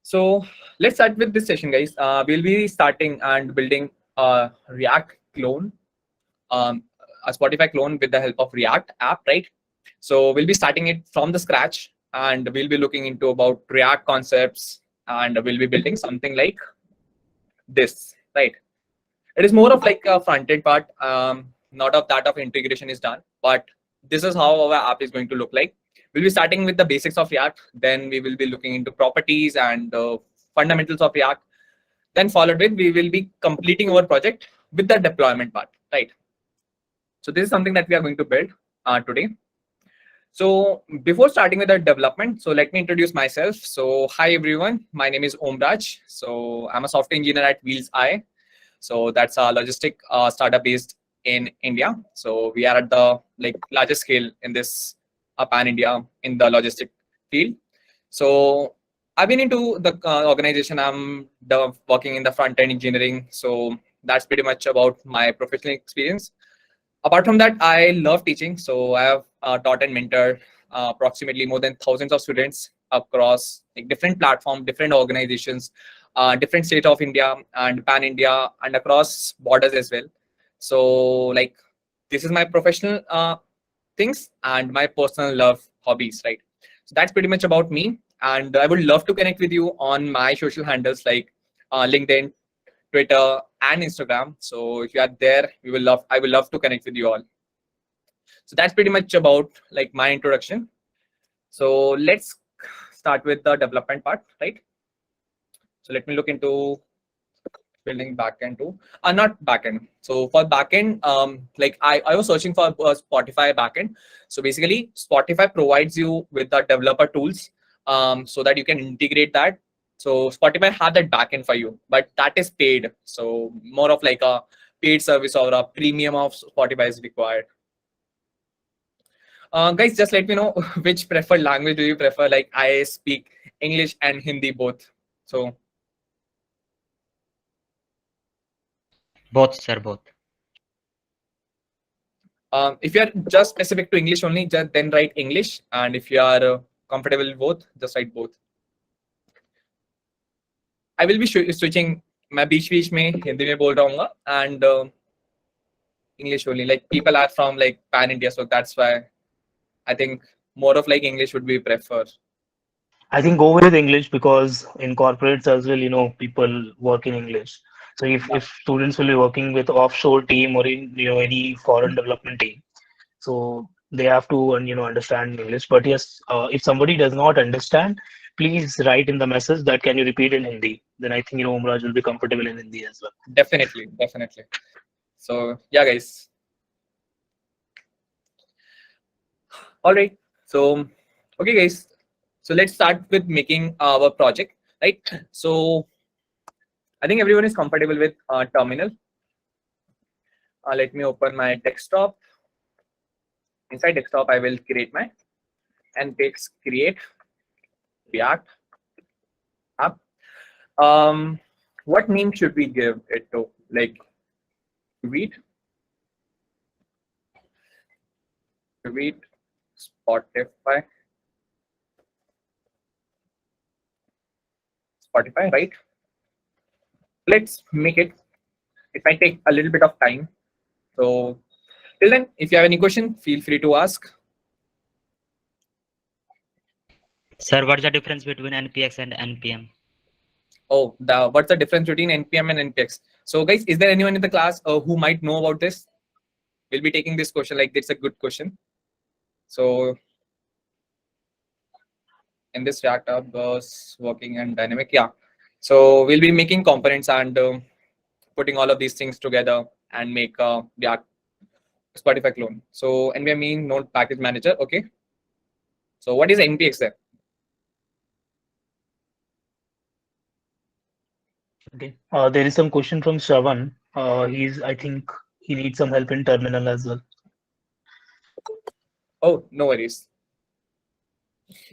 So let's start with this session, guys. We'll be starting and building a React clone, um, a Spotify clone with the help of React app, right? So we'll be starting it from the scratch, and we'll be looking into about React concepts, and we'll be building something like this, right? It is more of like a front end part, not of that of integration is done, but this is how our app is going to look like. We'll be starting with the basics of React, then we will be looking into properties and fundamentals of React. Then followed with, we will be completing our project with the deployment part, right? So this is something that we are going to build today. So before starting with the development, so let me introduce myself. So hi everyone, my name is Omraj. So I'm a software engineer at Wheels I. So that's a logistic startup based in India. So we are at the largest scale in this pan India in the logistic field. So I've been into the organization. I'm working in the front end engineering. So that's pretty much about my professional experience. Apart from that, I love teaching. So I have taught and mentored approximately more than thousands of students across different platforms, different organizations, different state of India and pan India and across borders as well. So this is my professional things and my personal love hobbies, right? So that's pretty much about me. And I would love to connect with you on my social handles like LinkedIn, Twitter, and Instagram. So if you are there, I will love to connect with you all. So that's pretty much about my introduction. So let's start with the development part, right? So let me look into building backend too. Not backend. So for backend, I was searching for Spotify backend. So basically, Spotify provides you with the developer tools so that you can integrate that. So Spotify have that backend for you, but that is paid. So more of like a paid service or a premium of Spotify is required. Guys, just let me know which preferred language do you prefer. Like I speak English and Hindi both. So Both, sir, both. if you are just specific to English only, then write English. And if you are comfortable with both, just write both. I will be switching. मैं बीच बीच में हिंदी में बोल रहा हूँ and English only. Like people are from like pan India, so that's why I think more of like English would be preferred. I think go with English because in corporates as well, people work in English. So if students will be working with offshore team or in any foreign development team, so they have to understand English. But yes, if somebody does not understand, please write in the message that can you repeat in Hindi. Then I think Umraj will be comfortable in Hindi as well. Definitely. So yeah, guys. All right. So okay, guys. So let's start with making our project, right? So I think everyone is comfortable with terminal. Let me open my desktop. Inside desktop, I will create my npx create React app. What name should we give it to? Like Cuvette Spotify, right? Let's make it. It might take a little bit of time. So till then, if you have any question, feel free to ask. Sir, what's the difference between NPX and NPM? Oh, what's the difference between NPM and NPX? So guys, is there anyone in the class who might know about this? We'll be taking this question, like it's a good question. So in this React app was working and dynamic, yeah. So we'll be making components and putting all of these things together and make React Spotify clone. So NPM mean node package manager, okay. So what is NPX then? Okay. There is some question from Shravan. I think he needs some help in terminal as well. Oh, no worries.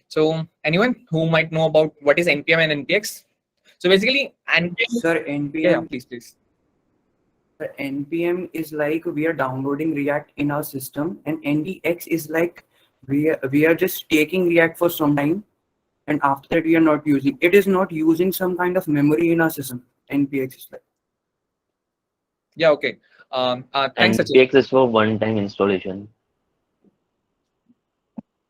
So anyone who might know about what is NPM and NPX? So basically, Sir, NPM. Yeah, please. NPM is like we are downloading React in our system, and NPX is like we are just taking React for some time, and after that we are not using. It is not using some kind of memory in our system. NPX is like. Yeah, okay. Thanks, And Sachin. PX is for one-time installation.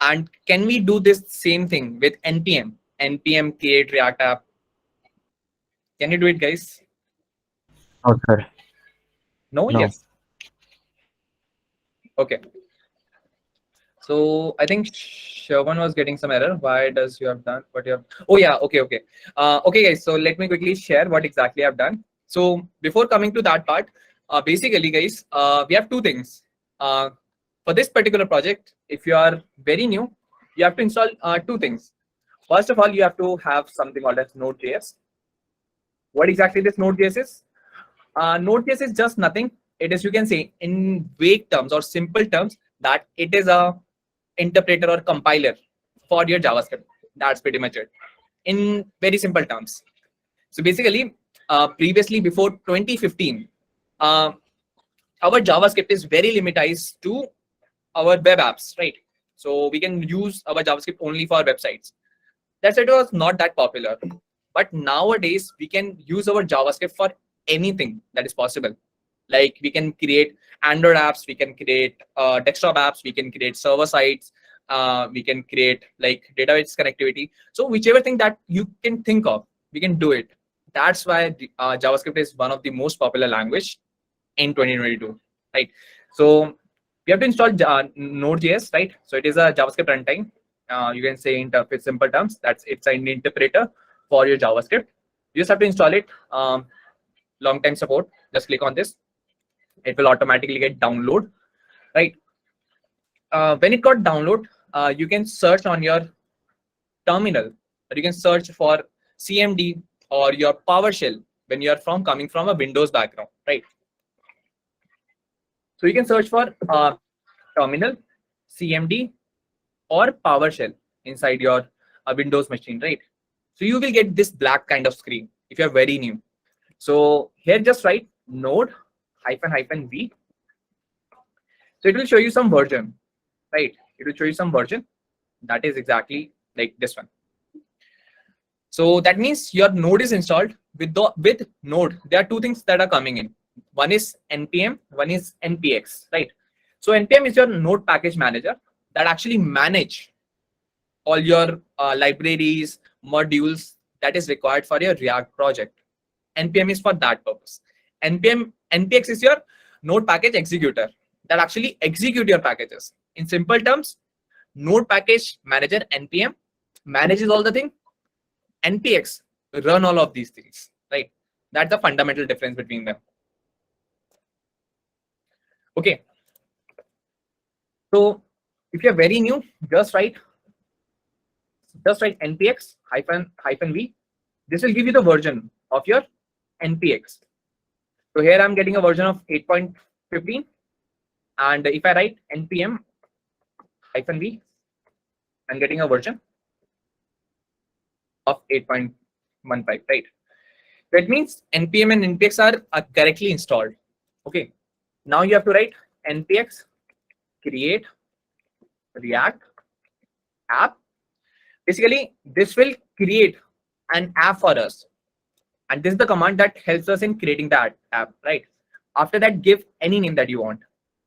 And can we do this same thing with npm? Npm create React app. Can you do it, guys? No, sir. No? No. Yes. Okay. So I think Shravan was getting some error. Why does you have done what you have? Oh yeah, okay, okay. Okay, guys. So let me quickly share what exactly I've done. So before coming to that part, basically, guys, we have two things. For this particular project, if you are very new, you have to install two things. First of all, you have to have something called as Node.js. What exactly this Node.js is? Node.js is just nothing. It is, you can say in vague terms or simple terms, that it is a interpreter or compiler for your JavaScript. That's pretty much it in very simple terms. So basically, previously before 2015, our JavaScript is very limited to our web apps, right? So we can use our JavaScript only for websites. That's it, was not that popular. But nowadays we can use our JavaScript for anything that is possible. Like we can create Android apps, we can create desktop apps, we can create server sites, we can create like database connectivity. So whichever thing that you can think of, we can do it. That's why JavaScript is one of the most popular language in 2022, right? So we have to install Node.js, right? So it is a JavaScript runtime. You can say in simple terms, it's an interpreter for your JavaScript. You just have to install it. Long time support. Just click on this. It will automatically get download, right? When it got download, you can search on your terminal, or you can search for CMD or your PowerShell when you are coming from a Windows background, right? So you can search for terminal, CMD, or PowerShell inside your Windows machine, right? So you will get this black kind of screen if you are very new. So here just write node -v. So it will show you some version, right? It will show you some version that is exactly like this one. So that means your node is installed with node. There are two things that are coming in. One is npm, one is npx, right? So npm is your node package manager that actually manage all your libraries, modules that is required for your React project. npm is for that purpose. Npx is your node package executor that actually execute your packages. In simple terms, node package manager npm manages all the thing. npx run all of these things, right? That's the fundamental difference between them. Okay. So if you're very new, just write npx -v. This will give you the version of your npx. So here I'm getting a version of 8.15, and if I write npm -v, I'm getting a version of 8.15, right? That means npm and npx are correctly installed. Okay. Now you have to write npx create React app. Basically, this will create an app for us. And this is the command that helps us in creating that app, right? After that, give any name that you want.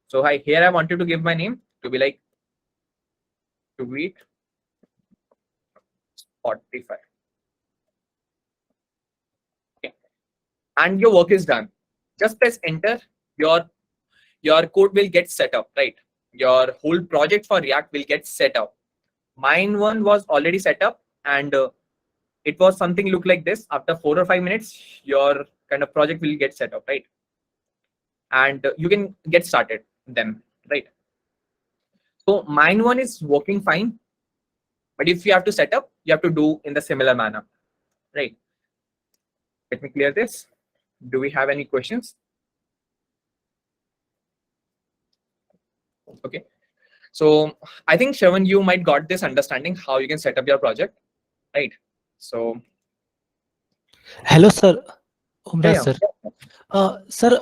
So here I wanted to give my name to be like Cuvette Spotify. Okay. And your work is done. Just press enter. Your code will get set up, right? Your whole project for React will get set up. Mine one was already set up, and it was something look like this. After 4 or 5 minutes, your kind of project will get set up, right? And you can get started then, right? So mine one is working fine, but if you have to set up, you have to do in the similar manner, right? Let me clear this. Do we have any questions? Okay. So I think Shravan, you might got this understanding how you can set up your project, right? So Hello, sir. Umrah, yeah. sir.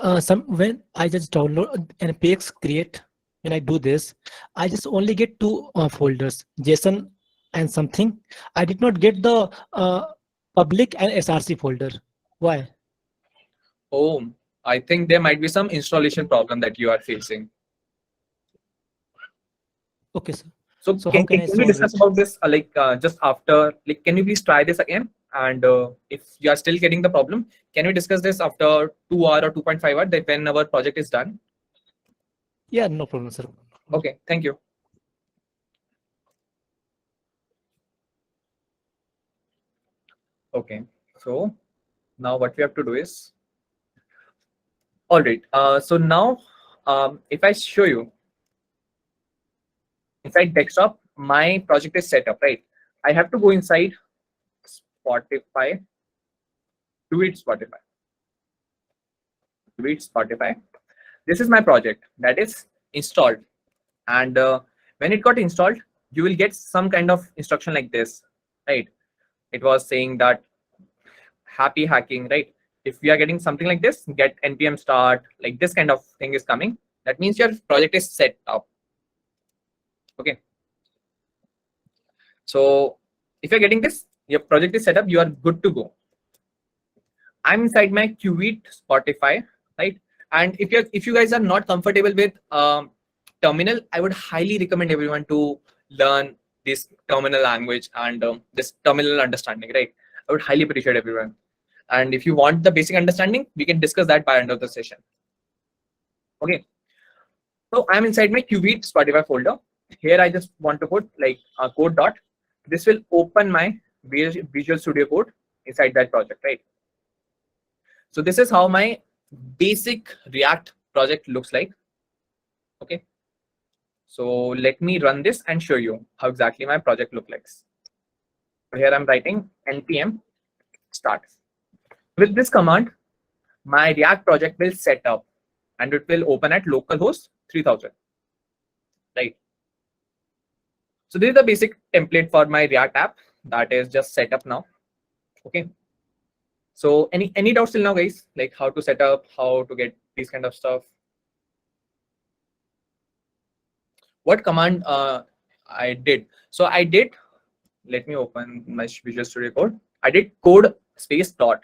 When I just download npx create, when I do this, I just only get two folders: JSON and something. I did not get the public and SRC folder. Why? Oh, I think there might be some installation problem that you are facing. Okay, sir. So, So how can I can we solve discuss it? about this just after? Like, can you please try this again? And if you are still getting the problem, can we discuss this after 2 hour or 2.5 hour? That when our project is done. Yeah, no problem, sir. Okay, thank you. Okay, so now what we have to do is, all right. So now, if I show you inside desktop, my project is set up, right? I have to go inside Spotify, to it Spotify. This is my project that is installed, and when it got installed, you will get some kind of instruction like this, right? It was saying that happy hacking, right? If we are getting something like this, get npm start, like this kind of thing is coming. That means your project is set up. Okay. So if you're getting this, your project is set up, you are good to go. I'm inside my Cuvette Spotify, right? And if you guys are not comfortable with terminal, I would highly recommend everyone to learn this terminal language and this terminal understanding, right? I would highly appreciate everyone. And if you want the basic understanding, we can discuss that by end of the session. Okay. So I'm inside my Cuvette Spotify folder. Here I just want to put like a code dot. This will open my Visual Studio Code inside that project, right? So this is how my basic React project looks like. Okay. So let me run this and show you how exactly my project looks like. So here I'm writing npm start. With this command, my React project will set up and it will open at localhost 3000. Right. So this is the basic template for my React app that is just set up now. Okay. So any doubts till now, guys? Like how to set up, how to get these kind of stuff? What command I did? So I did. Let me open my Visual Studio Code. I did code space dot.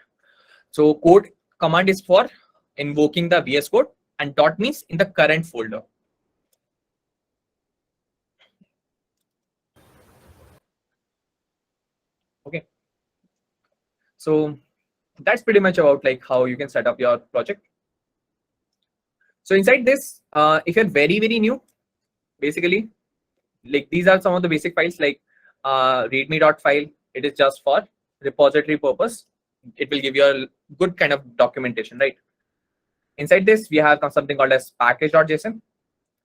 So code command is for invoking the VS Code, and dot means in the current folder. Okay. So that's pretty much about like how you can set up your project. So inside this, if you're very new, basically, like these are some of the basic files like readme.file. It is just for repository purpose. It will give you a good kind of documentation, right? Inside this, we have something called as package.json.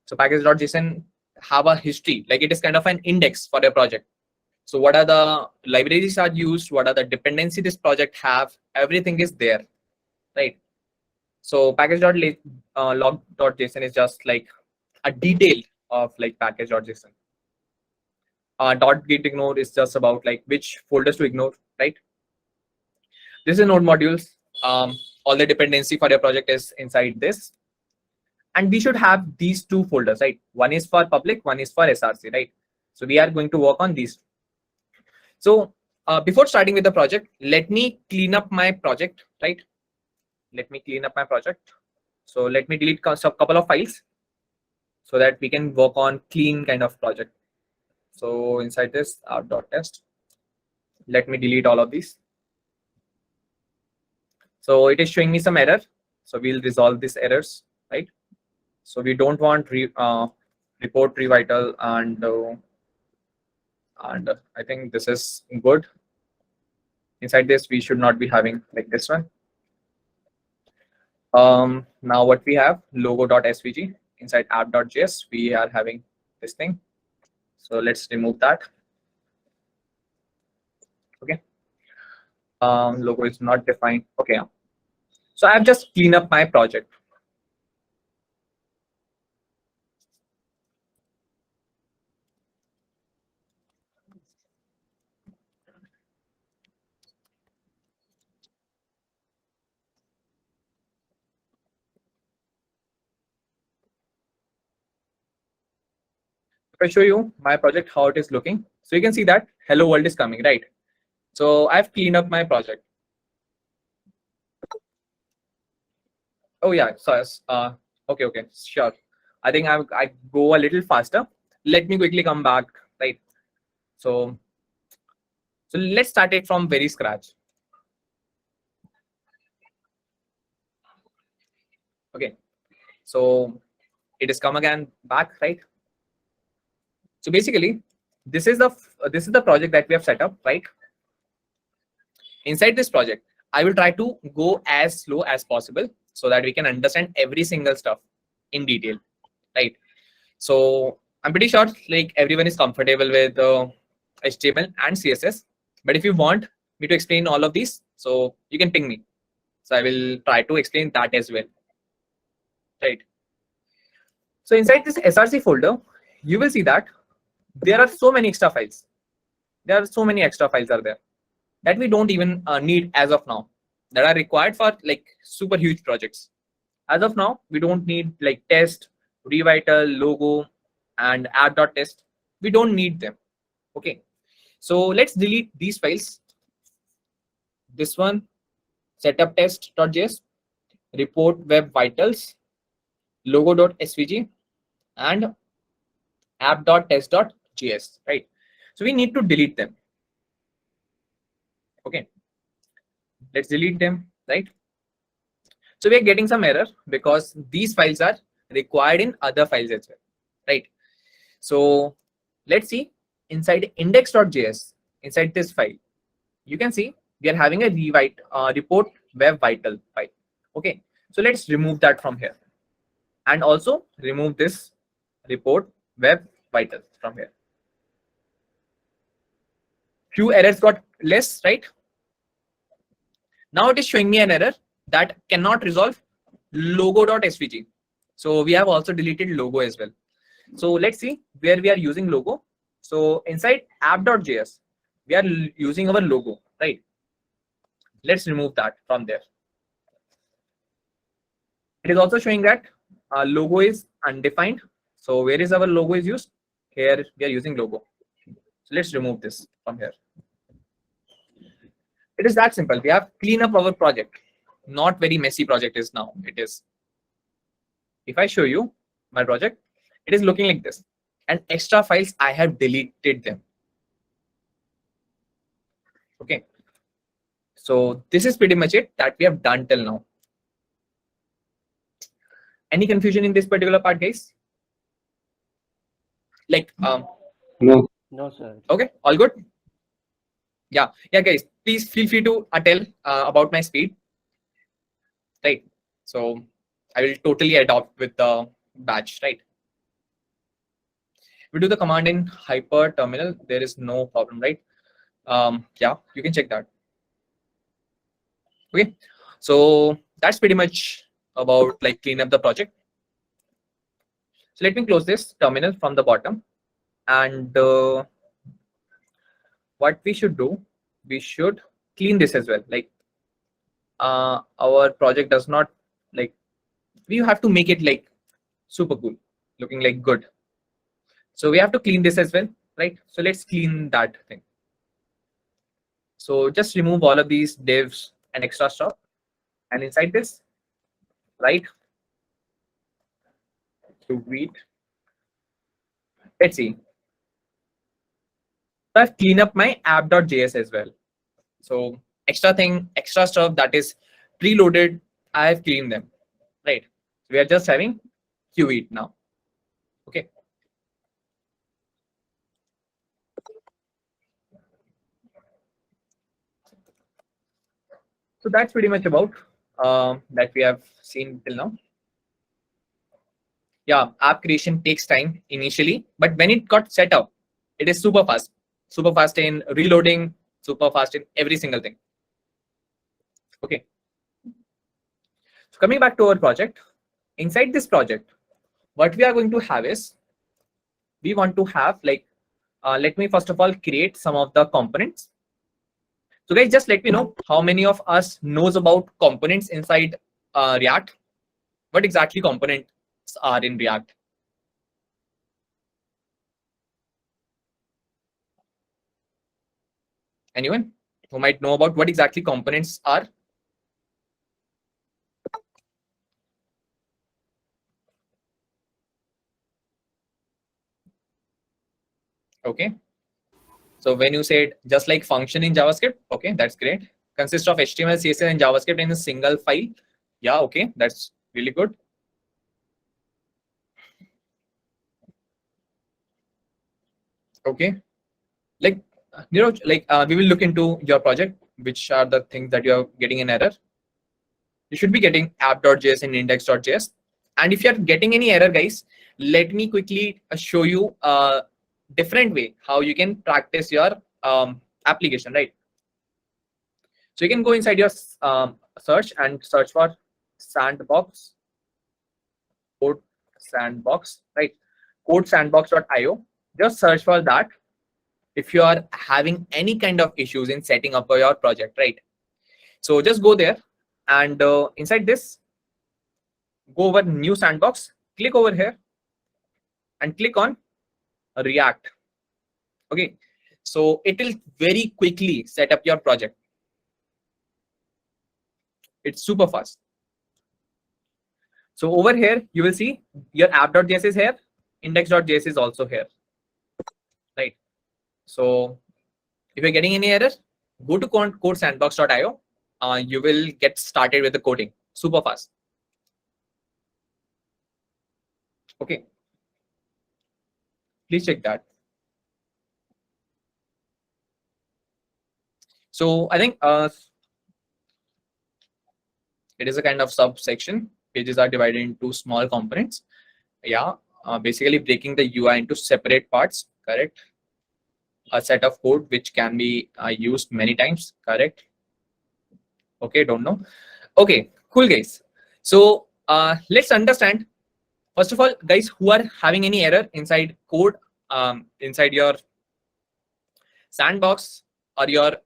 So package.json have a history, like it is kind of an index for your project. So what are the libraries are used? What are the dependency this project have? Everything is there, right? So package.log.json is just like a detail of like package.json. Dot git ignore is just about like which folders to ignore, right? This is node modules. All the dependency for your project is inside this. And we should have these two folders, right? One is for public, one is for SRC, right? So we are going to work on these. So before starting with the project, let me clean up my project, right? Let me clean up my project. So let me delete a couple of files so that we can work on clean kind of project. So inside this out.test, let me delete all of these. So it is showing me some error. So we'll resolve these errors, right? So we don't want report revital and I think this is good. Inside this, we should not be having like this one. Now what we have logo.svg inside app.js, we are having this thing. So let's remove that. Okay. Logo is not defined. Okay. So I've just cleaned up my project. If I show you my project, how it is looking. So you can see that hello world is coming, right? So I've cleaned up my project. Oh yeah, so okay, sure. I think I go a little faster. Let me quickly come back, right? So let's start it from very scratch. Okay, so it is come again back, right? So basically, this is the project that we have set up, right? Inside this project, I will try to go as slow as possible so that we can understand every single stuff in detail, right? So I'm pretty sure like everyone is comfortable with HTML and CSS, but if you want me to explain all of these, so you can ping me. So I will try to explain that as well, right? So inside this SRC folder, you will see that there are so many extra files. There are so many extra files are there that we don't even need as of now, that are required for like super huge projects. As of now, we don't need like test, revital, logo, and app.test. We don't need them. Okay. So let's delete these files. This one, setup test.js, report web vitals, logo.svg, and app.test.js, right? So we need to delete them. Okay. Let's delete them, right? So we are getting some error because these files are required in other files as well, right? So let's see inside index.js, inside this file, you can see we are having a report web vital file. Okay, so let's remove that from here and also remove this report web vital from here. Few errors got less, right? Now it is showing me an error that cannot resolve logo.svg. So we have also deleted logo as well. So let's see where we are using logo. So inside app.js, we are using our logo, right? Let's remove that from there. It is also showing that logo is undefined. So where is our logo is used? Here we are using logo. So let's remove this from here. It is that simple. We have cleaned up our project. Not very messy project is now. It is. If I show you my project, it is looking like this. And extra files, I have deleted them. Okay. So this is pretty much it that we have done till now. Any confusion in this particular part, guys? Like, No. No, sir. okay, all good. Yeah, guys. Please feel free to tell about my speed. Right. So I will totally adopt with the batch. Right. We do the command in hyper terminal. There is no problem, right? Yeah, you can check that. Okay. So that's pretty much about like clean up the project. So let me close this terminal from the bottom, and what we should do, we should clean this as well. Like our project does not like, we have to make it like super cool, looking like good. So we have to clean this as well, right? So let's clean that thing. So just remove all of these divs and extra stuff, and inside this, right? Cuvette. Let's see. So I've cleaned up my app.js as well. So extra stuff that is preloaded, I have cleaned them, right? So we are just having Cuvette now. Okay. So that's pretty much about that we have seen till now. Yeah, app creation takes time initially, but when it got set up, it is super fast in reloading, super fast in every single thing. Okay. So coming back to our project, inside this project, what we are going to have is, we want to have like, let me first of all create some of the components. So guys, just let me know how many of us knows about components inside React. What exactly components are in React? Anyone who might know about what exactly components are? Okay. So when you said just like function in JavaScript, okay, that's great. Consists of HTML, CSS, and JavaScript in a single file. Yeah, okay, that's really good. Okay, like we will look into your project, which are the things that you are getting an error. You should be getting app.js and index.js. And if you're getting any error, guys, let me quickly show you a different way how you can practice your application, right? So you can go inside your search and search for sandbox, code sandbox, right? Codesandbox.io. Just search for that if you are having any kind of issues in setting up your project, right? So just go there and inside this, go over new sandbox, click over here and click on React. Okay, so it will very quickly set up your project. It's super fast. So over here, you will see your app.js is here, index.js is also here, right? So if you're getting any error, go to codesandbox.io. You will get started with the coding super fast. Okay, please check that. So I think it is a kind of subsection. Pages are divided into small components. Yeah, basically breaking the UI into separate parts, correct? A set of code which can be used many times, correct? Okay, don't know. Okay, cool, guys. So let's understand. First of all, guys, who are having any error inside code, inside your sandbox or your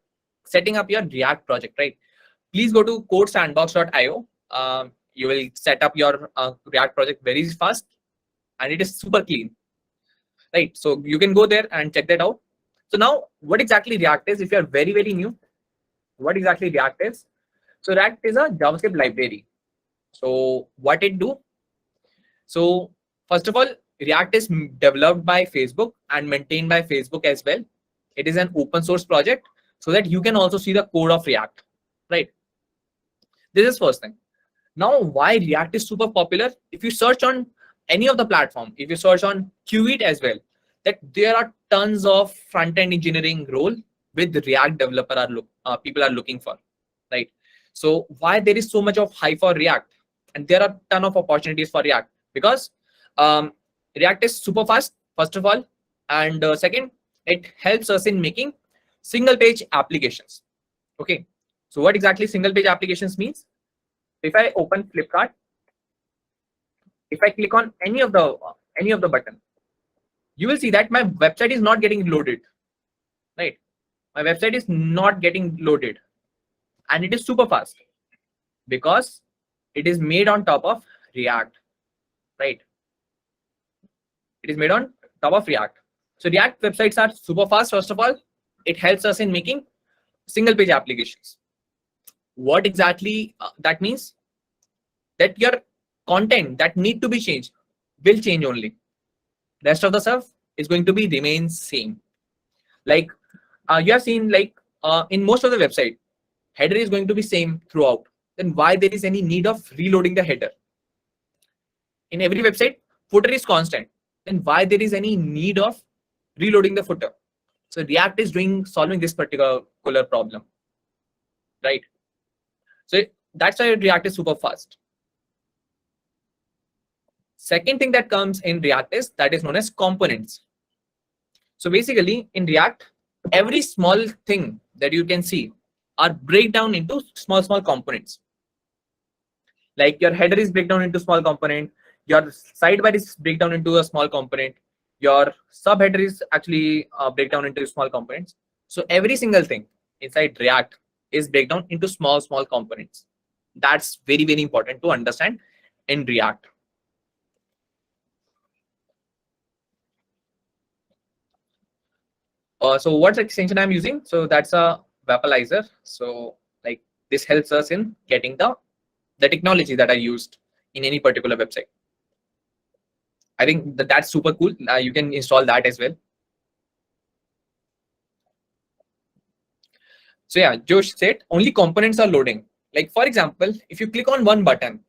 setting up your React project, right? Please go to codesandbox.io. You will set up your React project very fast and it is super clean, right? So you can go there and check that out. So now what exactly React is, if you're very, very new, what exactly React is? So React is a JavaScript library. So what it do? So first of all, React is developed by Facebook and maintained by Facebook as well. It is an open source project so that you can also see the code of React, right? This is first thing. Now, why React is super popular? If you search on any of the platform, if you search on Cuvette as well, that there are tons of front-end engineering role with React developer people are looking for, right? So why there is so much of hype for React, and there are ton of opportunities for React because React is super fast, first of all, and second, it helps us in making single-page applications. Okay, so what exactly single-page applications means? If I open Flipkart, if I click on any of the button, you will see that my website is not getting loaded, right? My website is not getting loaded, and it is super fast because it is made on top of React, right? It is made on top of React. So React websites are super fast. First of all, it helps us in making single page applications. What exactly that means? That your content that need to be changed will change only. Rest of the stuff is going to be remain same. Like you have seen, like in most of the website, header is going to be same throughout. Then why there is any need of reloading the header? In every website, footer is constant. Then why there is any need of reloading the footer? So React is solving this particular problem, right? So that's why React is super fast. Second thing that comes in React is that is known as components. So basically in React, every small thing that you can see are break down into small components. Like your header is break down into small component, your sidebar is break down into a small component, your subheader is actually break down into small components. So every single thing inside React is break down into small components. That's very, very important to understand in React. So what's extension I'm using? So that's a vaporizer. So like this helps us in getting the technology that I used in any particular website. I think that's super cool. You can install that as well. So yeah, Josh said only components are loading. Like for example, if you click on one button,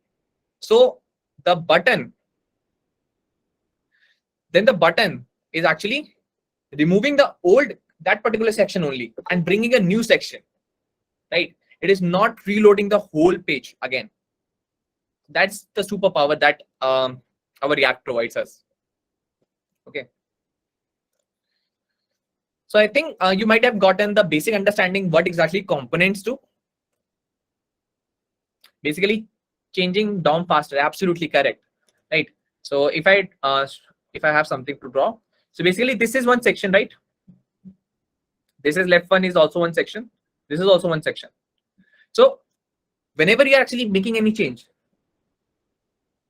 so the button, then the button is actually removing the old, that particular section only and bringing a new section, right? It is not reloading the whole page again. That's the superpower that our React provides us. Okay. So I think you might have gotten the basic understanding what exactly components do. Basically, changing DOM faster. Absolutely correct, right? So if I have something to draw, so basically this is one section, right? This is left one is also one section. This is also one section. So whenever you're actually making any change,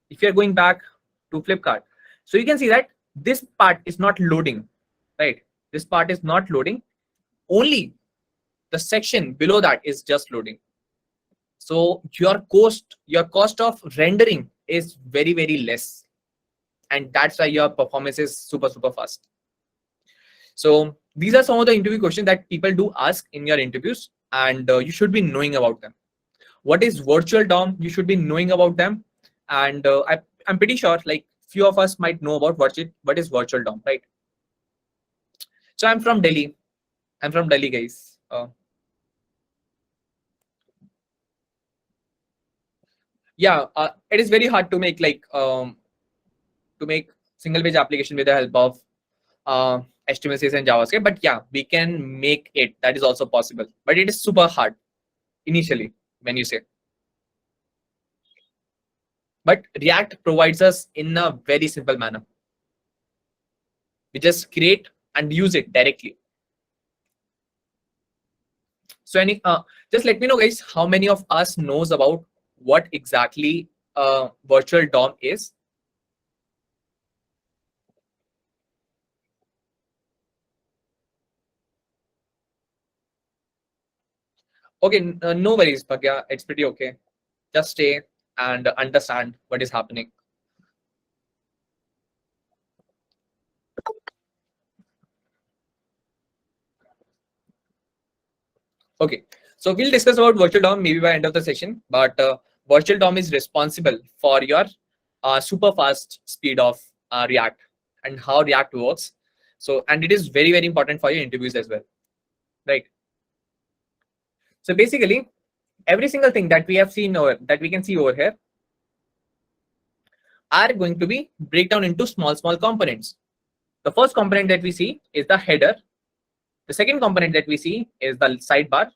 if you're going back to Flipkart, so you can see that this part is not loading, right? This part is not loading. Only the section below that is just loading. So your cost of rendering is very, very less. And that's why your performance is super, super fast. So these are some of the interview questions that people do ask in your interviews, and you should be knowing about them. What is virtual DOM? You should be knowing about them. And I'm pretty sure like few of us might know about what is virtual DOM, right? So I'm from Delhi. I'm from Delhi, guys. Yeah, it is very hard to make like single page application with the help of HTML, and JavaScript. But yeah, we can make it. That is also possible. But it is super hard initially when you say. But React provides us in a very simple manner. We just create and use it directly. So just let me know, guys, how many of us knows about what exactly virtual DOM is. Okay, no worries, but yeah, it's pretty okay. Just stay and understand what is happening. Okay, so we'll discuss about virtual DOM maybe by end of the session, but virtual DOM is responsible for your super fast speed of React and how React works. So, and it is very, very important for your interviews as well, right? So basically, every single thing that we have seen over, that we can see over here are going to be breakdown into small components. The first component that we see is the header. The second component that we see is the sidebar.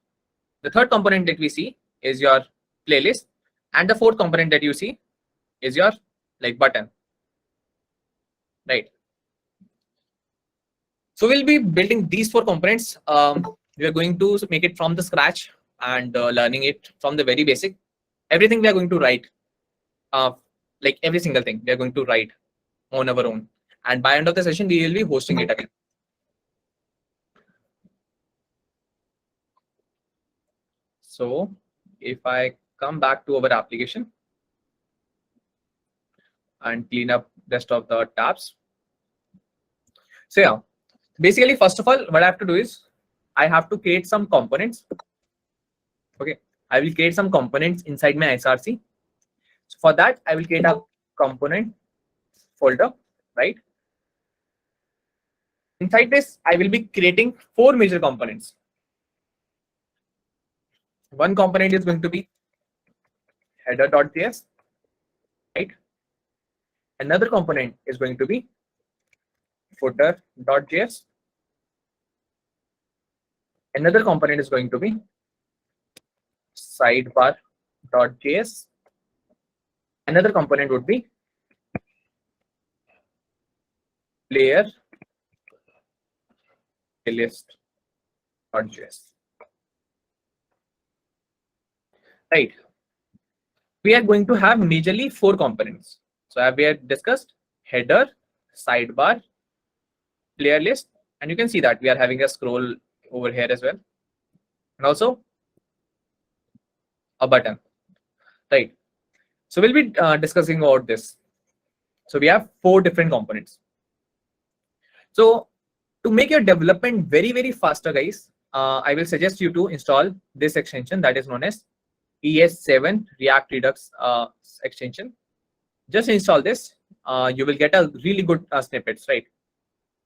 The third component that we see is your playlist. And the fourth component that you see is your like button, right? So we'll be building these four components. We are going to make it from the scratch and learning it from the very basic. Everything we are going to write, like every single thing we are going to write on our own. And by end of the session, we will be hosting it again. So if I come back to our application and clean up rest of the tabs. So yeah, basically, first of all, what I have to do is I have to create some components. Okay, I will create some components inside my SRC. So for that, I will create a component folder, right? Inside this, I will be creating four major components. One component is going to be header.js, right? Another component is going to be footer.js. Another component is going to be sidebar.js. Another component would be playlist.js. Right. We are going to have majorly four components. So we have discussed header, sidebar, playlist, And you can see that we are having a scroll over here as well, and also a button, right? So we'll be discussing about this. So we have 4 different components. So to make your development very, very faster, guys, I will suggest you to install this extension that is known as ES7 React Redux extension. Just install this. You will get a really good snippets, right?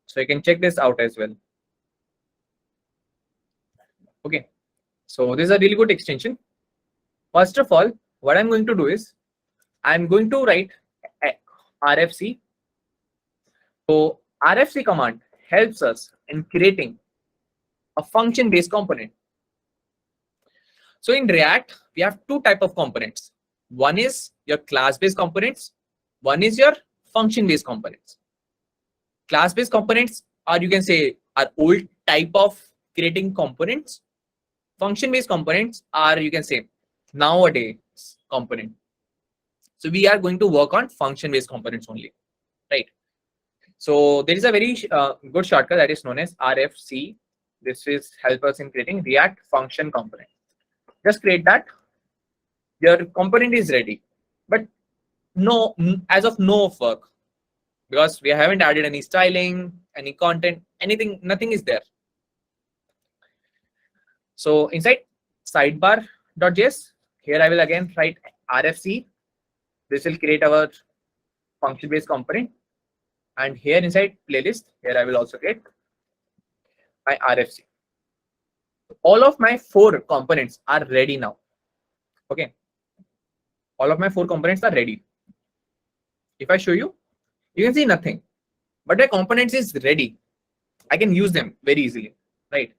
So you can check this out as well. Okay, so this is a really good extension. First of all, what I'm going to do is I'm going to write RFC. So RFC command helps us in creating a function-based component. So in React, we have 2 types of components. One is your class-based components. One is your function-based components. Class-based components are, you can say, are old type of creating components. Function-based components are, you can say, nowadays component. So we are going to work on function-based components only, right? So there is a very good shortcut that is known as RFC. This is help us in creating React function component. Just create that. Your component is ready, but no, as of no work, because we haven't added any styling, any content, anything, nothing is there. So inside sidebar.js, here I will again write RFC. This will create our function-based component. And here inside playlist, here I will also get my RFC. All of my 4 components are ready now. Okay. All of my 4 components are ready. If I show you, you can see nothing, but my components is ready. I can use them very easily, right?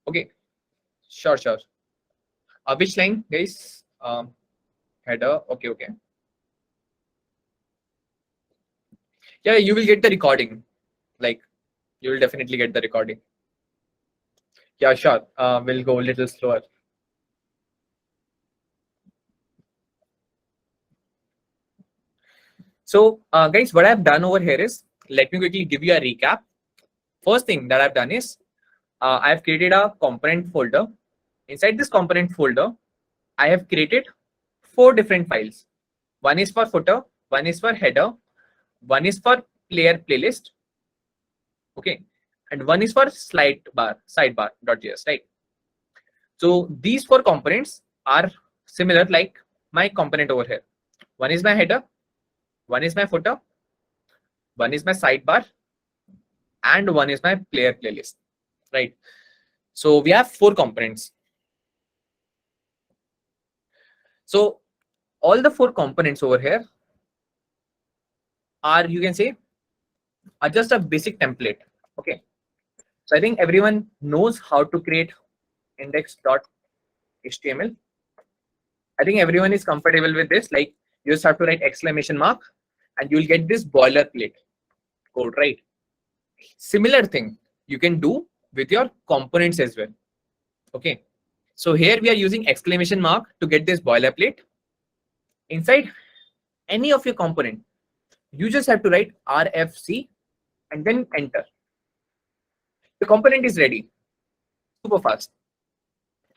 Okay, sure. Which line, guys? Header. Okay. Yeah, you will get the recording. Like, you will definitely get the recording. Yeah, sure. We'll go a little slower. So, guys, what I've done over here is, let me quickly give you a recap. First thing that I've done is, I've created a component folder. Inside this component folder, I have created 4 different files. One is for footer, one is for header, one is for player playlist, okay, and one is for sidebar.js, right? So these 4 components are similar like my component over here. One is my header, one is my footer, one is my sidebar, and one is my player playlist, right? So we have 4 components. So all the 4 components over here are, you can say, are just a basic template. Okay. So I think everyone knows how to create index.html. I think everyone is comfortable with this. Like, you just have to write exclamation mark and you'll get this boilerplate code, right? Similar thing you can do with your components as well. Okay. So here we are using exclamation mark to get this boilerplate. Inside any of your component, you just have to write RFC and then enter. The component is ready. Super fast.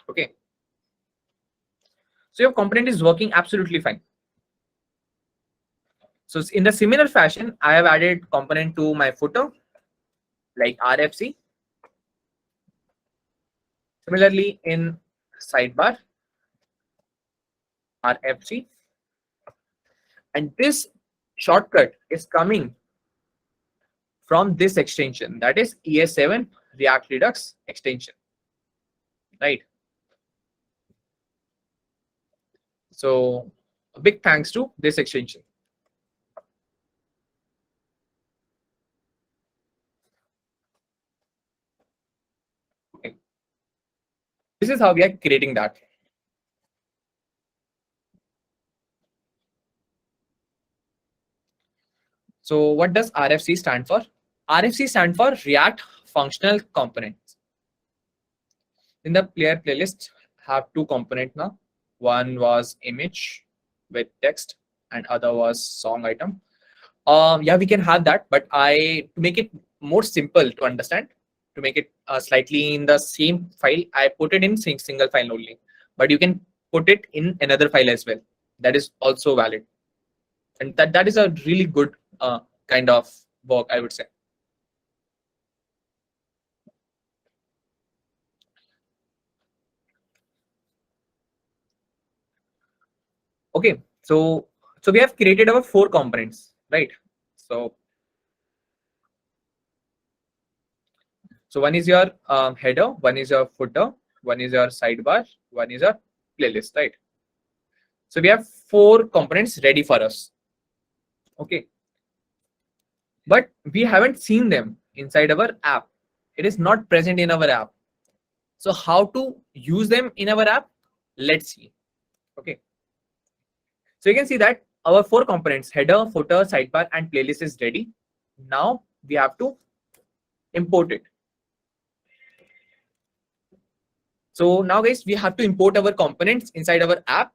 Okay. So your component is working absolutely fine. So in the similar fashion, I have added component to my footer, like RFC. Similarly, in sidebar, RFC. And this shortcut is coming from this extension, that is ES7 React Redux extension, right? So a big thanks to this extension. Okay. This is how we are creating that. So what does RFC stand for? RFC stand for React Functional Components. In the player playlist, have 2 components now. One was image with text and other was song item. Yeah, we can have that, but to make it more simple to understand, to make it slightly in the same file, I put it in single file only. But you can put it in another file as well. That is also valid, and that is a really good kind of work, I would say. Okay, so we have created our 4 components, right? So one is your header, one is your footer, one is your sidebar, one is your playlist, right? So we have 4 components ready for us. Okay, but we haven't seen them inside our app. It is not present in our app. So how to use them in our app? Let's see. Okay, so you can see that our 4 components, header, footer, sidebar, and playlist, is ready. Now we have to import it. So now guys, we have to import our components inside our app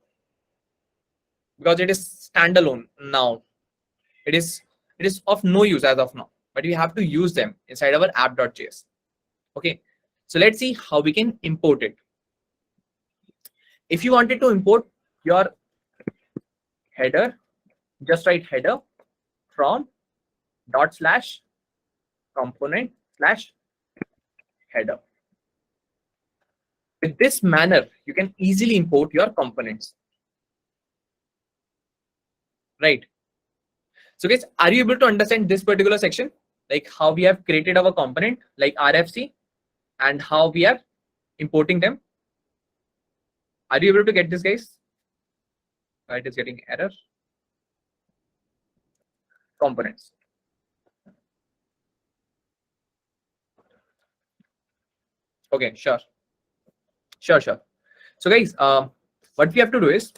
because it is standalone now. It is of no use as of now, but we have to use them inside our app.js. Okay, so let's see how we can import it. If you wanted to import your header, just write header from /component/header. With this manner, you can easily import your components, right? So guys, are you able to understand this particular section, like how we have created our component like RFC and how we are importing them? Are you able to get this, guys? It is getting error. Components. Okay, sure. So guys, what we have to do is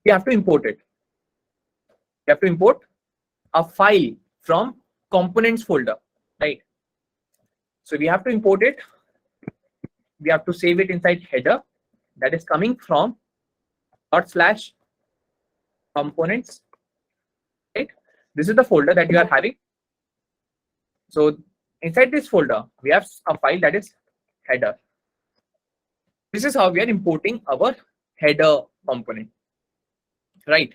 we have to import it. We have to import a file from components folder, right? So we have to import it. We have to save it inside header, that is coming from /components, right? This is the folder that you are having. So inside this folder, we have a file that is header. This is how we are importing our header component, right?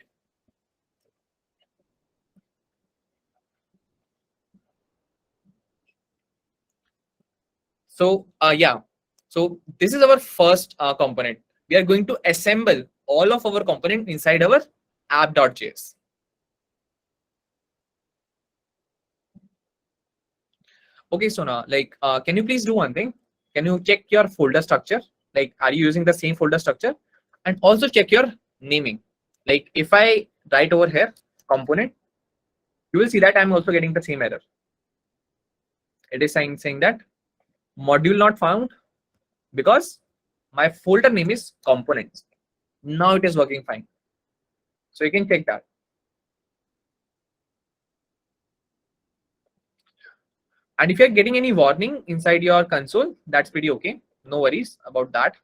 So yeah, so this is our first component. We are going to assemble all of our component inside our app.js. Okay, Sona, like, can you please do one thing? Can you check your folder structure? Like, are you using the same folder structure? And also check your naming. Like, if I write over here component, you will see that I'm also getting the same error. It is saying that module not found because my folder name is components. Now it is working fine. So you can check that. And if you're getting any warning inside your console, that's pretty okay. No worries about that.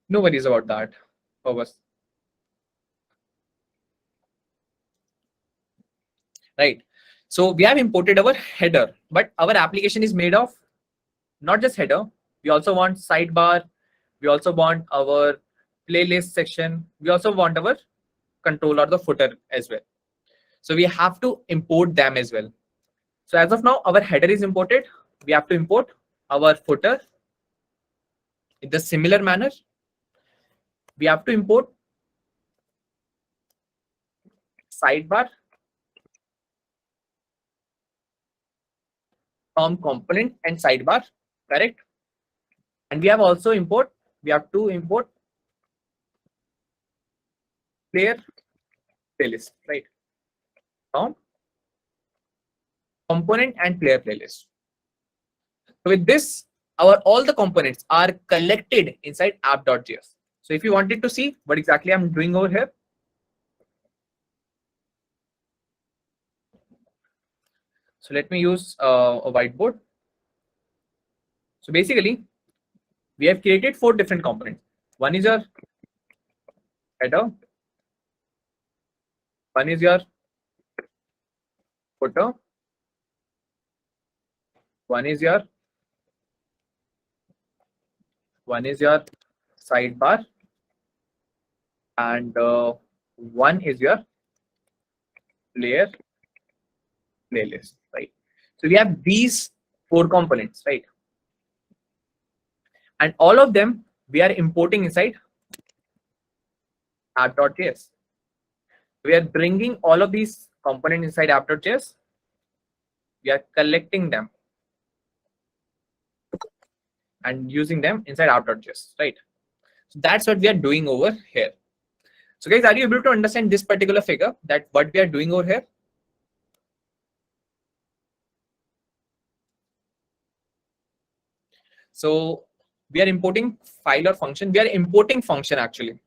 No worries about that. Right. So we have imported our header, but our application is made of not just header. We also want sidebar. We also want our playlist section. We also want our control or the footer as well. So we have to import them as well. So as of now, our header is imported. We have to import our footer in the similar manner. We have to import sidebar from component and sidebar, correct? And we have to import playlist, right? From component and player playlist. So with this, all the components are collected inside app.js. So if you wanted to see what exactly I'm doing over here, so let me use a whiteboard. So basically, we have created 4 different components. One is our header, one is your footer, one is your sidebar, and one is your playlist, right? So we have these 4 components, right? And all of them we are importing inside app.js. We are bringing all of these components inside app.js. We are collecting them and using them inside app.js, right? So that's what we are doing over here. So guys, are you able to understand this particular figure, that what we are doing over here? So we are importing file or function. We are importing function actually.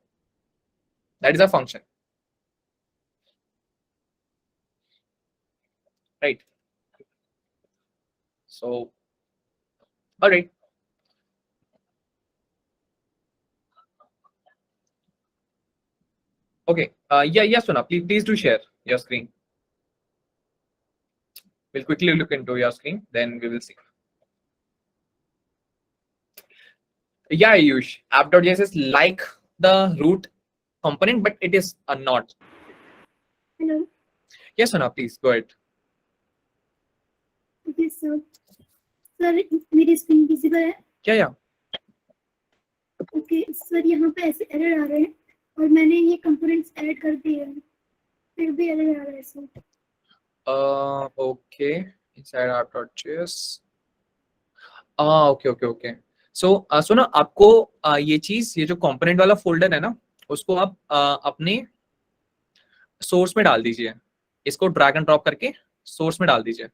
That is a function, right? So, all right. Okay. Yeah, Sona, please do share your screen. We'll quickly look into your screen, then we will see. Yeah, Ayush, app.js is like the root component, but it is not. Hello. Yes, Sona, please go ahead. Okay, so sir मेरी screen visible है? Yeah. Okay sir, यहाँ पे ऐसे error आ रहे हैं और मैंने ये कंपोनेंट्स ऐड कर दिए हैं, फिर भी एरर आ रहा है sir. Okay, inside app.js. Okay. So ना आपको ये चीज, ये जो कंपोनेंट वाला फोल्डर है ना, उसको आप अपने सोर्स में डाल दीजिए. इसको ड्रैग एंड ड्रॉप करके सोर्स में डाल दीजिए.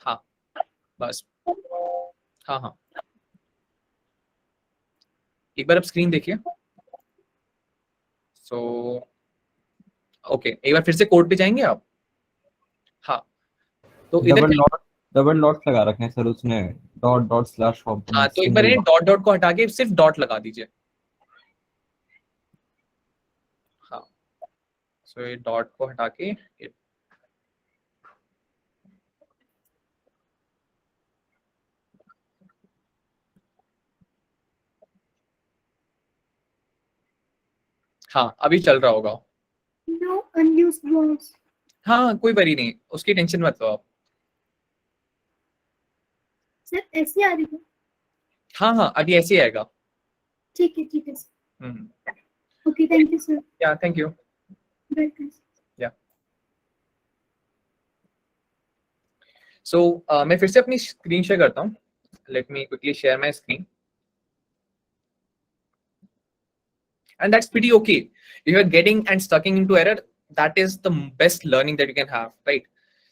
हाँ, बस. हाँ. एक बार आप स्क्रीन देखिए. सो ओके, एक बार फिर से कोड पे जाएंगे आप. हाँ, तो इधर डबल डॉट्स लगा रखे हैं सर उसने, डॉट स्लैश कंपोनेंट. हाँ, तो एक बार डॉट को हटा के सिर्फ डॉट लगा दीजिए. हाँ, सो ये डॉट को हटा के हाँ, अभी चल रहा होगा. No unused words. हाँ, कोई वरी नहीं, उसकी टेंशन मत लो आप. सर ऐसे आ रही है? हाँ, अभी ऐसे ही आएगा. ठीक है sir. Okay, thank you sir. या थैंक यू. वेलकम. सो मैं फिर से अपनी स्क्रीन शेयर करता हूँ. Let me quickly share my screen. And that's pretty okay. If you're getting and stucking into error, that is the best learning that you can have, right?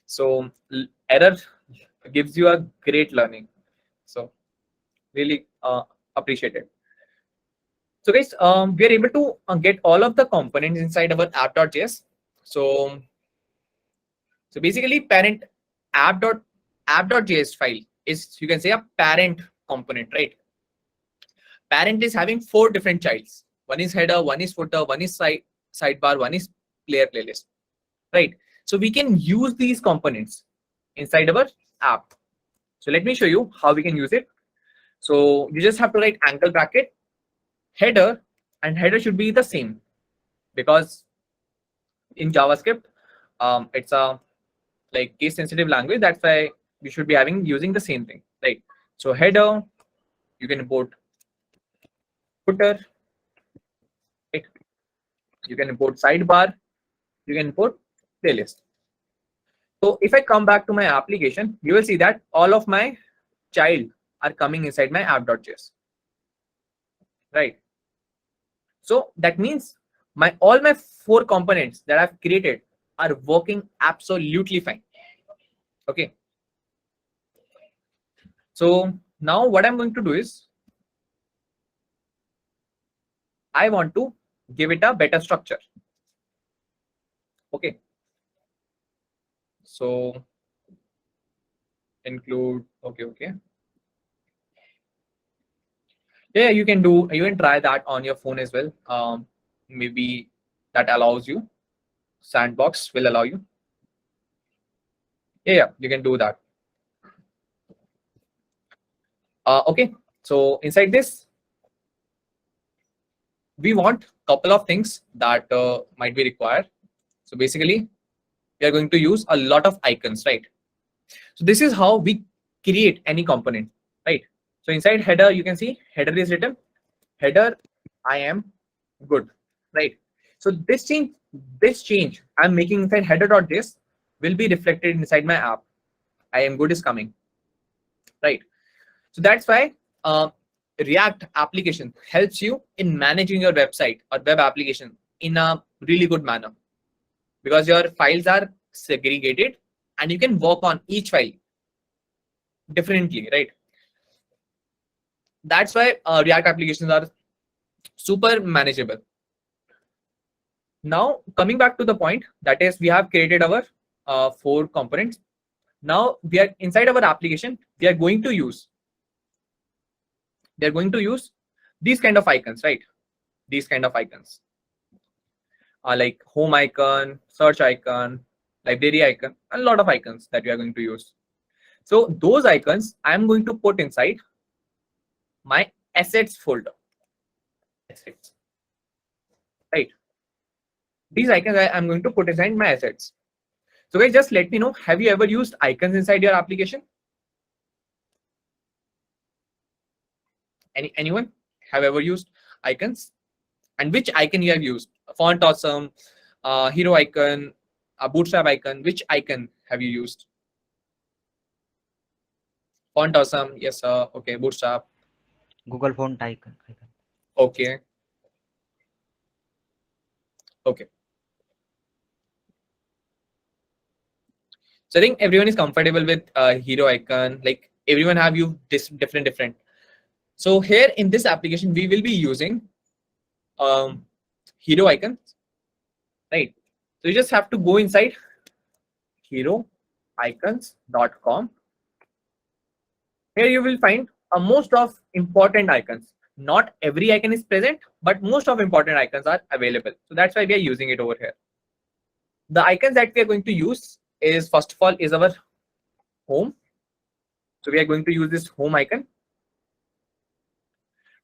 So error gives you a great learning. So really appreciate it. So guys, we are able to get all of the components inside our app.js. So basically parent app.js file is, you can say, a parent component, right? Parent is having 4 different childs. One is header, one is footer, one is sidebar, one is playlist, right? So we can use these components inside our app. So let me show you how we can use it. So you just have to write angle bracket header, and header should be the same, because in JavaScript it's a like case sensitive language. That's why we should be using the same thing, right? So header, you can import footer, right? You can import sidebar, you can import playlist. So if I come back to my application, you will see that all of my child are coming inside my app.js, right? So that means all my 4 components that I've created are working absolutely fine. Okay. So now what I'm going to do is, I want to give it a better structure. Okay. So include, okay. Yeah, you can try that on your phone as well. maybe that allows you. Sandbox will allow you. Yeah, you can do that. Okay, so inside this, we want a couple of things that might be required. So basically, we are going to use a lot of icons, right? So this is how we create any component, right? So inside header, you can see header is written, header I am good, right? So this change I'm making inside header.js will be reflected inside my app. I am good is coming, right? So that's why React application helps you in managing your website or web application in a really good manner, because your files are segregated and you can work on each file differently, right? That's why React applications are super manageable. Now coming back to the point, that is we have created our 4 components. Now we are inside our application, we are going to use these kind of icons, right? These kind of icons are like home icon, search icon, library icon, a lot of icons that we are going to use. So those icons I'm going to put inside my assets folder. Assets, right? These icons I'm going to put inside my assets. So guys, just let me know, have you ever used icons inside your application? Anyone have ever used icons? And which icon you have used? Font awesome, hero icon, a bootstrap icon. Which icon have you used? Font awesome, yes sir. Okay, bootstrap. Google font icon. Okay. Okay. So I think everyone is comfortable with hero icon. Like everyone have used this different. So here in this application, we will be using hero icons, right? So you just have to go inside heroicons.com. Here you will find most of important icons. Not every icon is present, but most of important icons are available. So that's why we are using it over here. The icons that we are going to use is, first of all, is our home. So we are going to use this home icon.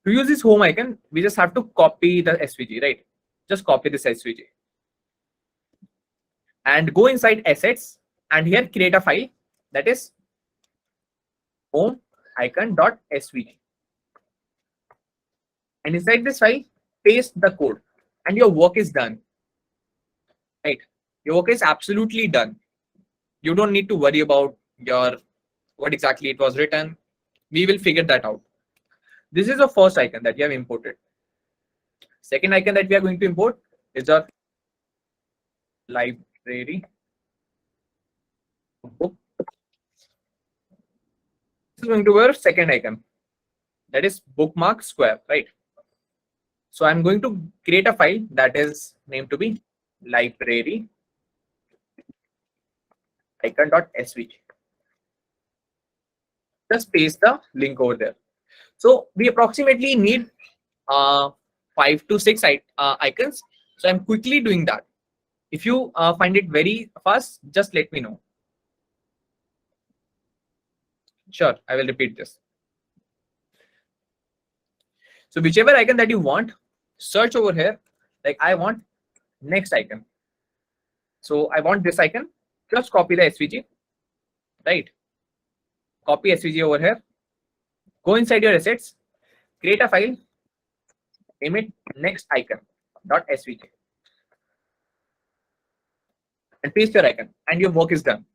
To use this home icon, we just have to copy the SVG, right? Just copy this SVG and go inside assets, and here create a file that is home icon.svg. And inside this file, paste the code, and your work is done, right? Your work is absolutely done. You don't need to worry about what exactly it was written. We will figure that out. This is the first icon that we have imported. Second icon that we are going to import is our library book. This is going to be our second icon, that is bookmark square, right? So I'm going to create a file that is named to be library icon.svg. Just paste the link over there. So we approximately need 5 to 6 icons. So I'm quickly doing that. If you find it very fast, just let me know. Sure, I will repeat this. So whichever icon that you want, search over here. Like I want next icon. So I want this icon. Just copy the SVG, right? Copy SVG over here. Go inside your assets, create a file, name it next icon.svg, and paste your icon, and your work is done.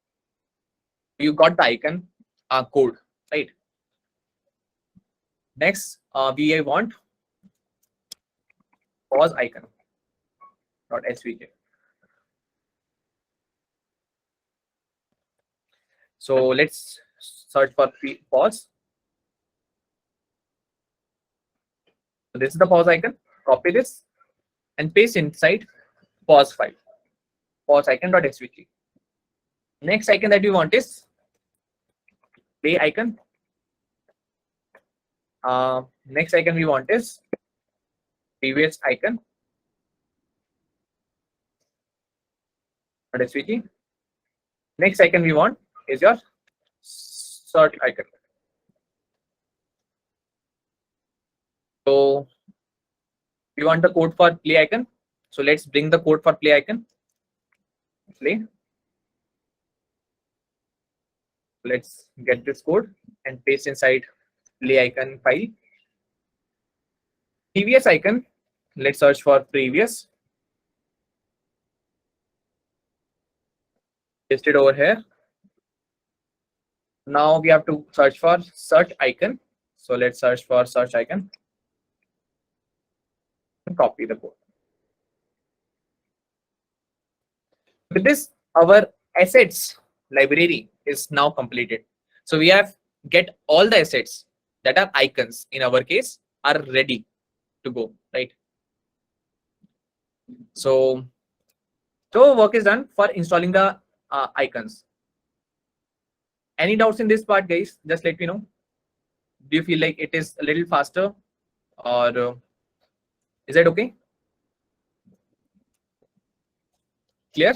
You got the icon code, right? Next, we want pause icon.svg. So let's search for pause. So this is the pause icon. Copy this and paste inside pause file, pause icon.svg. Next icon that we want is play icon. Next icon we want is previous icon. SVG. Next icon we want is your search icon. So we want the code for play icon. So let's bring the code for play icon. Play. Let's get this code and paste inside play icon file. Previous icon. Let's search for previous. Paste it over here. Now we have to search for search icon. So let's search for search icon. Copy the code. With this, our assets library is now completed. So we have get all the assets that are icons in our case are ready to go, right? So work is done for installing the icons. Any doubts in this part, guys? Just let me know. Do you feel like it is a little faster, or is that okay? Clear?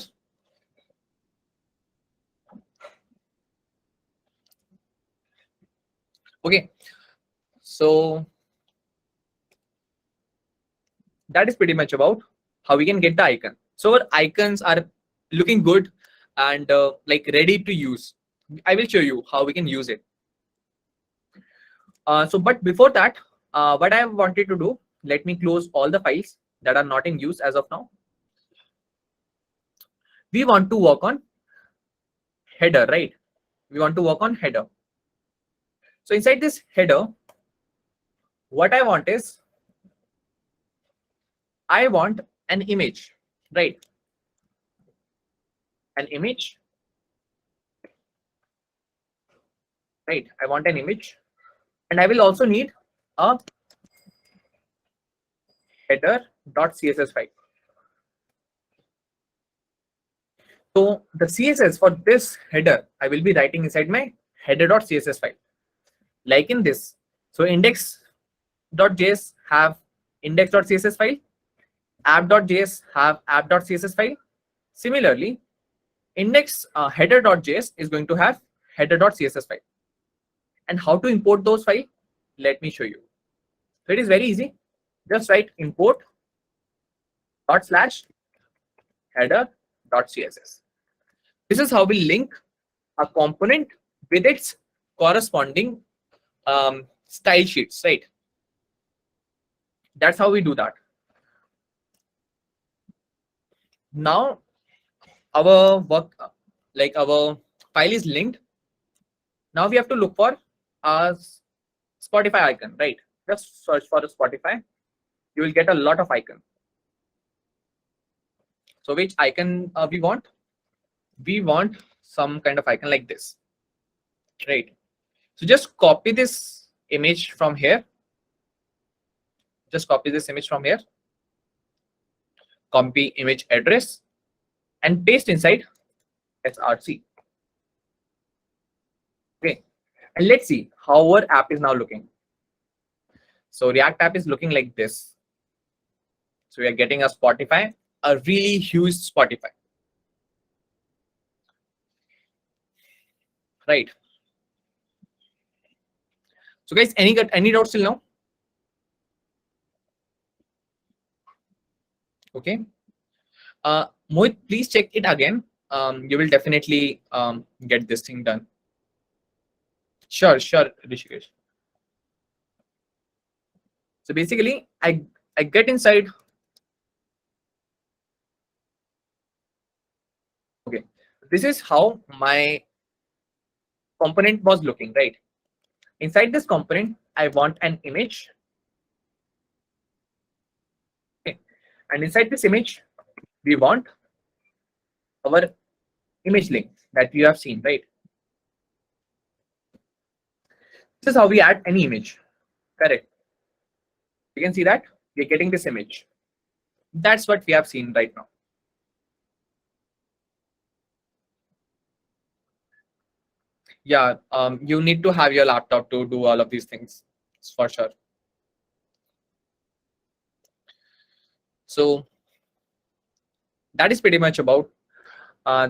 Okay, so that is pretty much about how we can get the icon. So our icons are looking good and like ready to use. I will show you how we can use it. But before that, what I wanted to do, let me close all the files that are not in use as of now. We want to work on header, right? We want to work on header. So inside this header, what I want is, I want an image, right? An image, right? I want an image, and I will also need a header.css file. So the CSS for this header, I will be writing inside my header.css file. Like in this, so index.js have index.css file, app.js have app.css file. Similarly, index header.js is going to have header.css file. And how to import those files? Let me show you. So it is very easy. Just write import /header.css. This is how we link a component with its corresponding style sheets, right? That's how we do that. Now our work, like our file is linked. Now we have to look for a Spotify icon, right? Just search for a Spotify. You will get a lot of icons. So which icon we want? We want some kind of icon like this, right? So just copy this image from here. Just copy this image from here. Copy image address and paste inside src. Okay, and let's see how our app is now looking. So React app is looking like this. So we are getting a Spotify, a really huge Spotify, right? So guys, any doubts till now? Okay. Mohit, please check it again. You will definitely get this thing done. Sure, Rishikesh. So basically, I get inside. Okay, this is how my component was looking, right? Inside this component, I want an image. Okay, and inside this image, we want our image link that you have seen, right? This is how we add any image, correct? You can see that we're getting this image. That's what we have seen right now. Yeah, you need to have your laptop to do all of these things, for sure. So that is pretty much about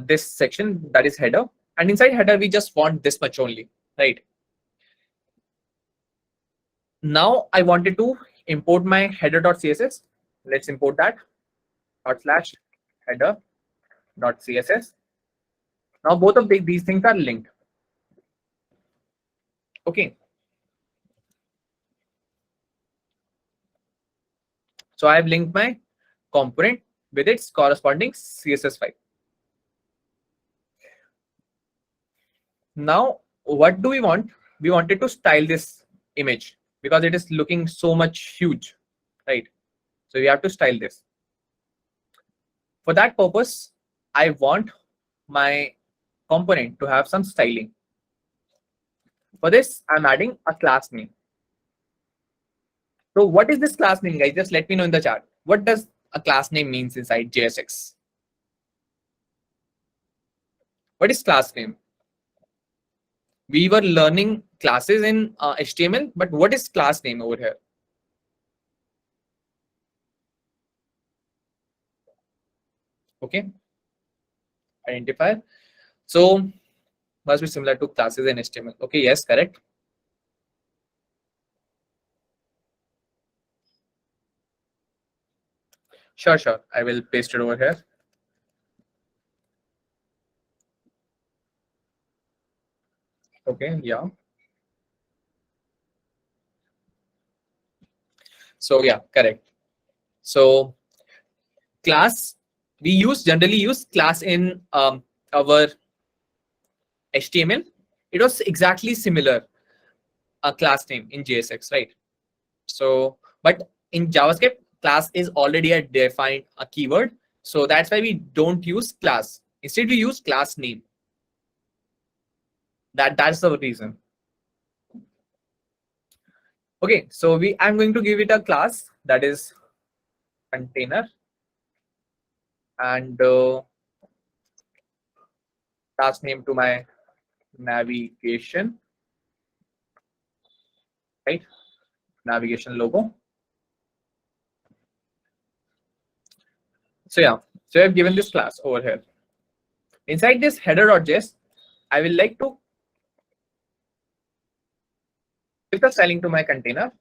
this section, that is header, and inside header we just want this much only, right? Now I wanted to import my header.css. Let's import that / header.css. Now both of these things are linked. Okay. So I have linked my component with its corresponding CSS file. Now, what do we want? We wanted to style this image because it is looking so much huge, right? So we have to style this. For that purpose, I want my component to have some styling. For this, I'm adding a class name. So what is this class name, guys? Just let me know in the chat. What does a class name means inside JSX? What is class name? We were learning classes in HTML, but what is class name over here? Okay. Identifier. So must be similar to classes in HTML. Okay, yes, correct. Sure. I will paste it over here. Okay, yeah. So yeah, correct. So class, we generally use class in our HTML. It was exactly similar, a class name in JSX, right? So, but in JavaScript, class is already a defined keyword. So that's why we don't use class. Instead, we use class name. That's the reason. Okay, so I'm going to give it a class that is container, and class name to my navigation, right? Navigation logo. So yeah, so I've given this class over here. Inside this header.js, I will like to give the styling to my container.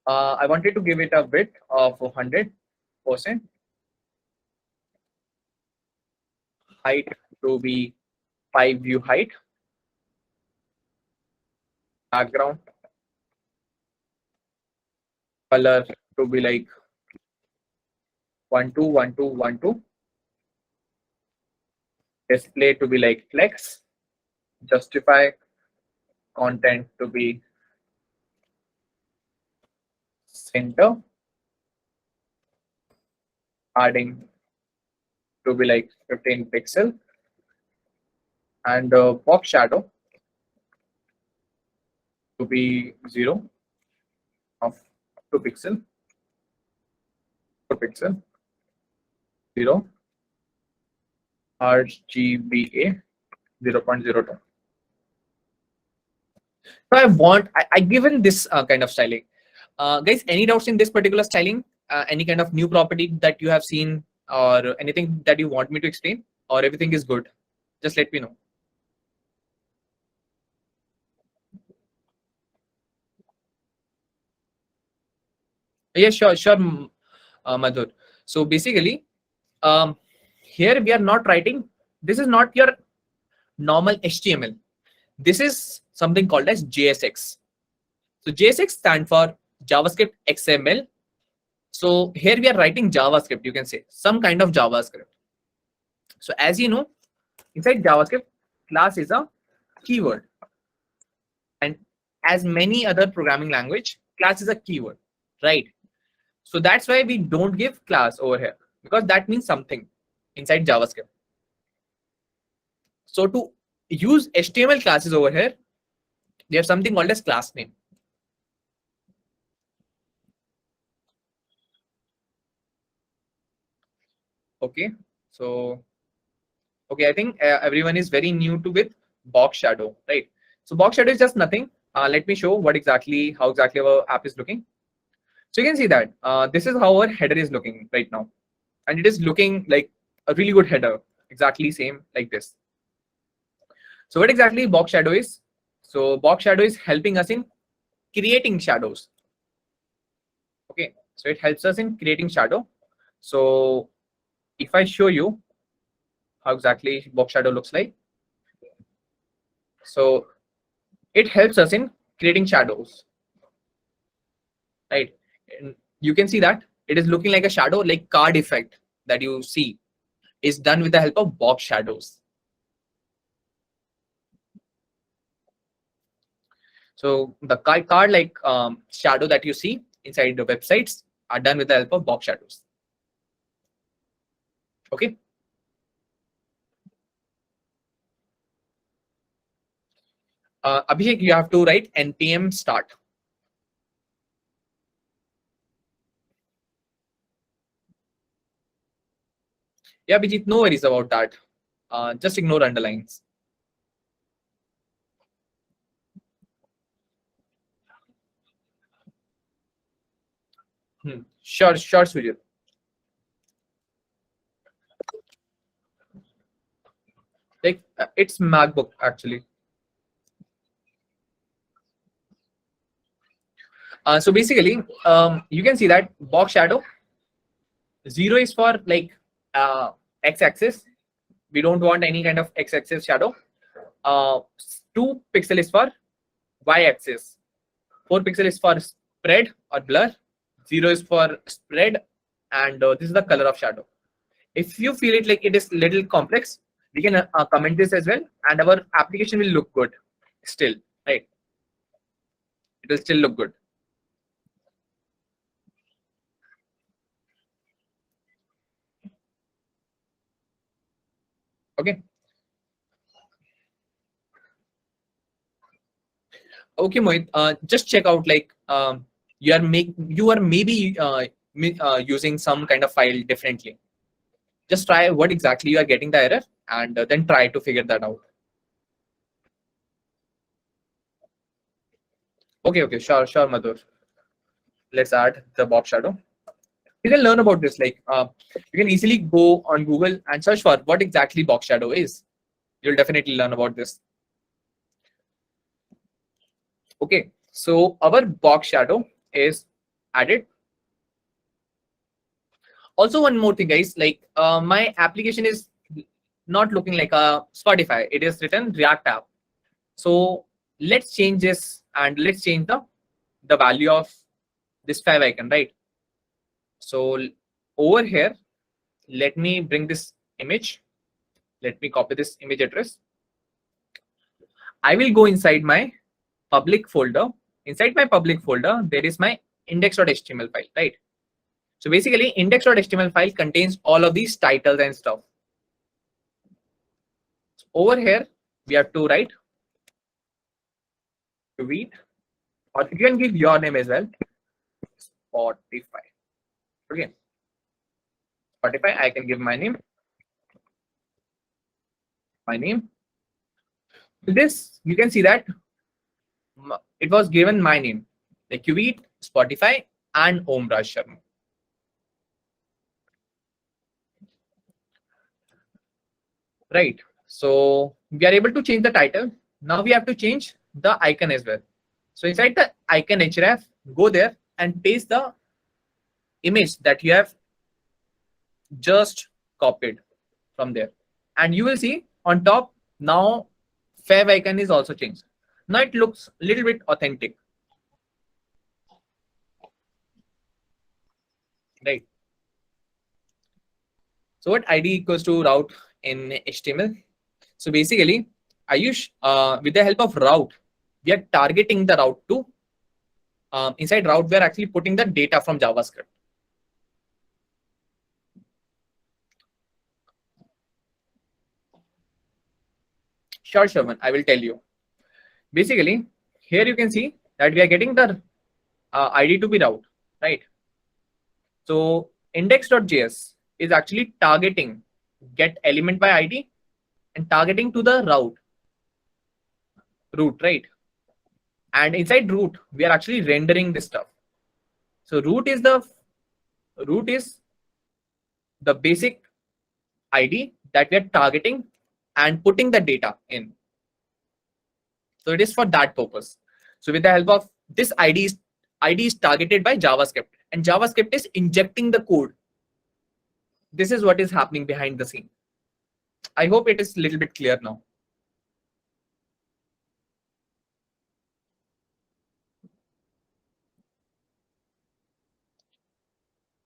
I wanted to give it a width of 100%, height to be 5 view height, background color to be like 121212, display to be like flex, justify content to be center, padding to be like 15 pixel, and box shadow to be 0 of 2 pixel, 4 pixel, 0, RGBA 0.02. So I given this kind of styling. Guys, any doubts in this particular styling? Any kind of new property that you have seen, or anything that you want me to explain, or everything is good? Just let me know. Yeah, sure, Madhur. So basically, here we are not writing. This is not your normal HTML. This is something called as JSX. So JSX stands for JavaScript XML. So here we are writing JavaScript, you can say some kind of JavaScript. So as you know, inside JavaScript, class is a keyword, and as many other programming language, class is a keyword, right? So that's why we don't give class over here, because that means something inside JavaScript. So to use HTML classes over here, we have something called as class name. Okay, so okay, I think everyone is very new to with box shadow, right? So box shadow is just nothing. Let me show how exactly our app is looking. So you can see that this is how our header is looking right now. and it is looking like a really good header, exactly same like this. So what exactly box shadow is? So box shadow is helping us in creating shadows. Okay, so it helps us in creating shadow. So if I show you how exactly box shadow looks like, so it helps us in creating shadows, right? And you can see that it is looking like a shadow, like card effect that you see is done with the help of box shadows. So the card like shadow that you see inside the websites are done with the help of box shadows. Okay. Abhishek, you have to write npm start. Yeah, Abhijit, no worries about that. Just ignore underlines. Sure, Sujit. Like it's MacBook actually. So basically, you can see that box shadow 0 is for like x-axis. We don't want any kind of x-axis shadow. 2 pixel is for y-axis. 4 pixel is for spread or blur. 0 is for spread, and this is the color of shadow. If you feel it like it is little complex, we can comment this as well, and our application will look good still, right? It will still look good. Okay. Okay, Mohit. Just check out like you are maybe using some kind of file differently. Just try what exactly you are getting the error, and then try to figure that out. Okay, sure, Madhur. Let's add the box shadow. You can learn about this. Like you can easily go on Google and search for what exactly box shadow is. You'll definitely learn about this. Okay, so our box shadow is added. Also, one more thing, guys. Like my application is not looking like a Spotify. It is written React app. So let's change this and let's change the value of this five icon, right? So over here, let me bring this image. Let me copy this image address. I will go inside my public folder. Inside my public folder, there is my index.html file, right? So basically, index.html file contains all of these titles and stuff. So over here, we have to write Cuvette, or you can give your name as well. Spotify. Okay. Spotify, I can give my name. This, you can see that it was given my name, like Cuvette, Spotify, and Om Raj Sharma. Right. So we are able to change the title. Now we have to change the icon as well. So inside the icon href, go there and paste the image that you have just copied from there. And you will see on top now fav icon is also changed. Now it looks a little bit authentic. Right. So what ID equals to route in HTML? So basically, Ayush, with the help of route, we are targeting the route to inside route, we are actually putting the data from JavaScript. Sure, Sherman, I will tell you. Basically, here you can see that we are getting the ID to be route, right? So index.js is actually targeting get element by ID and targeting to the root, right? And inside root, we are actually rendering this stuff. So root is the basic ID that we are targeting and putting the data in. So it is for that purpose. So with the help of this ID is targeted by JavaScript, and JavaScript is injecting the code. This is what is happening behind the scene. I hope it is a little bit clear now.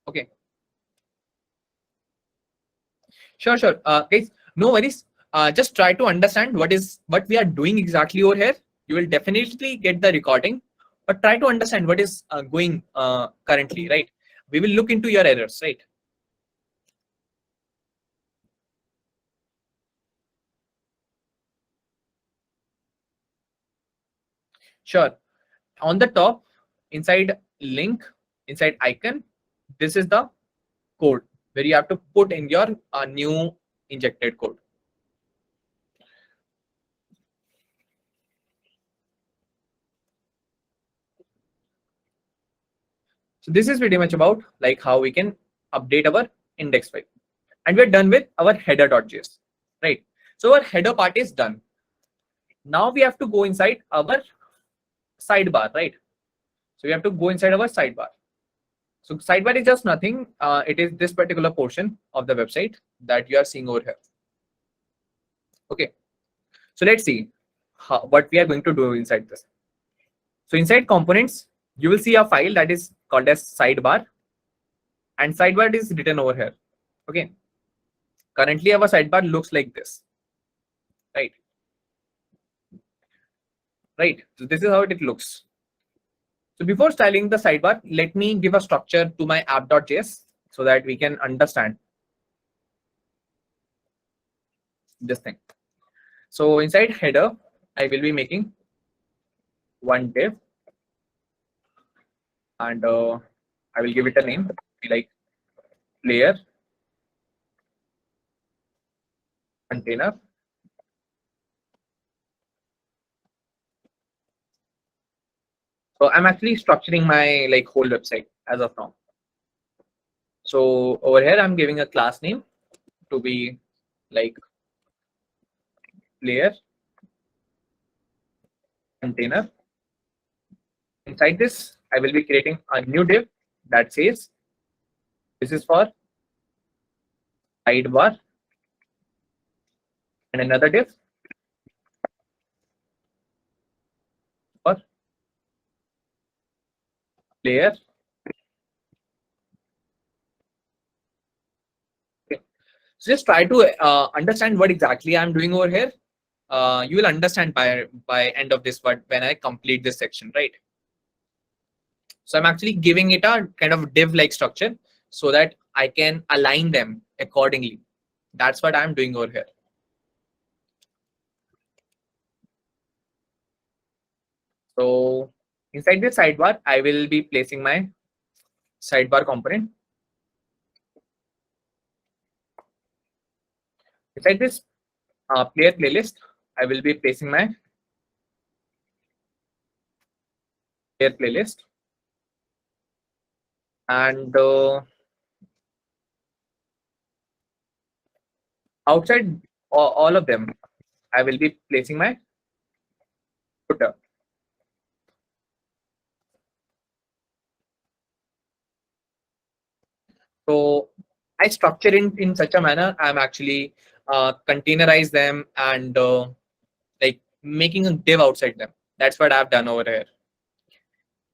Okay. Sure. Guys, no worries. Just try to understand what we are doing exactly over here. You will definitely get the recording, but try to understand what is going currently, right? We will look into your errors, right? Sure. On the top, inside link, inside icon, this is the code where you have to put in your new injected code. So this is pretty much about like how we can update our index file. And we're done with our header.js, right? So our header part is done. Now we have to go inside our sidebar, right? So we have to go inside our sidebar. So sidebar is just nothing. It is this particular portion of the website that you are seeing over here. Okay. So let's see what we are going to do inside this. So inside components, you will see a file that is called as sidebar, and sidebar is written over here. Okay. Currently, our sidebar looks like this, right? Right. So this is how it looks. So before styling the sidebar, let me give a structure to my app.js so that we can understand this thing. So inside header, I will be making one div, and I will give it a name like player container. So I'm actually structuring my like whole website as of now. So over here, I'm giving a class name to be like player container. Inside this, I will be creating a new div that says this is for sidebar, and another div for player. Okay. So just try to understand what exactly I'm doing over here. You will understand by end of this when I complete this section, right? So I'm actually giving it a kind of div-like structure so that I can align them accordingly. That's what I'm doing over here. So inside this sidebar, I will be placing my sidebar component. Inside this player playlist, I will be placing my player playlist. And outside all of them, I will be placing my footer. So I structure in such a manner. I'm actually containerize them and like making a div outside them. That's what I've done over here.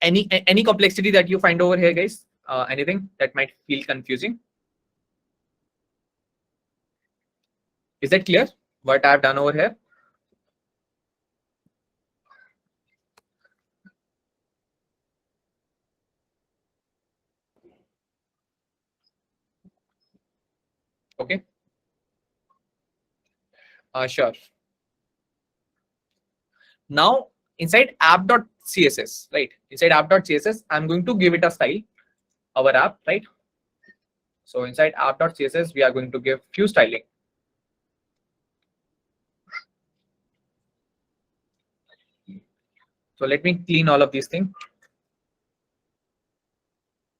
Any complexity that you find over here, guys? Anything that might feel confusing? Is that clear? What I've done over here? Okay. Sure. Now inside app.css, right? Inside app.css, I'm going to give it a style, our app, right? So inside app.css, we are going to give few styling. So let me clean all of these things.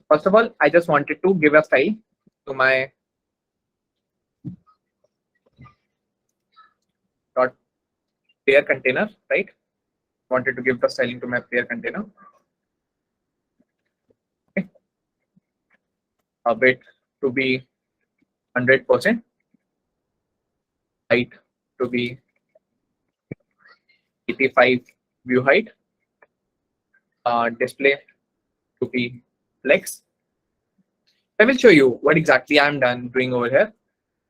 First of all, I just wanted to give a style to my player container, right? Wanted to give the styling to my player container. Okay. A width to be 100%, height to be 85 view height, display to be flex. I will show you what exactly I'm done doing over here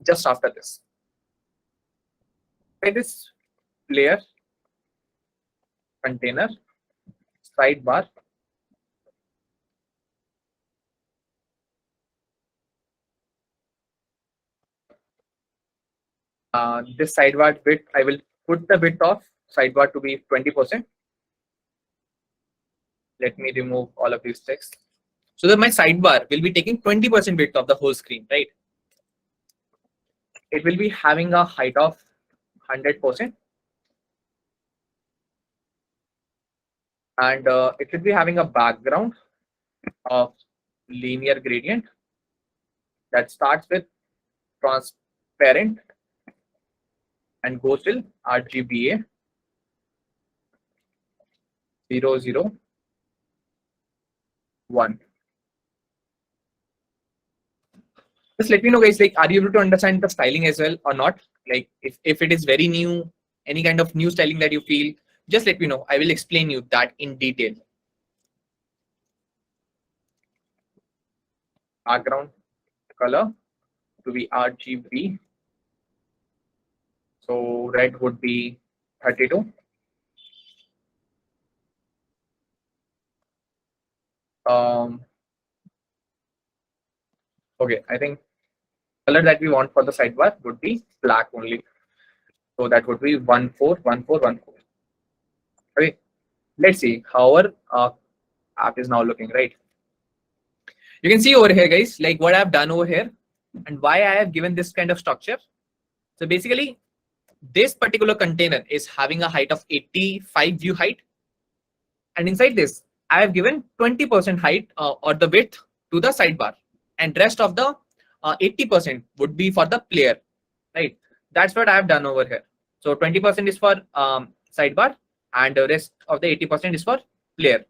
just after this. Okay, this player container sidebar this sidebar width, I will put the width of sidebar to be 20%. Let me remove all of these text so that my sidebar will be taking 20% width of the whole screen, right? It will be having a height of 100%, and it will be having a background of linear gradient that starts with transparent and goes till RGBA 001. Just let me know, guys, like, are you able to understand the styling as well or not? Like, if it is very new, any kind of new styling that you feel, just let me know. I will explain you that in detail. Background color to be RGB. So red would be 32. Okay, I think color that we want for the sidebar would be black only. So that would be 141414. Okay, let's see how our app is now looking, right? You can see over here, guys, like what I've done over here and why I have given this kind of structure. So basically, this particular container is having a height of 85 view height, and inside this, I have given 20% height or the width to the sidebar, and rest of the 80% would be for the player, right? That's what I have done over here. So 20% is for sidebar, and the rest of the 80% is for player,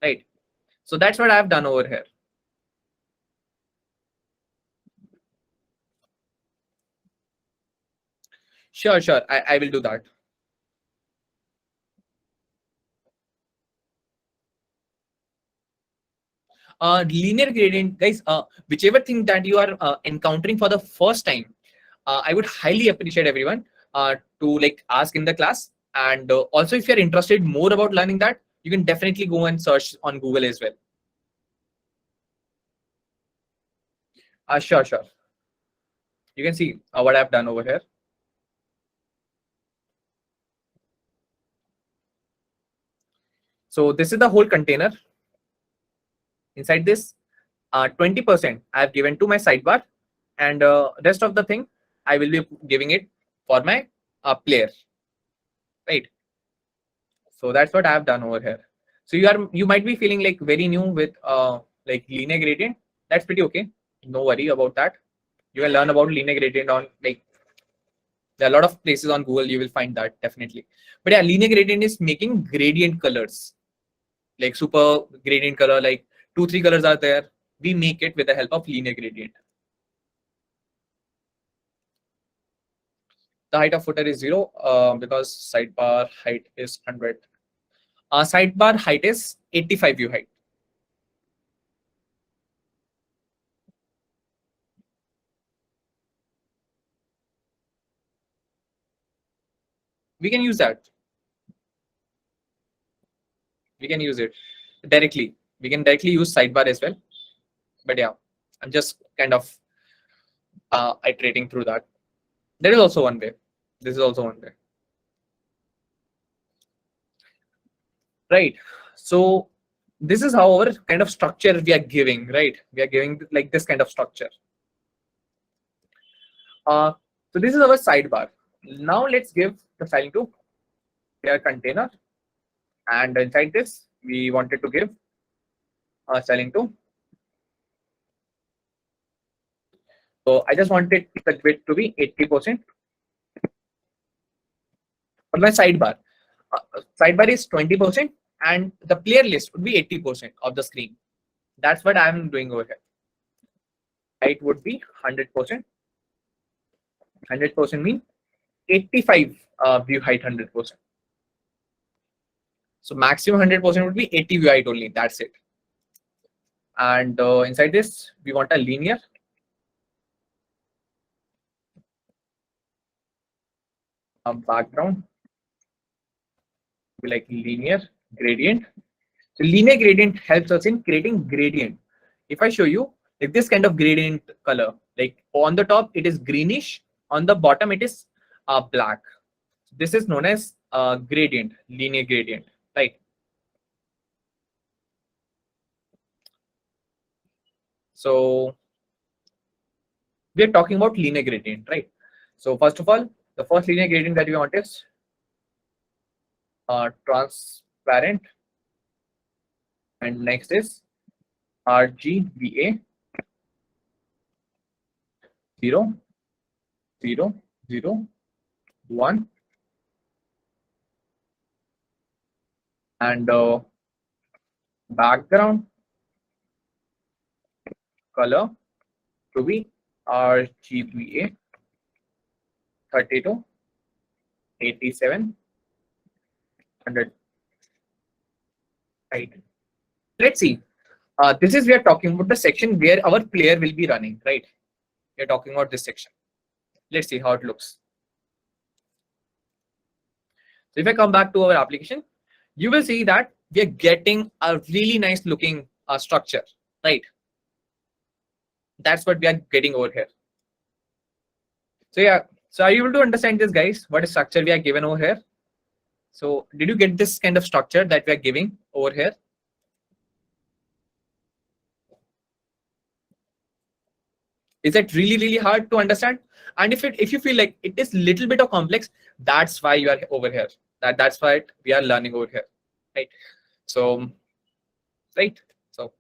right? So that's what I have done over here. Sure, I will do that. Linear gradient, guys, whichever thing that you are encountering for the first time, I would highly appreciate everyone to like ask in the class. And also, if you're interested more about learning that, you can definitely go and search on Google as well. Sure. You can see what I've done over here. So this is the whole container. Inside this, 20% I've given to my sidebar, and rest of the thing I will be giving it for my player, right? So that's what I've done over here. So you might be feeling like very new with like linear gradient. That's pretty okay. No worry about that. You will learn about linear gradient on like there are a lot of places on Google. You will find that definitely. But yeah, linear gradient is making gradient colors, like super gradient color, like 2-3 colors are there. We make it with the help of linear gradient. The height of footer is 0 because sidebar height is 100. Sidebar height is 85 view height. We can use that. We can use it directly. We can directly use sidebar as well. But yeah, I'm just kind of iterating through that. There is also one way. This is also one way. Right. So this is how our kind of structure we are giving, right? We are giving like this kind of structure. So this is our sidebar. Now let's give the styling to their container, and inside this we wanted to give styling to. So I just wanted the width to be 80%. For my sidebar, sidebar is 20% and the player list would be 80% of the screen. That's what I'm doing over here. Height would be 100%. 100% mean 85 view height 100%. So maximum 100% would be 80 view height only. That's it. And inside this, we want a linear. Background. We like linear gradient. So linear gradient helps us in creating gradient. If I show you like this kind of gradient color, like on the top it is greenish, on the bottom it is black. This is known as gradient, linear gradient, right? So we are talking about linear gradient, right? So first of all, the first linear gradient that we want is transparent, and next is RGBA 0, 0, 0, 1, and background color to be RGBA 32, 87, 100. Right. Let's see. This is we are talking about the section where our player will be running, right? We are talking about this section. Let's see how it looks. So if I come back to our application, you will see that we are getting a really nice looking structure, right? That's what we are getting over here. So yeah, so are you able to understand this, guys? What is structure we are given over here? So did you get this kind of structure that we are giving over here? Is it really hard to understand? And if you feel like it is little bit of complex, that's why you are over here. That's why we are learning over here, right? So, right. So,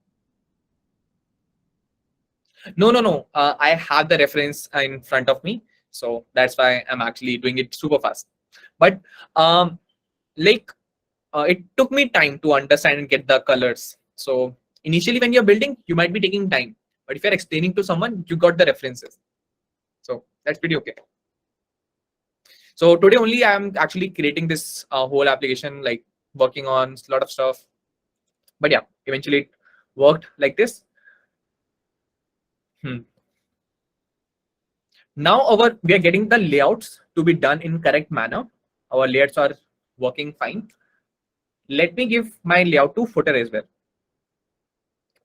no. I have the reference in front of me, so that's why I'm actually doing it super fast. But it took me time to understand and get the colors. So initially, when you're building, you might be taking time. But if you're explaining to someone, you got the references. So that's pretty okay. So today only I'm actually creating this whole application, like working on a lot of stuff. But yeah, eventually it worked like this. Now we are getting the layouts to be done in correct manner. Our layouts are working fine. Let me give my layout to footer as well.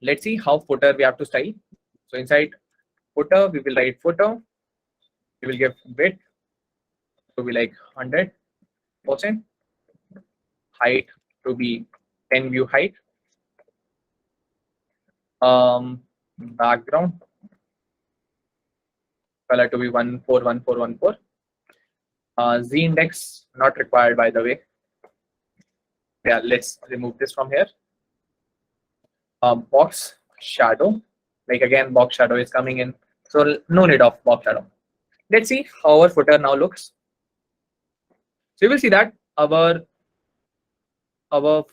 Let's see how footer we have to style. So inside footer, we will write footer. We will give width to be like 100%, height to be 10 view height, background color to be 141414, z index not required, by the way. Yeah, let's remove this from here. Box shadow, like again box shadow is coming in, so no need of box shadow. Let's see how our footer now looks. So you will see that our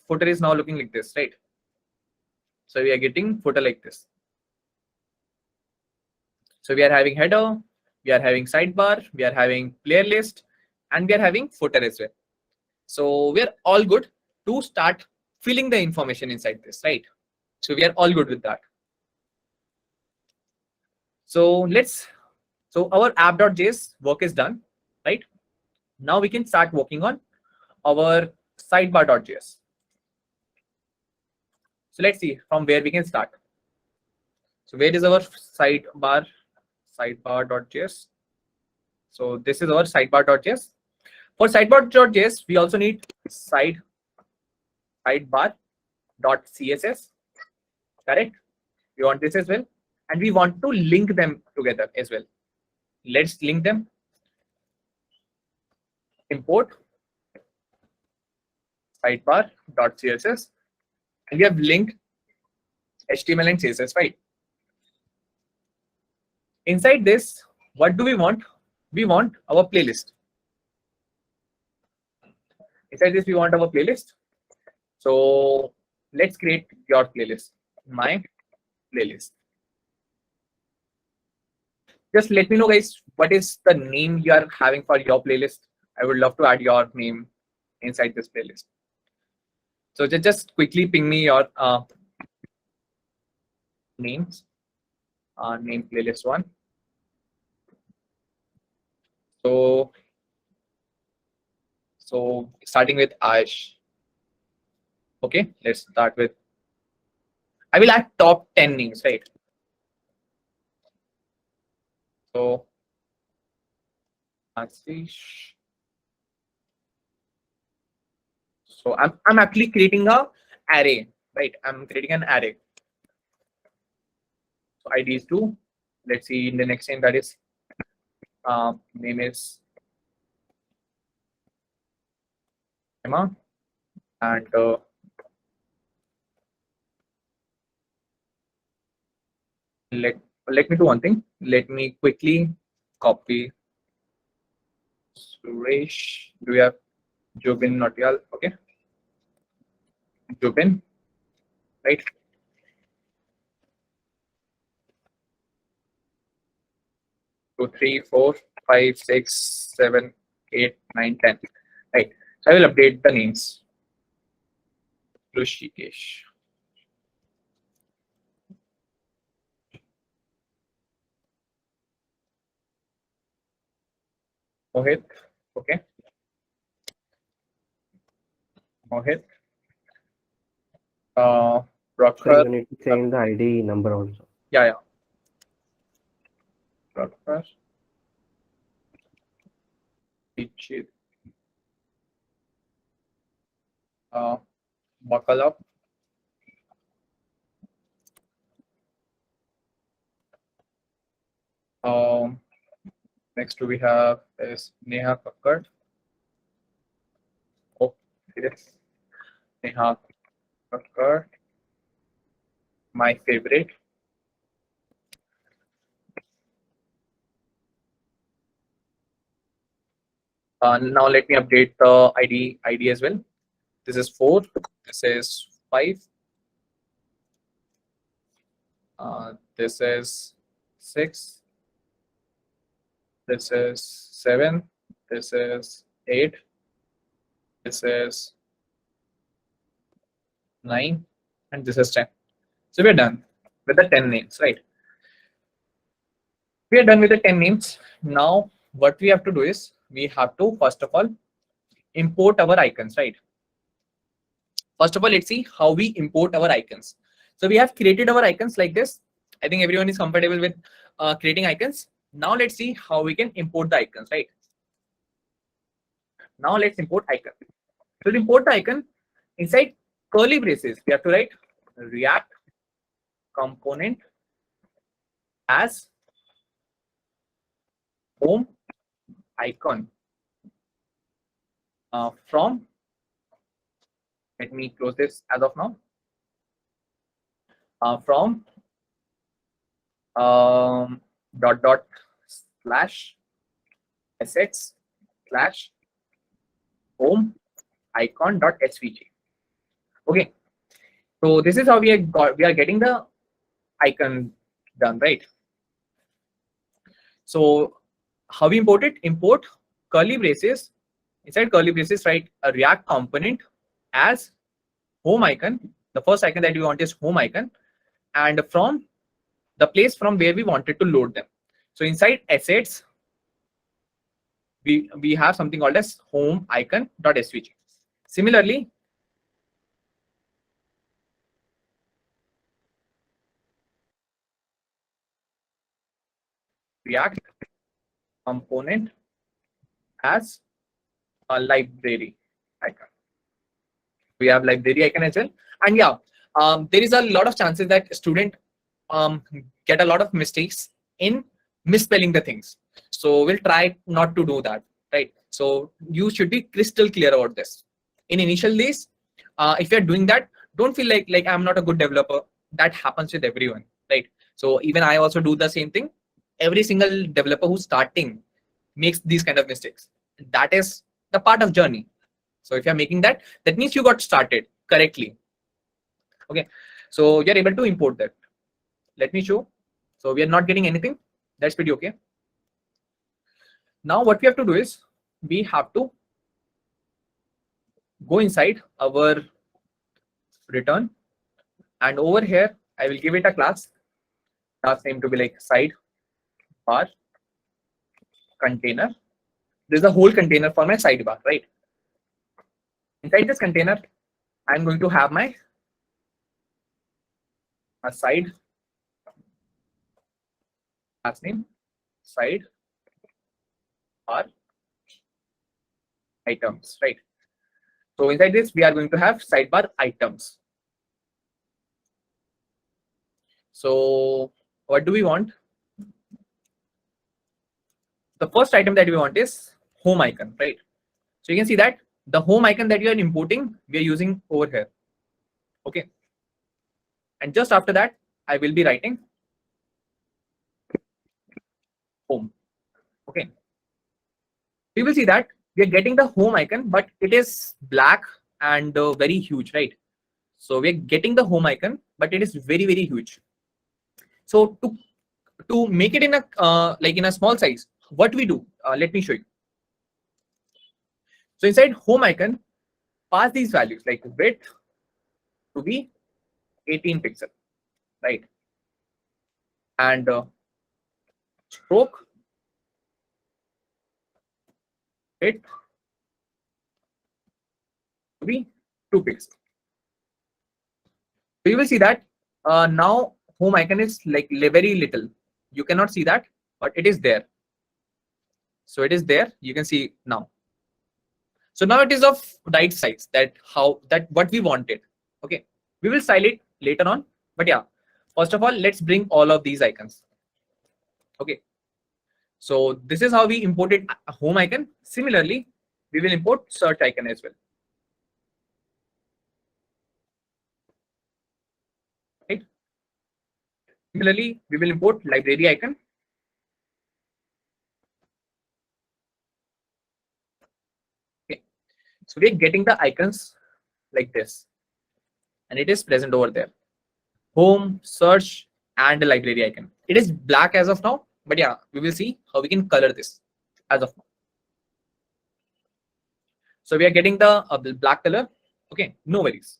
footer is now looking like this, right? So we are getting footer like this. So we are having header, we are having sidebar, we are having player list, and we are having footer as well. So we are all good to start filling the information inside this, right? So we are all good with that. So our app.js work is done, right? Now we can start working on our sidebar.js. So let's see from where we can start. So where is our sidebar.js? So this is our sidebar.js. For sidebar.js, we also need sidebar.css. Correct? We want this as well, and we want to link them together as well. Let's link them. Import sidebar.css, and we have linked HTML and CSS, right? Inside this, what do we want? We want our playlist. Inside this, we want our playlist. So let's create your playlist, my playlist. Just let me know, guys, what is the name you are having for your playlist. I would love to add your name inside this playlist. So just quickly ping me your names. Name playlist one. So starting with Ash. Okay, let's start with. I will add top 10 names, right? So Ashish. So I'm actually creating a array, right? I'm creating an array. So ID is 2. Let's see in the next name, that is name is Emma, and let me do one thing. Let me quickly copy Suresh. Do we have Jobin Nautiyal? Okay, Jobin, right? 2, 3, 4, 5, 6, 7, 8, 9, 10. Right. So I will update the names. Rushikesh. Mohit. Okay. Mohit. So Prakhar. you need to change the ID number also. Yeah. Prakhar. Dikshit. Buckle up. Next we have is Neha Kakkar. Oh, serious. Neha Kakkar. My favorite. Now let me update the ID as well. This is 4. This is 5. This is 6. This is 7. This is 8. This is 9, and this is 10. So we're done with the 10 names, right? We are done with the 10 names. Now what we have to do is we have to first of all import our icons, right? First of all, let's see how we import our icons. So we have created our icons like this. I think everyone is comfortable with creating icons. Now let's see how we can import the icons, right? Now let's import icon. To import the icon, inside curly braces, we have to write React component as home icon from. Let me close this as of now. From dot slash assets slash home icon dot svg. Okay, so this is how we are getting the icon done, right? So how we import it? Import curly braces. Inside curly braces, write a React component as home icon. The first icon that we want is home icon, and from the place from where we wanted to load them. So inside assets, we have something called as home icon dot svg. Similarly, React component as a library icon. We have library icon as well. And yeah, there is a lot of chances that student get a lot of mistakes in misspelling the things. So we'll try not to do that, right? So you should be crystal clear about this. In initial days, if you're doing that, don't feel like I'm not a good developer. That happens with everyone, right? So even I also do the same thing. Every single developer who's starting makes these kind of mistakes. That is the part of journey. So if you're making that, that means you got started correctly. Okay, so you're able to import that. Let me show. So we are not getting anything. That's pretty okay. Now what we have to do is we have to go inside our return, and over here I will give it a class name to be like sidebar container. This is the whole container for my sidebar, right? Inside this container, I'm going to have my side class name sidebar items, right? So inside this, we are going to have sidebar items. So what do we want? The first item that we want is home icon, right? So you can see that the home icon that you are importing, we are using over here. Okay. And just after that, I will be writing home. Okay. We will see that we are getting the home icon, but it is black and very huge, right? So we're getting the home icon, but it is very, very huge. So to make it in a like in a small size, what we do? Let me show you. So inside home icon, pass these values like width to be 18 pixel, right? And stroke width to be 2 pixels. So you will see that now home icon is like very little. You cannot see that, but it is there. So it is there. You can see now. So now it is of right size, that what we wanted. Okay, we will style it later on, but yeah, first of all, let's bring all of these icons. Okay, so this is how we imported a home icon. Similarly, we will import search icon as well. Right. Similarly, we will import library icon. Okay, so we're getting the icons like this, and it is present over there. Home, search, and the library icon. It is black as of now, but yeah, we will see how we can color this as of now. So we are getting the black color. Okay, no worries.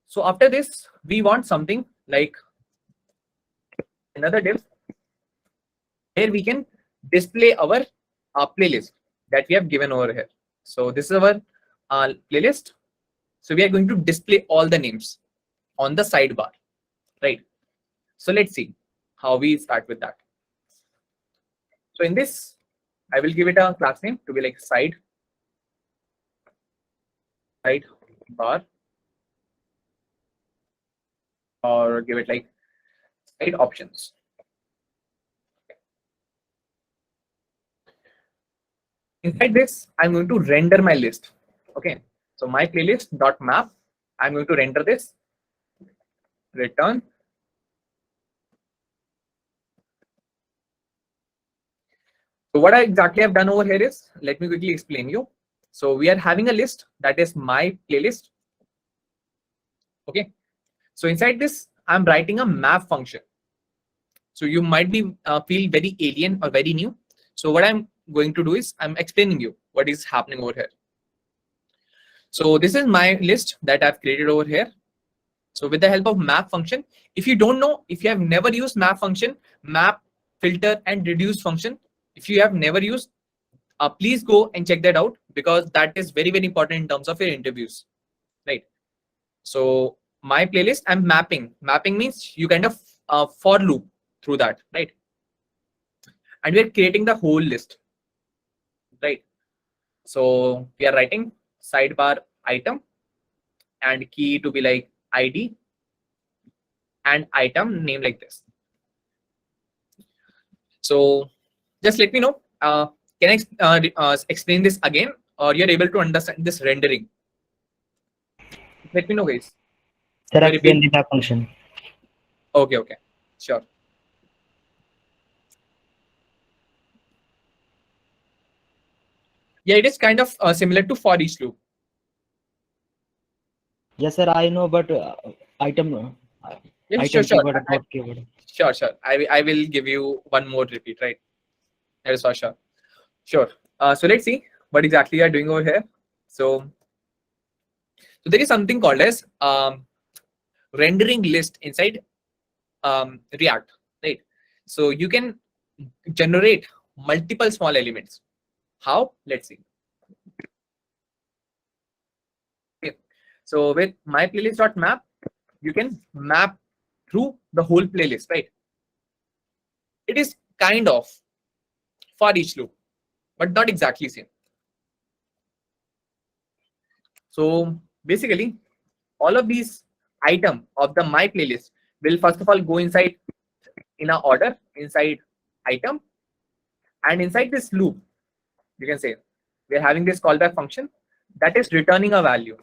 So after this, we want something like another div where we can display our playlist that we have given over here. So this is our playlist. So we are going to display all the names on the sidebar, right? So let's see how we start with that. So in this, I will give it a class name to be like sidebar, or give it like side options. Inside this, I'm going to render my list. Okay, so my playlist dot map, I'm going to render this, return. So what I exactly have done over here is, let me quickly explain you. So we are having a list that is my playlist. Okay, so inside this, I'm writing a map function. So you might be feel very alien or very new. So what I'm going to do is I'm explaining you what is happening over here. So this is my list that I've created over here. So with the help of map function, if you don't know, if you have never used map function, map, filter, and reduce function, if you have never used, please go and check that out, because that is very, very important in terms of your interviews, right? So my playlist, I'm mapping. Mapping means you kind of for loop through that, right? And we're creating the whole list, right? So we are writing sidebar item and key to be like ID and item name like this. So just let me know. Can I explain this again, or you're able to understand this rendering? Let me know, guys. Sir, Very explain big. the function. Okay, okay, sure. Yeah, it is kind of similar to for each loop. Yes, sir, I know, but item Yeah, item sure. keyword, dot keyword. Sure. I will give you one more repeat, right? That is for sure. Sure. So let's see what exactly you are doing over here. So there is something called as rendering list inside React, right? So you can generate multiple small elements. How? Let's see. Okay. So with my playlist.map, you can map through the whole playlist, right? It is kind of for each loop, but not exactly same. So basically, all of these item of the my playlist will first of all go inside in a order inside item, and inside this loop, you can say we are having this callback function that is returning a value.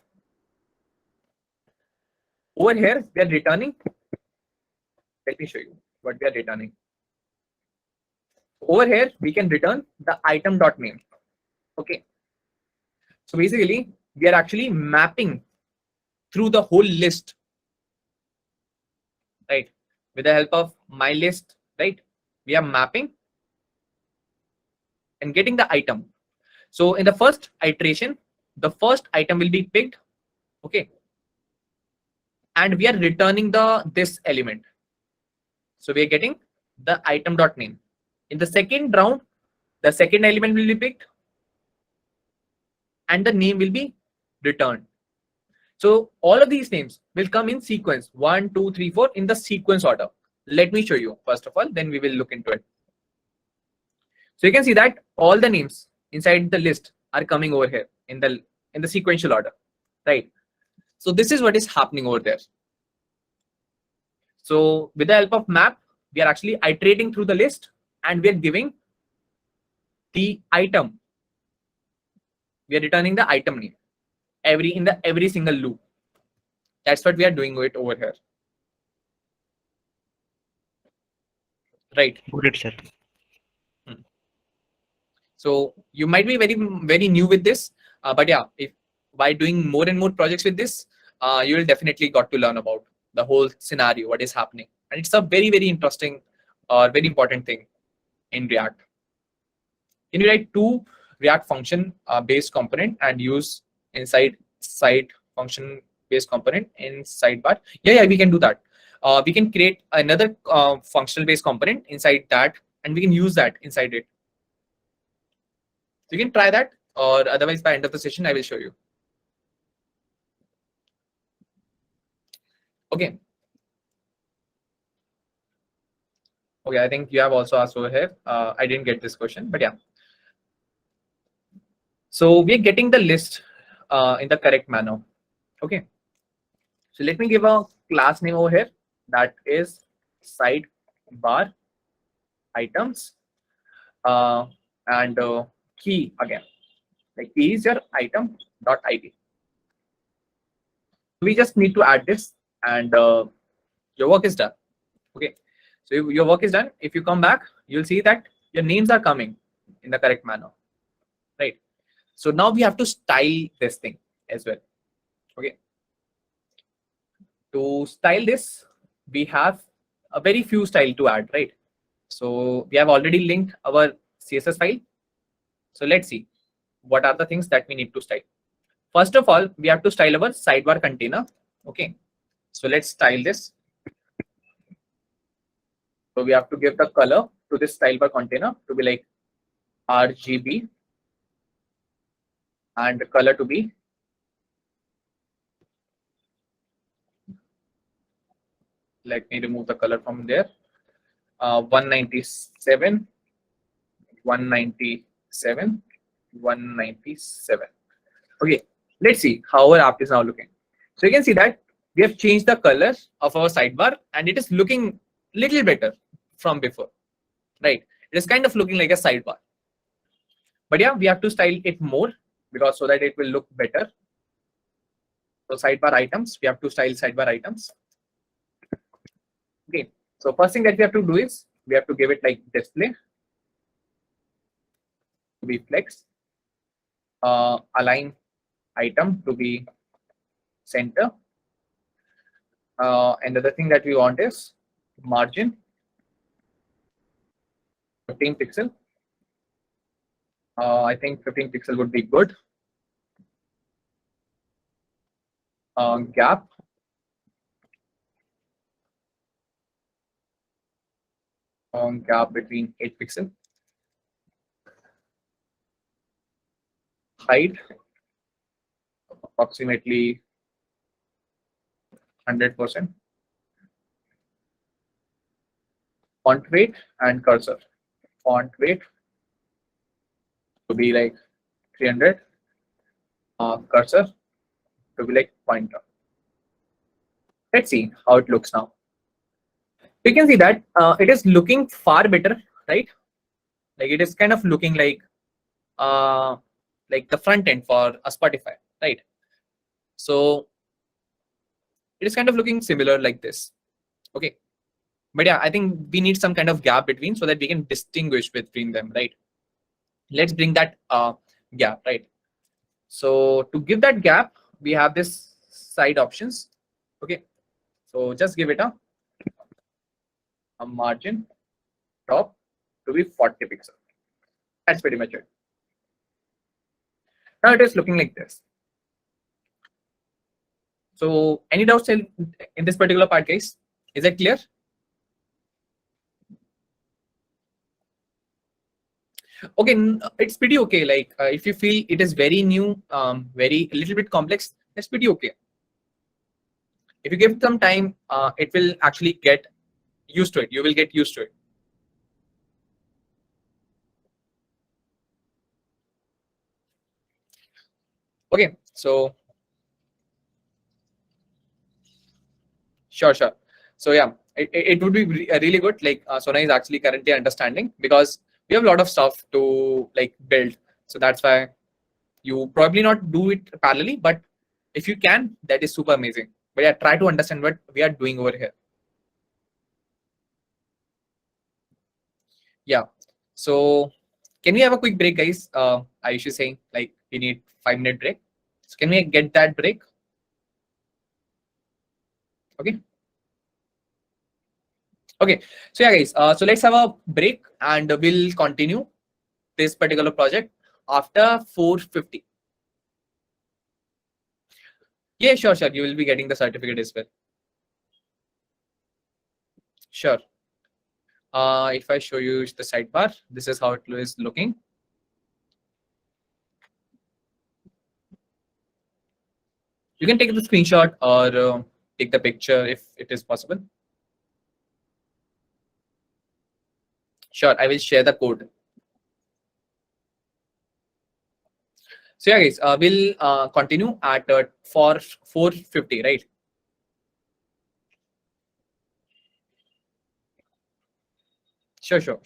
Over here, we are returning. Let me show you what we are returning. Over here, we can return the item.name. Okay. So basically, we are actually mapping through the whole list, right? With the help of my list, right? We are mapping and getting the item. So in the first iteration, the first item will be picked. Okay. And we are returning this element. So we are getting the item.name. In the second round, the second element will be picked and the name will be returned. So all of these names will come in sequence 1, 2, 3, 4 in the sequence order. Let me show you first of all, then we will look into it. So you can see that all the names inside the list are coming over here in the sequential order, right? So this is what is happening over there. So with the help of map, we are actually iterating through the list and we are giving the item. We are returning the item name in every single loop. That's what we are doing it over here. Right. Got it, sir. So you might be very new with this, but yeah, if by doing more and more projects with this, you will definitely got to learn about the whole scenario, what is happening, and it's a very interesting or very important thing in React. Can you write two React function based component and use inside side function based component in sidebar? Yeah, we can do that. We can create another functional based component inside that, and we can use that inside it. So you can try that, or otherwise by end of the session, I will show you. Okay. Okay, I think you have also asked over here. I didn't get this question, but yeah. So we're getting the list in the correct manner. Okay. So let me give a class name over here. That is sidebar items and key again. Like key is your item.id. We just need to add this and your work is done. Okay. So if your work is done, if you come back, you'll see that your names are coming in the correct manner, right? So now we have to style this thing as well. Okay. To style this, we have a very few style to add, right? So we have already linked our CSS file. So let's see what are the things that we need to style. First of all, we have to style our sidebar container. Okay. So let's style this. So we have to give the color to this style bar container to be like RGB and the color to be let me remove the color from there. 197, 197, 197. Okay, let's see how our app is now looking. So you can see that we have changed the color of our sidebar and it is looking little better from before, right? It is kind of looking like a sidebar. But yeah, we have to style it more because so that it will look better. So sidebar items, we have to style sidebar items. Okay, so first thing that we have to do is we have to give it like display to be flex. align item to be center. Another thing that we want is margin 15 pixel. I think 15 pixel would be good. Gap gap between 8 pixel. Height approximately 100%. Font weight and cursor. Font weight to be like 300. Cursor to be like pointer. Let's see how it looks now. You can see that it is looking far better, right? Like it is kind of looking like the front end for a Spotify, right? So it is kind of looking similar like this. Okay. But yeah, I think we need some kind of gap between so that we can distinguish between them, right? Let's bring that gap, right? So to give that gap, we have this side options. Okay. So just give it a margin top to be 40 pixel. That's pretty much it. Now it is looking like this. So any doubts in this particular part, guys? Is that clear? Okay, it's pretty okay. Like if you feel it is very new, very a little bit complex, that's pretty okay. If you give it some time, it will actually get used to it. You will get used to it. Okay, so sure. So yeah, it would be really good. Like Sona is actually currently understanding because we have a lot of stuff to like build. So that's why you probably not do it parallelly, but if you can, that is super amazing. But yeah, try to understand what we are doing over here. Yeah. So can we have a quick break, guys? Ayush is saying like we need 5-minute break. So can we get that break? Okay. Okay. So yeah, guys. So let's have a break and we'll continue this particular project after 4:50. Yeah, sure. You will be getting the certificate as well. Sure. If I show you the sidebar, this is how it is looking. You can take the screenshot or take the picture if it is possible. Sure, I will share the code. So yeah, guys, we'll continue at for 4:50, right? Sure.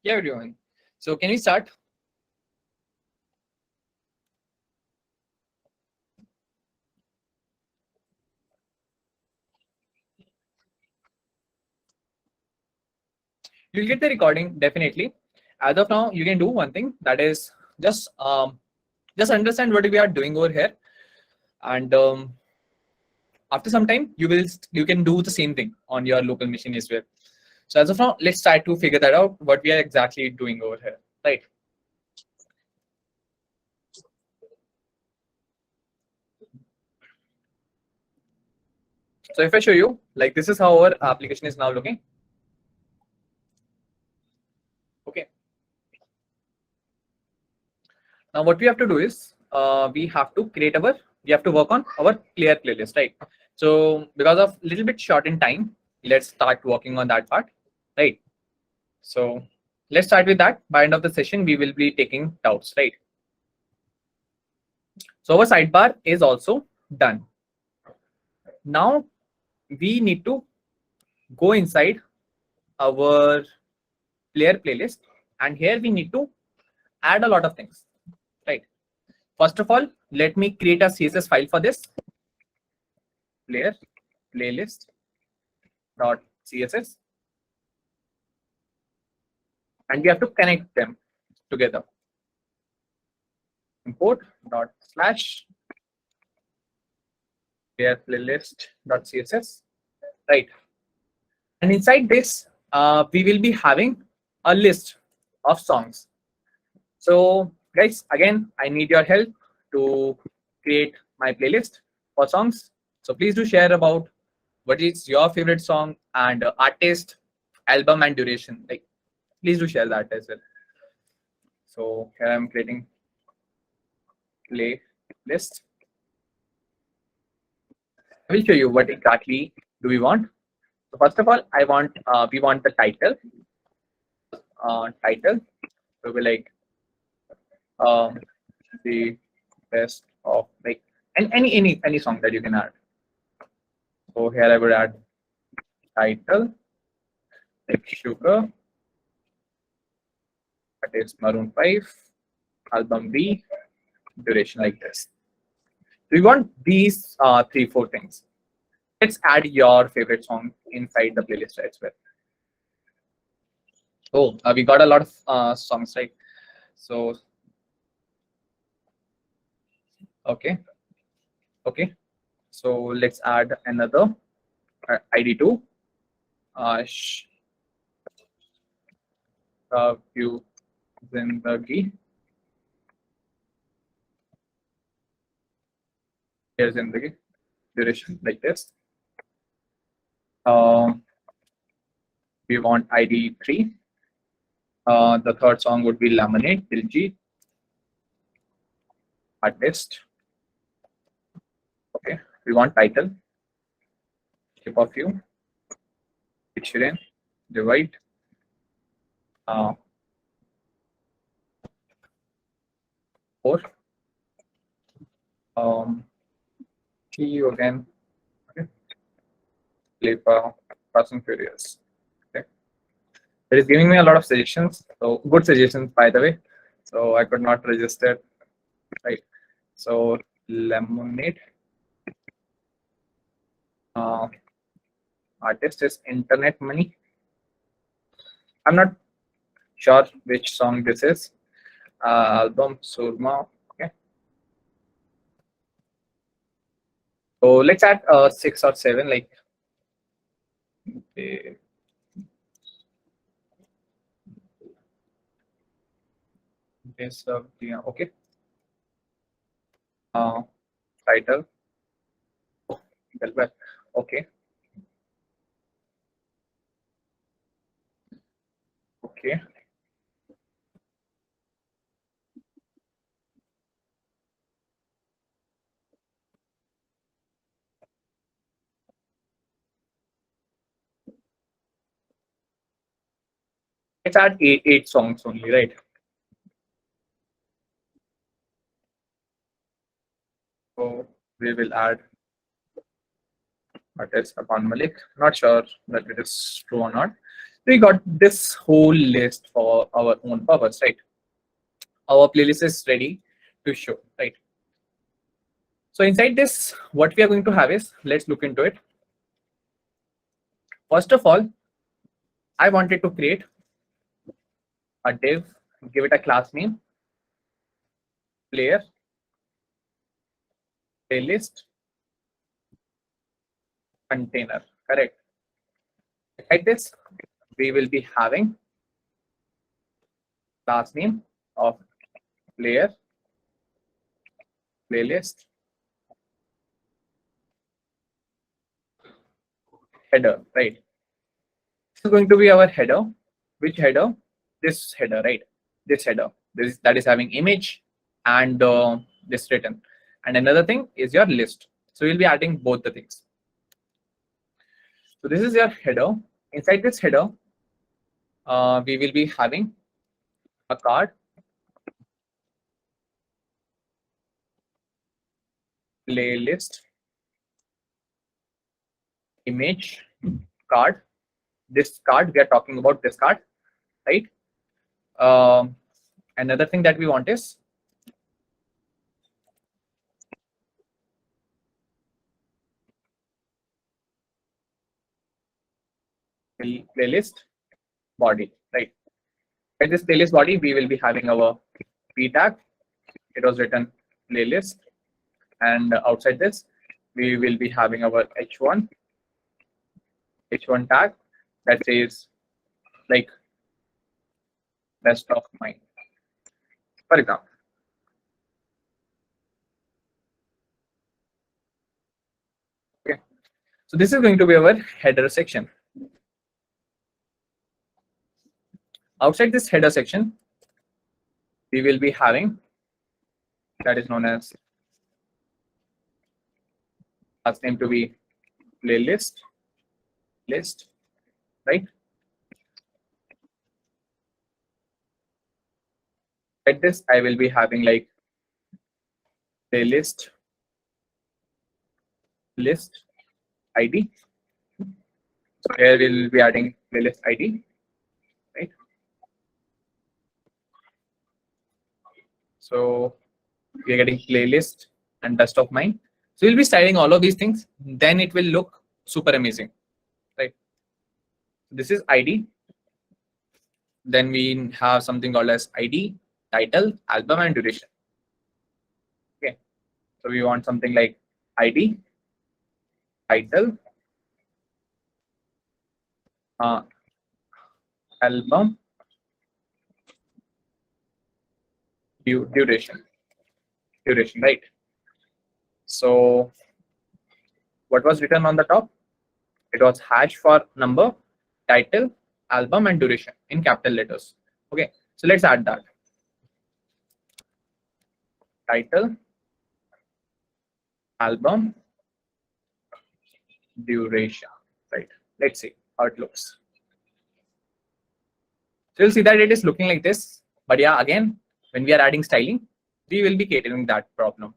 Yeah, everyone. So can we start? You'll get the recording definitely. As of now, you can do one thing, that is just understand what we are doing over here, and after some time you can do the same thing on your local machine as well. So as of now, let's try to figure that out, what we are exactly doing over here, right? So if I show you, like, this is how our application is now looking. Okay. Now what we have to do is we have to work on our clear playlist, right? So because of little bit short in time, let's start working on that part, right? So let's start with that. By end of the session, we will be taking doubts, right? So our sidebar is also done. Now we need to go inside our player playlist, and here we need to add a lot of things, right? First of all, let me create a CSS file for this. Player playlist dot CSS, and we have to connect them together. Import dot slash player playlist dot CSS, right? And inside this, we will be having a list of songs. So guys, again, I need your help to create my playlist for songs. So please do share about what is your favorite song and artist, album, and duration. Like, please do share that as well. So here I'm creating playlist. I will show you what exactly do we want. So first of all, we want the title. Title. So we like the best of, like, and any song that you can add. So here I would add title, like Sugar, that is Maroon 5, album B, duration like this. We want these 3-4 things. Let's add your favorite song inside the playlist as well. Oh, we got a lot of songs, right? So okay. So let's add another ID2. View Zindagi. Here's Zindagi. Duration like this. We want ID3. The third song would be Lemonade, Diljit. Artist. Okay. We want title. Tip of you. Shirin. Divide. Four. See you again. Okay. Play Fast and Furious. Okay. It is giving me a lot of suggestions. So good suggestions, by the way. So I could not register. Right. So Lemonade. Artist is Internet Money. I'm not sure which song this is. Album Surma. Okay. So let's add 6 or 7, like. Okay. Okay. Title. Okay. Okay. Let's add eight songs only, right? So we will add artist upon Malik. Not sure that it is true or not. We got this whole list for our own purpose, right? Our playlist is ready to show, right? So inside this, what we are going to have is, let's look into it. First of all, I wanted to create a div, give it a class name, player, playlist, container, correct? Like this, we will be having class name of player, playlist, header, right? This is going to be our header. Which header? This header, right? This header. That is having image and this written. And another thing is your list. So we'll be adding both the things. So this is your header. Inside this header, we will be having a card, playlist, image, card. This card, we are talking about this card, right? Another thing that we want is playlist body, right? In this playlist body, we will be having our p tag. It was written playlist, and outside this, we will be having our h1 tag that says like best of mine, for example. Okay, so this is going to be our header section. Outside this header section, we will be having that is known as class name to be playlist list, right? At this, I will be having like playlist list ID. So here we'll be adding playlist ID, right? So we are getting playlist and best of mine. So we'll be styling all of these things. Then it will look super amazing, right? This is ID. Then we have something called as ID, title, album, and duration. Okay. So we want something like ID, title, album, duration, right? So what was written on the top? It was hash for number, title, album, and duration in capital letters. Okay, so let's add that. Title, album, duration, right? Let's see how it looks. So you'll see that it is looking like this. But yeah, again, when we are adding styling, we will be catering that problem,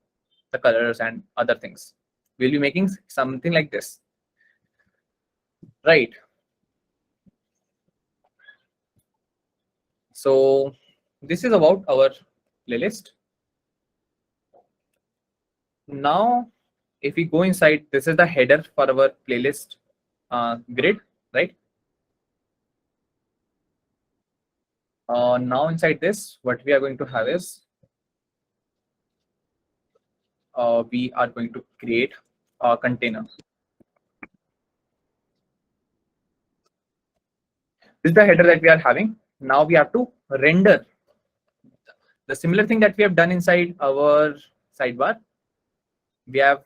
the colors and other things. We'll be making something like this, right? So this is about our playlist. Now, if we go inside, this is the header for our playlist grid, right? Now inside this, what we are going to have is we are going to create a container. This is the header that we are having. Now we have to render the similar thing that we have done inside our sidebar. We have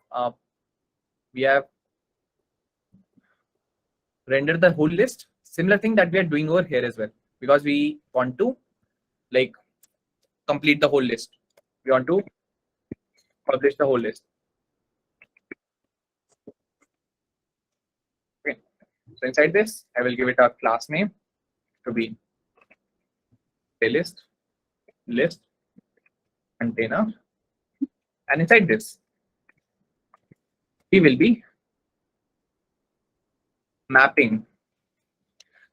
rendered the whole list. Similar thing that we are doing over here as well, because we want to like complete the whole list. We want to publish the whole list. Okay. So inside this, I will give it a class name to be playlist list container, and inside this, we will be mapping.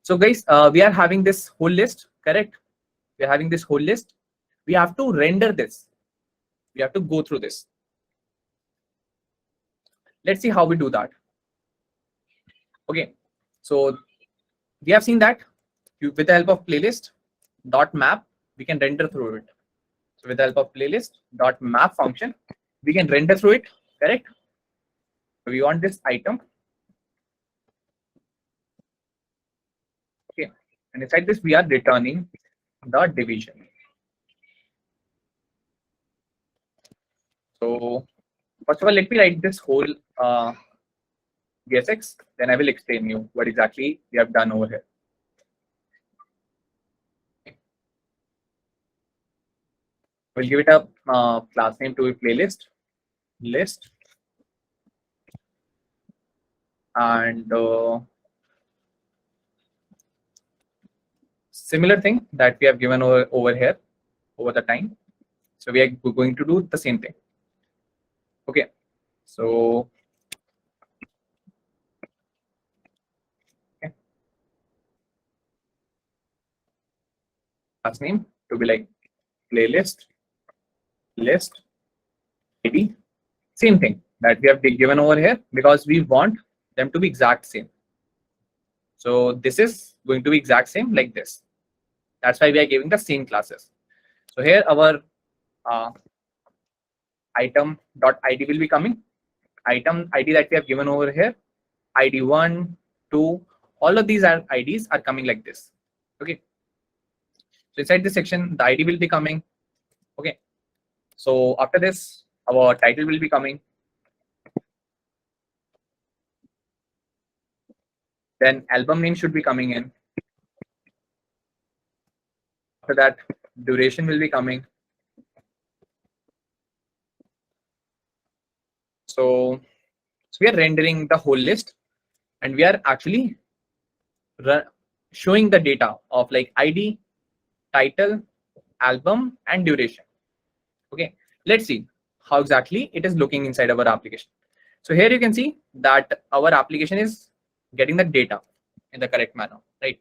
So guys, we are having this whole list, correct? we're having this whole list. We have to render this. We have to go through this. Let's see how we do that. Okay, so we have seen that with the help of playlist dot map, we can render through it. So with the help of playlist dot map function, we can render through it, correct? So we want this item. Okay, and inside this, we are returning the division. So first of all, let me write this whole VSX, then I will explain you what exactly we have done over here. We'll give it a class name to a playlist list, and similar thing that we have given over here over the time. So we are going to do the same thing. Okay, so class name to be like playlist list ID, same thing that we have given over here because we want them to be exact same. So this is going to be exact same like this. That's why we are giving the same classes. So here our item.id will be coming. Item ID that we have given over here, ID 1, 2, all of these IDs are coming like this. Okay. So inside this section, the ID will be coming. Okay. So after this, our title will be coming. Then album name should be coming in. After that, duration will be coming. So we are rendering the whole list, and we are actually showing the data of like ID, title, album, and duration. Okay, let's see how exactly it is looking inside our application. So here you can see that our application is getting the data in the correct manner, right?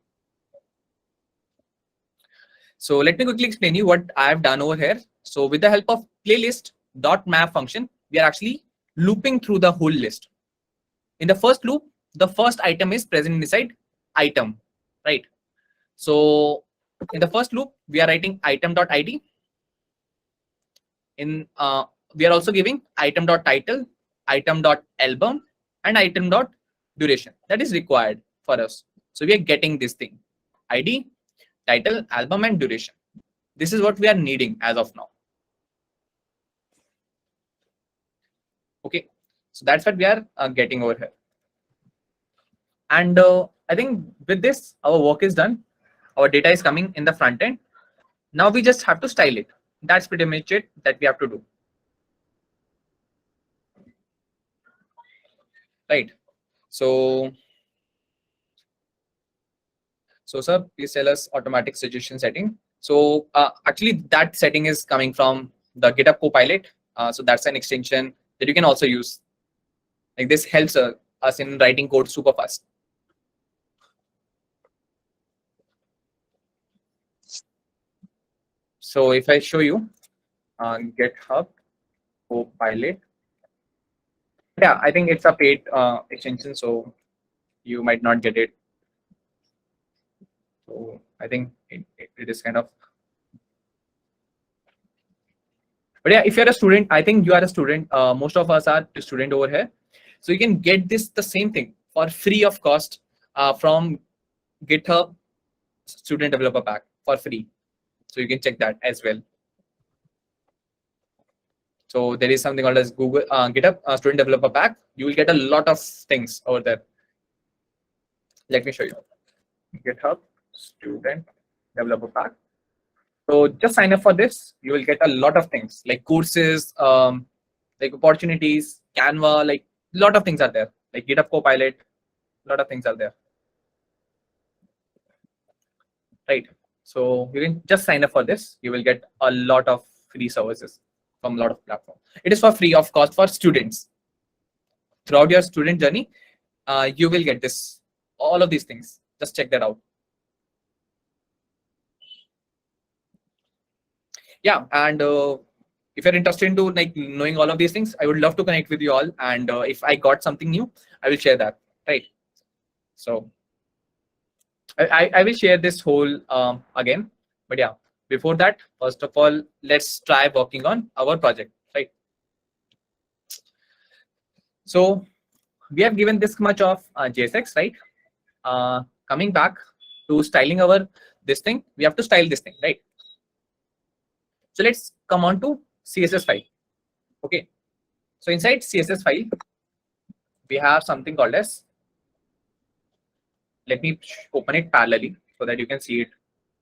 So let me quickly explain you what I have done over here. So with the help of playlist.map function, we are actually looping through the whole list. In the first loop, the first item is present inside item, right? So in the first loop, we are writing item.id. We are also giving item.title, item.album, and item.duration. That is required for us. So we are getting this thing: ID, title, album, and duration. This is what we are needing as of now. Okay, so that's what we are getting over here. And I think with this, our work is done. Our data is coming in the front end. Now we just have to style it. That's pretty much it that we have to do. Right. So sir, please tell us automatic suggestion setting. So actually that setting is coming from the GitHub Copilot. So that's an extension that you can also use. Like this helps us in writing code super fast. So if I show you GitHub Copilot, yeah, I think it's a paid extension, so you might not get it. So I think it is kind of. But yeah, if you're a student, I think you are a student. Most of us are a student over here. So you can get this the same thing for free of cost from GitHub Student Developer Pack for free. So you can check that as well. So there is something called as Google GitHub Student Developer Pack. You will get a lot of things over there. Let me show you. GitHub Student Developer Pack. So just sign up for this. You will get a lot of things like courses, like opportunities, Canva, like a lot of things are there. Like GitHub Copilot, a lot of things are there. Right. So you can just sign up for this. You will get a lot of free services from a lot of platforms. It is for free of cost for students. Throughout your student journey, you will get this, all of these things. Just check that out. yeah, and if you're interested into like knowing all of these things, I would love to connect with you all. And if I got something new, I will share that. Right. So I will share this whole again. But yeah, before that, first of all, let's try working on our project. Right. So we have given this much of JSX, right? Coming back to styling our this thing, we have to style this thing, right? So let's come on to CSS file. Okay. So inside CSS file, we have something called as, let me open it parallelly so that you can see it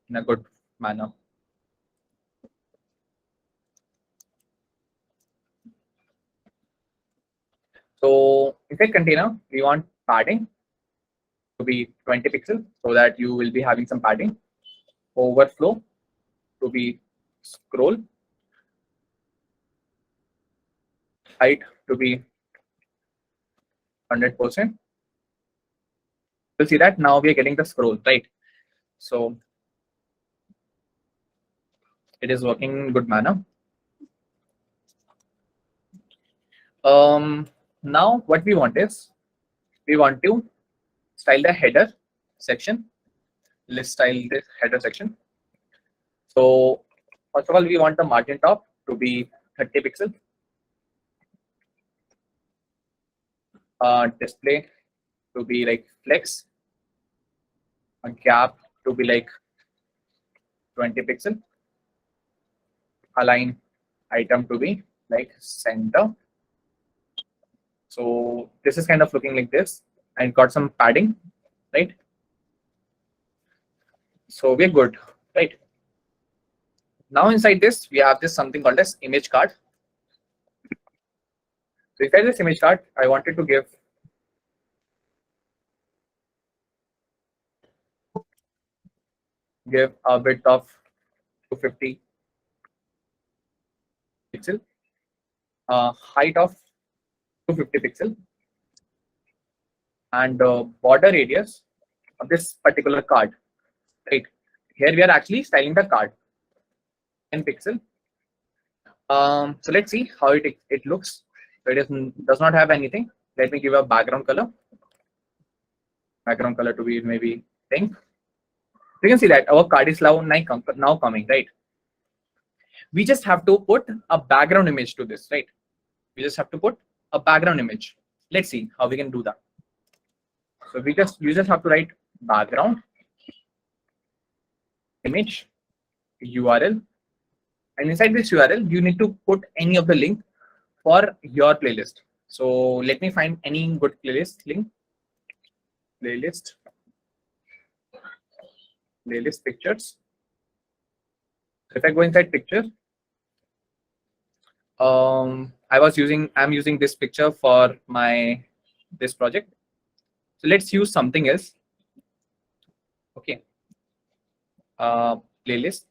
in a good manner. So inside container, we want padding to be 20 pixels so that you will be having some padding. Overflow to be scroll. Height to be 100%. You'll see that now we are getting the scroll, right? So it is working in good manner. Now what we want is, we want to style the header section. Let's style this header section. So first of all, we want the margin top to be 30 pixels. Display to be like flex. A gap to be like 20 pixel. Align item to be like center. So this is kind of looking like this, and got some padding, right? So we're good, right? Now inside this, we have this something called as image card. So inside this image card, I wanted to give a width of 250 pixel, height of 250 pixel, and border radius of this particular card. Right here, we are actually styling the card 10 pixel. So let's see how it looks. So it does not have anything. Let me give a background color. Background color to be maybe pink. You can see that our card is now coming, right? We just have to put a background image to this, right? We just have to put a background image. Let's see how we can do that. So you just have to write background image URL, and inside this URL, you need to put any of the link for your playlist. So let me find any good playlist link. Playlist pictures. So if I go inside picture, I'm using this picture for this project. So let's use something else. Okay. Playlist.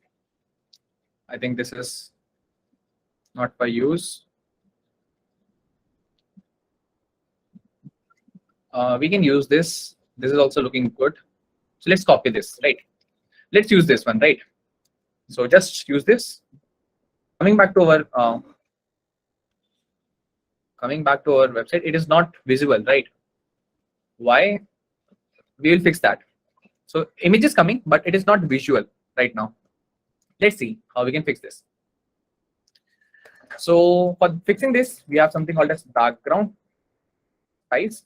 I think this is not for use. We can use this. This is also looking good. So let's copy this, right? Let's use this one, right? So just use this. Coming back to our website, it is not visible, right? Why? We will fix that. So image is coming, but it is not visual right now. Let's see how we can fix this. So for fixing this, we have something called as background size.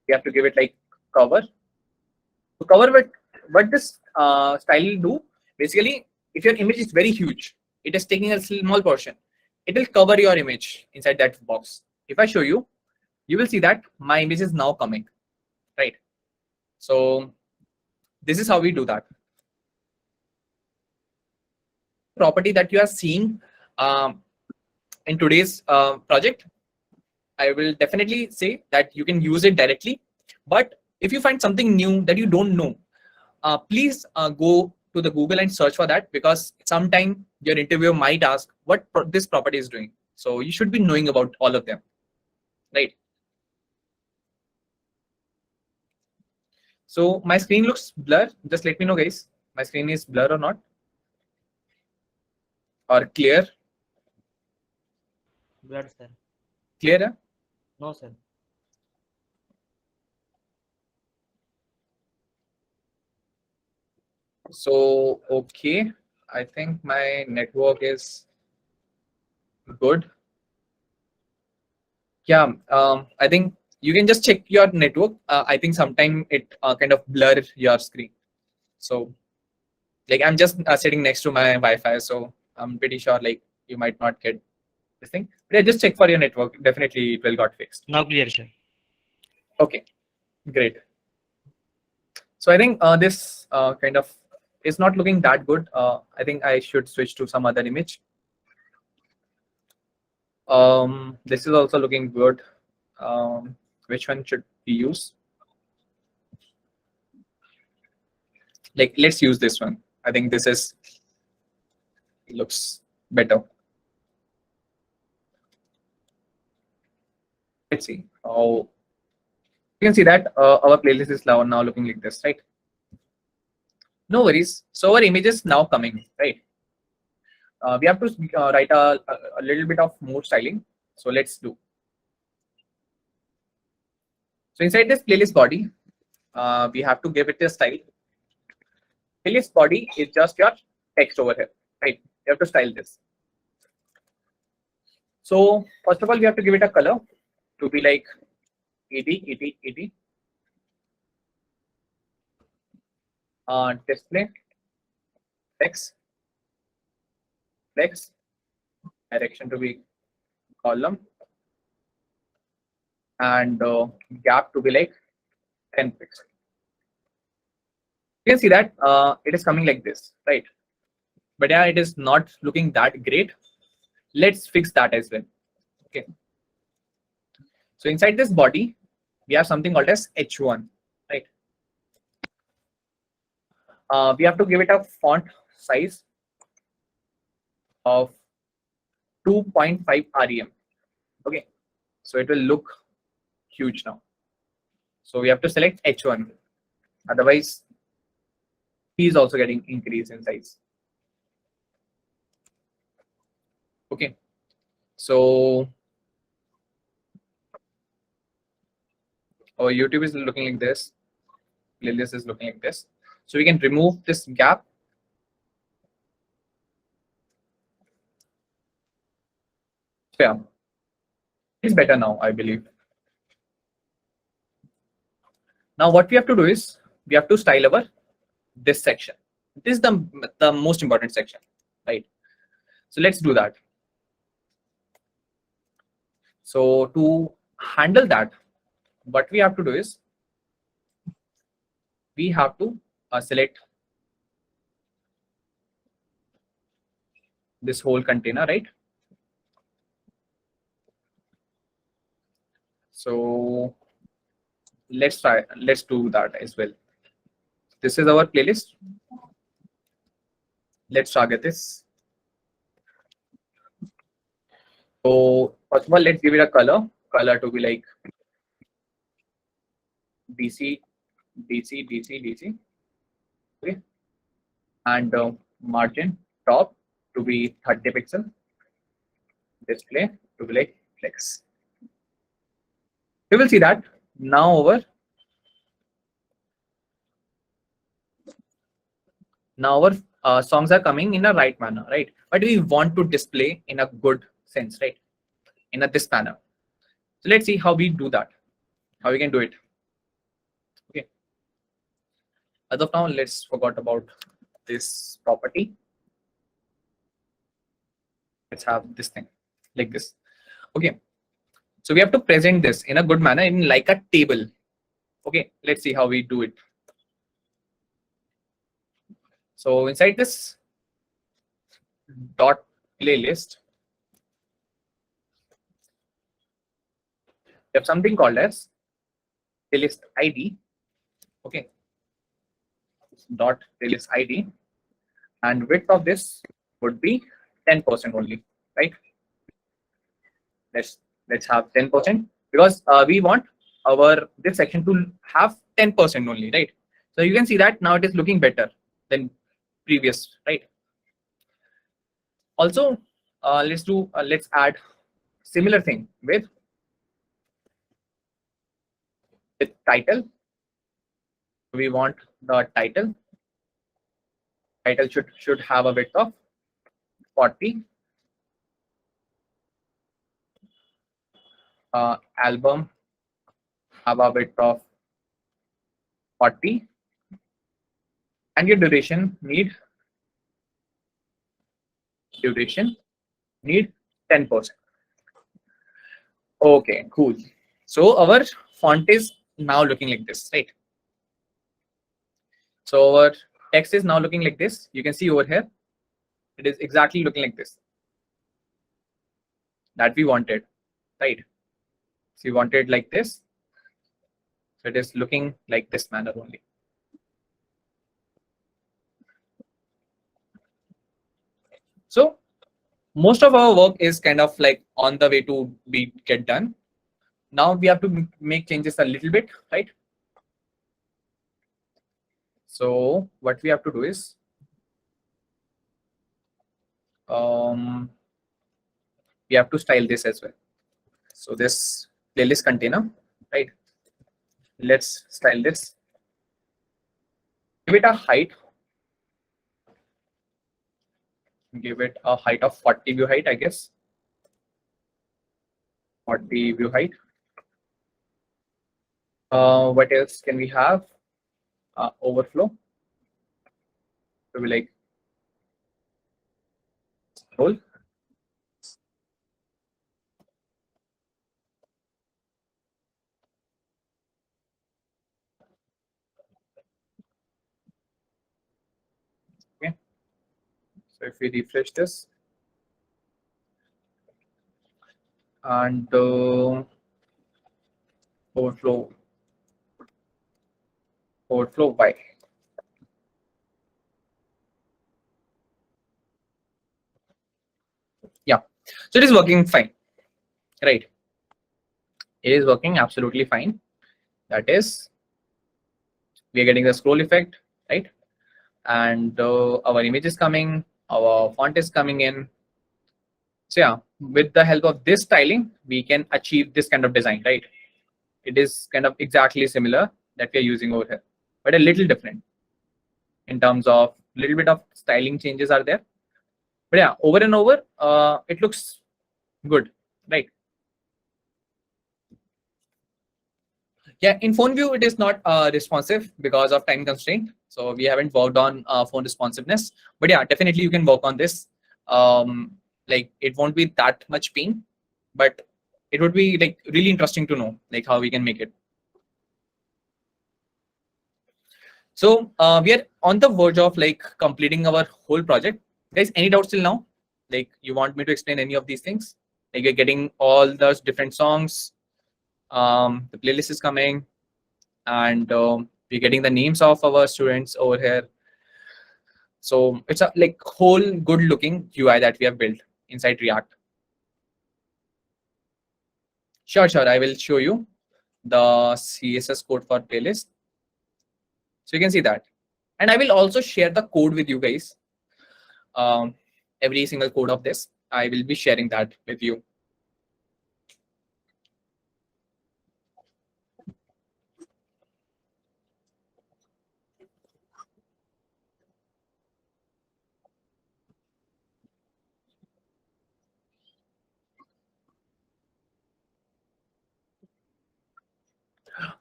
We have to give it like cover. To cover what this style will do, basically, if your image is very huge, it is taking a small portion, it will cover your image inside that box. If I show you, you will see that my image is now coming, right? So this is how we do that. Property that you are seeing in today's project, I will definitely say that you can use it directly. But if you find something new that you don't know, please go to the Google and search for that, because sometime your interviewer might ask what this property is doing. So you should be knowing about all of them, right? So my screen looks blur. Just let me know, guys. My screen is blur or not. or clear? Blood, sir. Clear? Hai? No, sir. So, okay. I think my network is good. Yeah, I think you can just check your network. I think sometime it kind of blur your screen. So, like I'm just sitting next to my Wi-Fi, so I'm pretty sure like you might not get this thing. But yeah, just check for your network. Definitely it will got fixed. Now clear, sir. Okay, great. So I think this kind of is not looking that good. I think I should switch to some other image. This is also looking good. Which one should we use? Like, let's use this one. I think this is looks better. Let's see. Oh, you can see that our playlist is now looking like this, right? No worries. So our image is now coming, right? We have to write a little bit of more styling. So let's do. So inside this playlist body, we have to give it a style. Playlist body is just your text over here, right? You have to style this. So first of all, we have to give it a color to be like 80. Display, text, flex, direction to be column, and gap to be like 10 pixels. You can see that it is coming like this, right? But yeah, it is not looking that great. Let's fix that as well. Okay. So inside this body, we have something called as H1, right? We have to give it a font size of 2.5 rem. Okay, so it will look huge now. So we have to select H1. Otherwise, he is also getting increase in size. Okay, so our YouTube is looking like this. Playlist is looking like this. So we can remove this gap. So yeah, it's better now, I believe. Now what we have to do is we have to style our this section. This is the most important section, right? So let's do that. So to handle that, what we have to do is we have to select this whole container, right? So let's do that as well. This is our playlist. Let's target this. So first of all, let's give it a color to be like DC. Okay, and margin top to be 30 pixel. Display to be like flex. We will see that now our songs are coming in a right manner, right? But we want to display in a good sense, right? In this manner. So let's see how we do that. How we can do it. Okay. As of now, let's forget about this property. Let's have this thing like this. Okay. So we have to present this in a good manner in like a table. Okay. Let's see how we do it. So inside this dot playlist, we have something called as playlist ID. Okay. Dot playlist ID, and width of this would be 10% only, right? Let's have 10% because we want this section to have 10% only, right? So you can see that now it is looking better than previous, right? Also, let's add similar thing with title. We want the title. Title should have a width of 40. Album have a width of 40, and your duration need 10%. Okay, cool. So our font is now looking like this, right? So our text is now looking like this. You can see over here, it is exactly looking like this that we wanted, right? So we wanted like this. So it is looking like this manner only. So most of our work is kind of like on the way to get done. Now we have to make changes a little bit, right? So what we have to do is we have to style this as well. So this playlist container, right? Let's style this. Give it a height. Give it a height of 40 view height, I guess. 40 view height. What else can we have? Overflow. So we like scroll. Okay. So if we refresh this and overflow by. Yeah, so it is working fine, right? It is working absolutely fine. That is, we are getting the scroll effect, right? And our image is coming, our font is coming in. So yeah, with the help of this styling, we can achieve this kind of design, right? It is kind of exactly similar that we are using over here, but a little different in terms of little bit of styling changes are there. But yeah, over and over, it looks good, right? Yeah, in phone view, it is not responsive because of time constraint. So we haven't worked on phone responsiveness, but yeah, definitely you can work on this. Like it won't be that much pain, but it would be like really interesting to know like how we can make it. So we are on the verge of like completing our whole project. Guys, any doubts till now? Like you want me to explain any of these things? Like you're getting all those different songs. The playlist is coming, and we're getting the names of our students over here. So it's a like whole good looking UI that we have built inside React. Sure, I will show you the CSS code for playlist. So you can see that. And I will also share the code with you guys. Every single code of this, I will be sharing that with you.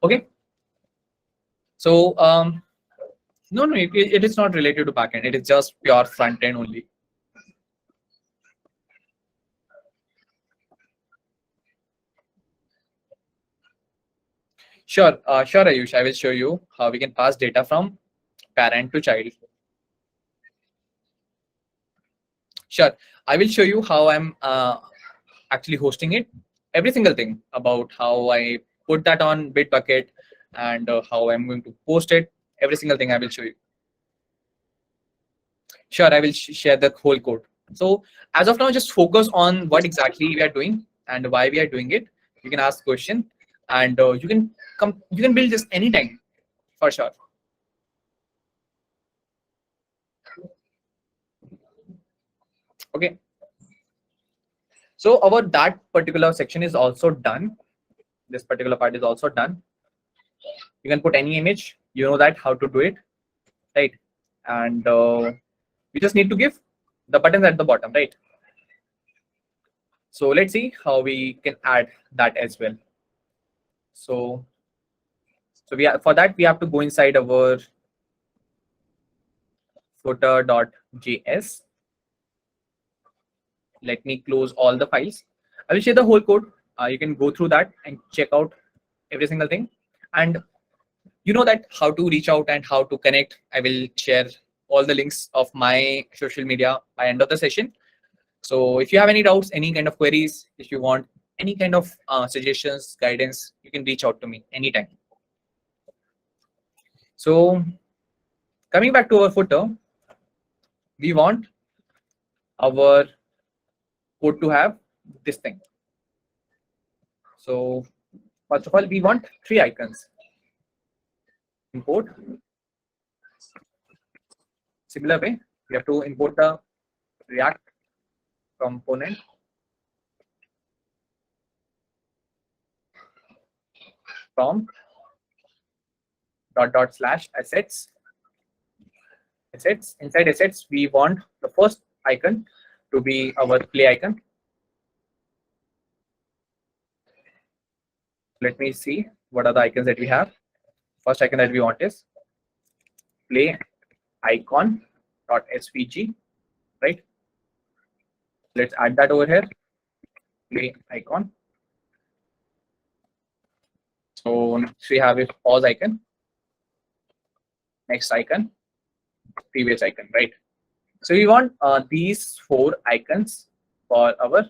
Okay. So no, it is not related to backend. It is just pure front end only. Sure, Ayush, I will show you how we can pass data from parent to child. Sure, I will show you how I'm actually hosting it. Every single thing about how I put that on Bitbucket and how I'm going to post it. Every single thing I will show you. Sure, I will share the whole code. So as of now, just focus on what exactly we are doing and why we are doing it. You can ask question, and you can build this anytime for sure. Okay, So our that particular section is also done. This particular part is also done. You can put any image, you know that how to do it, right? And we just need to give the buttons at the bottom, right? So let's see how we can add that as well. So for that we have to go inside our footer.js. Let me close all the files. I will share the whole code. You can go through that and check out every single thing. And you know that how to reach out and how to connect. I will share all the links of my social media by end of the session. So if you have any doubts, any kind of queries, if you want any kind of suggestions, guidance, you can reach out to me anytime. So coming back to our footer, we want our code to have this thing. So first of all, we want 3 icons. Import. Similar way, we have to import the React component from /assets. Inside assets, we want the first icon to be our play icon. Let me see what are the icons that we have. First icon that we want is play icon.svg, right? Let's add that over here. Play icon. So next we have a pause icon, next icon, previous icon, right? So we want these 4 icons for our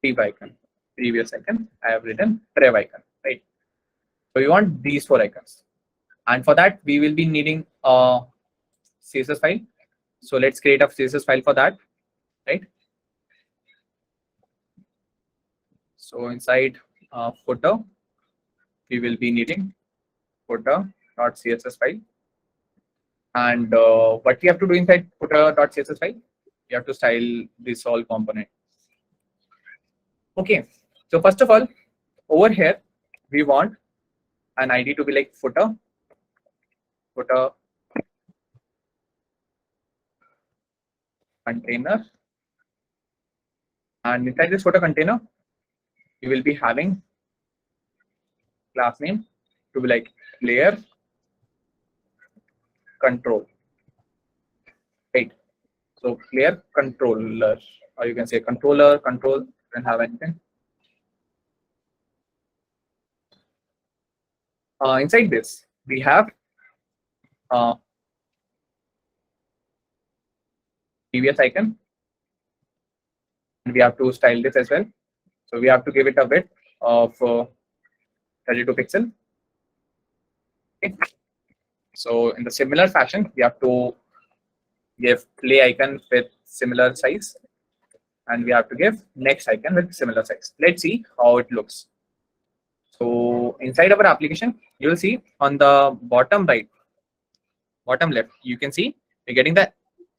prev icon, previous icon. I have written prev icon, right? So we want these 4 icons, and for that we will be needing a CSS file. So let's create a CSS file for that, right? So inside footer, we will be needing footer.css file. And what we have to do inside footer.css file, you have to style this whole component. Okay, so first of all, over here, we want an ID to be like footer container. And inside this footer container, you will be having class name to be like player control, right? So player controller, or you can say controller, control, can have anything. Inside this, we have previous icon, and we have to style this as well. So we have to give it a width of 32 pixel. Okay. So in the similar fashion, we have to give play icon with similar size, and we have to give next icon with similar size. Let's see how it looks. So inside our application, you will see on the bottom right, bottom left, you can see we're getting the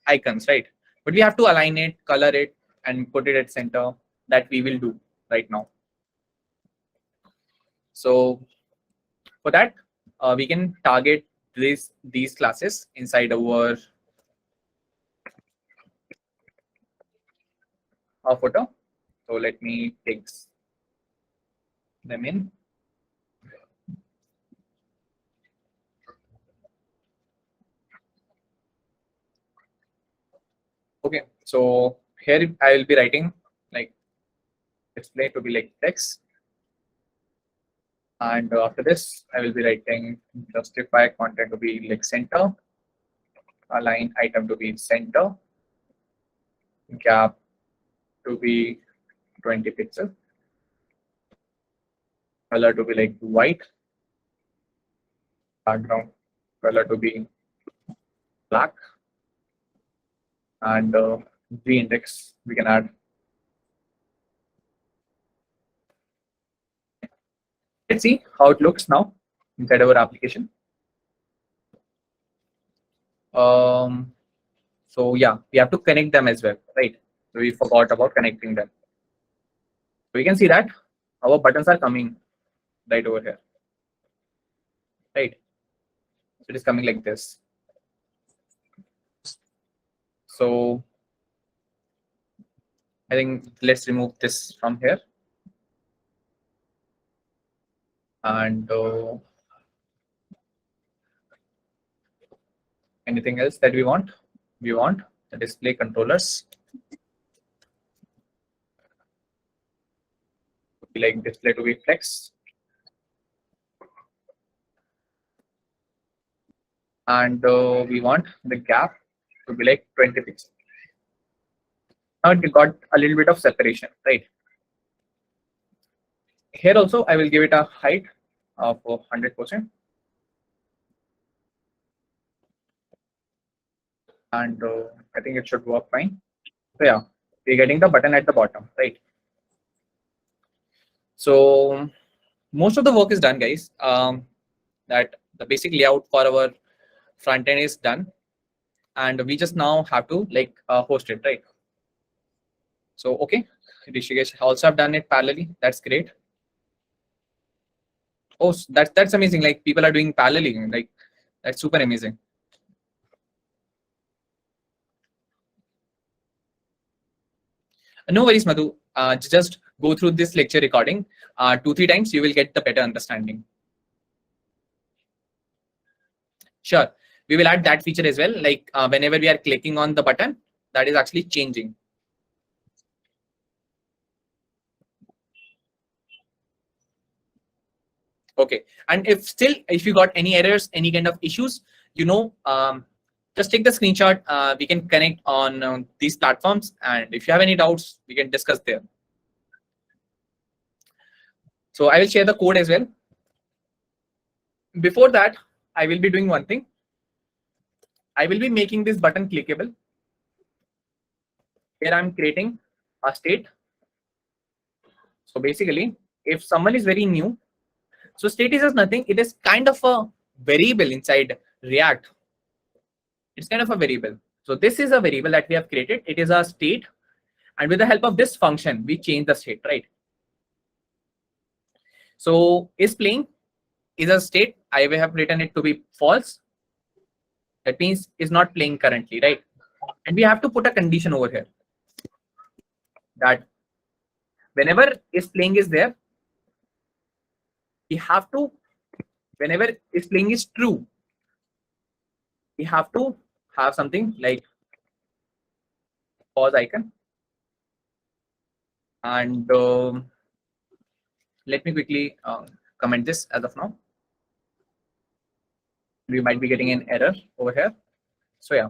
icons, right? But we have to align it, color it, and put it at center. That we will do right now. So for that, we can target these classes inside our footer. So let me take them in. Okay, so here I will be writing like display to be like text, and after this I will be writing justify content to be like center, align item to be center, gap to be 20 pixel, color to be like white, background color to be black, and G index we can add. Let's see how it looks now inside our application. So yeah, we have to connect them as well, right? So we forgot about connecting them. So we can see that our buttons are coming right over here, right? So it is coming like this. So I think let's remove this from here. And anything else that we want? We want the display controllers. Would be like display to be flex. And we want the gap to be like 20 pixels. Now it got a little bit of separation, right? Here also I will give it a height of 100%. And I think it should work fine. So yeah, we're getting the button at the bottom, right? So most of the work is done, guys. That the basic layout for our front end is done, and we just now have to like host it, right? So okay, Rishikesh also have done it parallelly. That's great. Oh, that's amazing. Like people are doing paralleling. Like that's super amazing. No worries, Madhu. Just go through this lecture recording 2-3 times. You will get the better understanding. Sure, we will add that feature as well. Like whenever we are clicking on the button, that is actually changing. Okay, and if you got any errors, any kind of issues, just take the screenshot. We can connect on these platforms, and if you have any doubts, we can discuss there. So I will share the code as well. Before that, I will be doing one thing. I will be making this button clickable. Here I'm creating a state. So basically, if someone is very new, so state is just nothing. It is kind of a variable inside React. It's kind of a variable. So this is a variable that we have created. It is a state. And with the help of this function, we change the state, right? So is playing is a state. I have written it to be false. That means is not playing currently, right? And we have to put a condition over here that whenever is playing is there, we have to, whenever is playing is true, we have to have something like pause icon. And let me quickly comment this as of now. We might be getting an error over here. So yeah.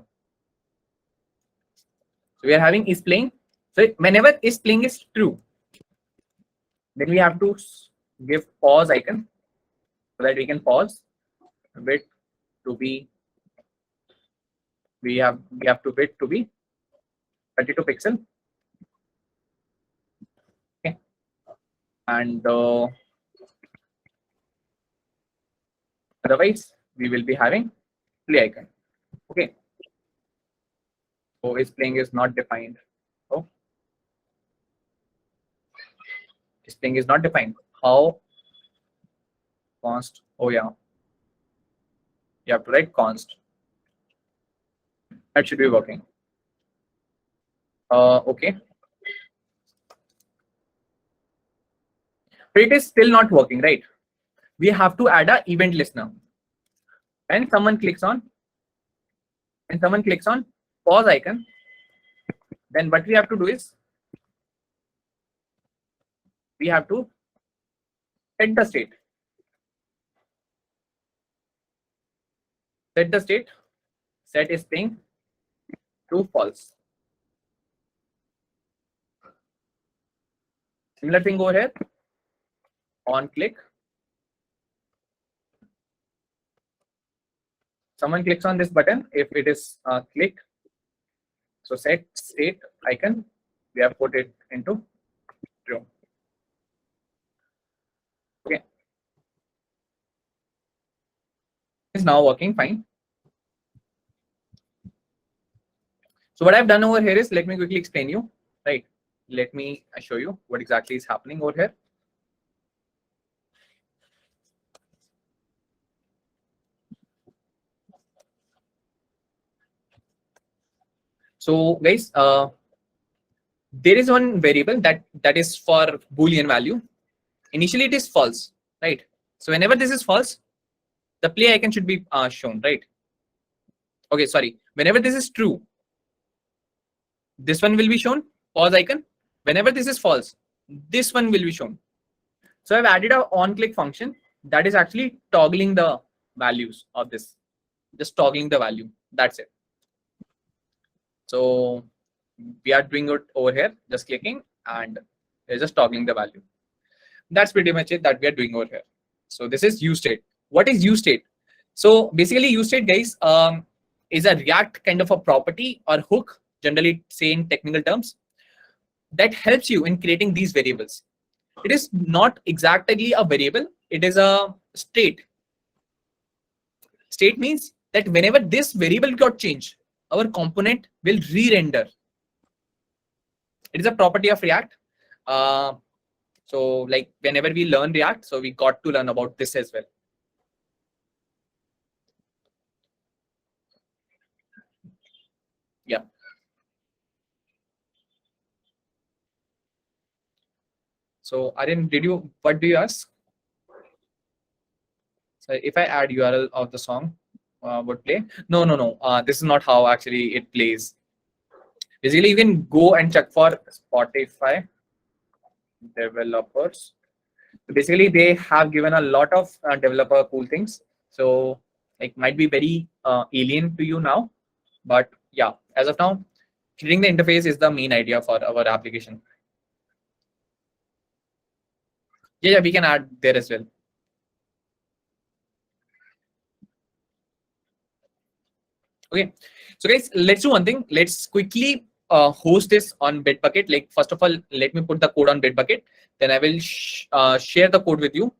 So we are having is playing. So whenever is playing is true, then we have to give pause icon so that we can pause width to be, we have to width to be 32 pixel. Okay. And otherwise we will be having play icon. Okay. So is playing is not defined. Oh, is playing is not defined. How? Const. Oh yeah. You have to write const. That should be working. Okay. But it is still not working, right? We have to add a event listener. When someone clicks on pause icon, then what we have to do is we have to set the state. Set the state. Set is playing true false. Similar thing over here. On click, someone clicks on this button. If it is click, so set state icon, we have put it into true. Okay, it's now working fine. So what I've done over here is, let me quickly explain you, right? Let me show you what exactly is happening over here. So guys, there is one variable that is for Boolean value. Initially it is false, right? So whenever this is false, the play icon should be shown, right? Okay, sorry. Whenever this is true, this one will be shown, pause icon. Whenever this is false, this one will be shown. So I've added a on-click function that is actually toggling the values of this, just toggling the value. That's it. So we are doing it over here, just clicking, and we're just toggling the value. That's pretty much it that we are doing over here. So this is useState. What is useState? So basically, useState, guys, is a React kind of a property or hook, generally say in technical terms, that helps you in creating these variables. It is not exactly a variable, it is a state. State means that whenever this variable got changed, our component will re-render. It is a property of React. So like whenever we learn React, so we got to learn about this as well. Yeah. So Aryan, what do you ask? So if I add URL of the song, would play? No. This is not how actually it plays. Basically, you can go and check for Spotify developers. So basically, they have given a lot of developer cool things. So it might be very alien to you now, but yeah, as of now, creating the interface is the main idea for our application. Yeah, we can add there as well. Okay, so guys, let's do one thing. Let's quickly host this on Bitbucket. Like first of all, let me put the code on Bitbucket. Then I will share the code with you,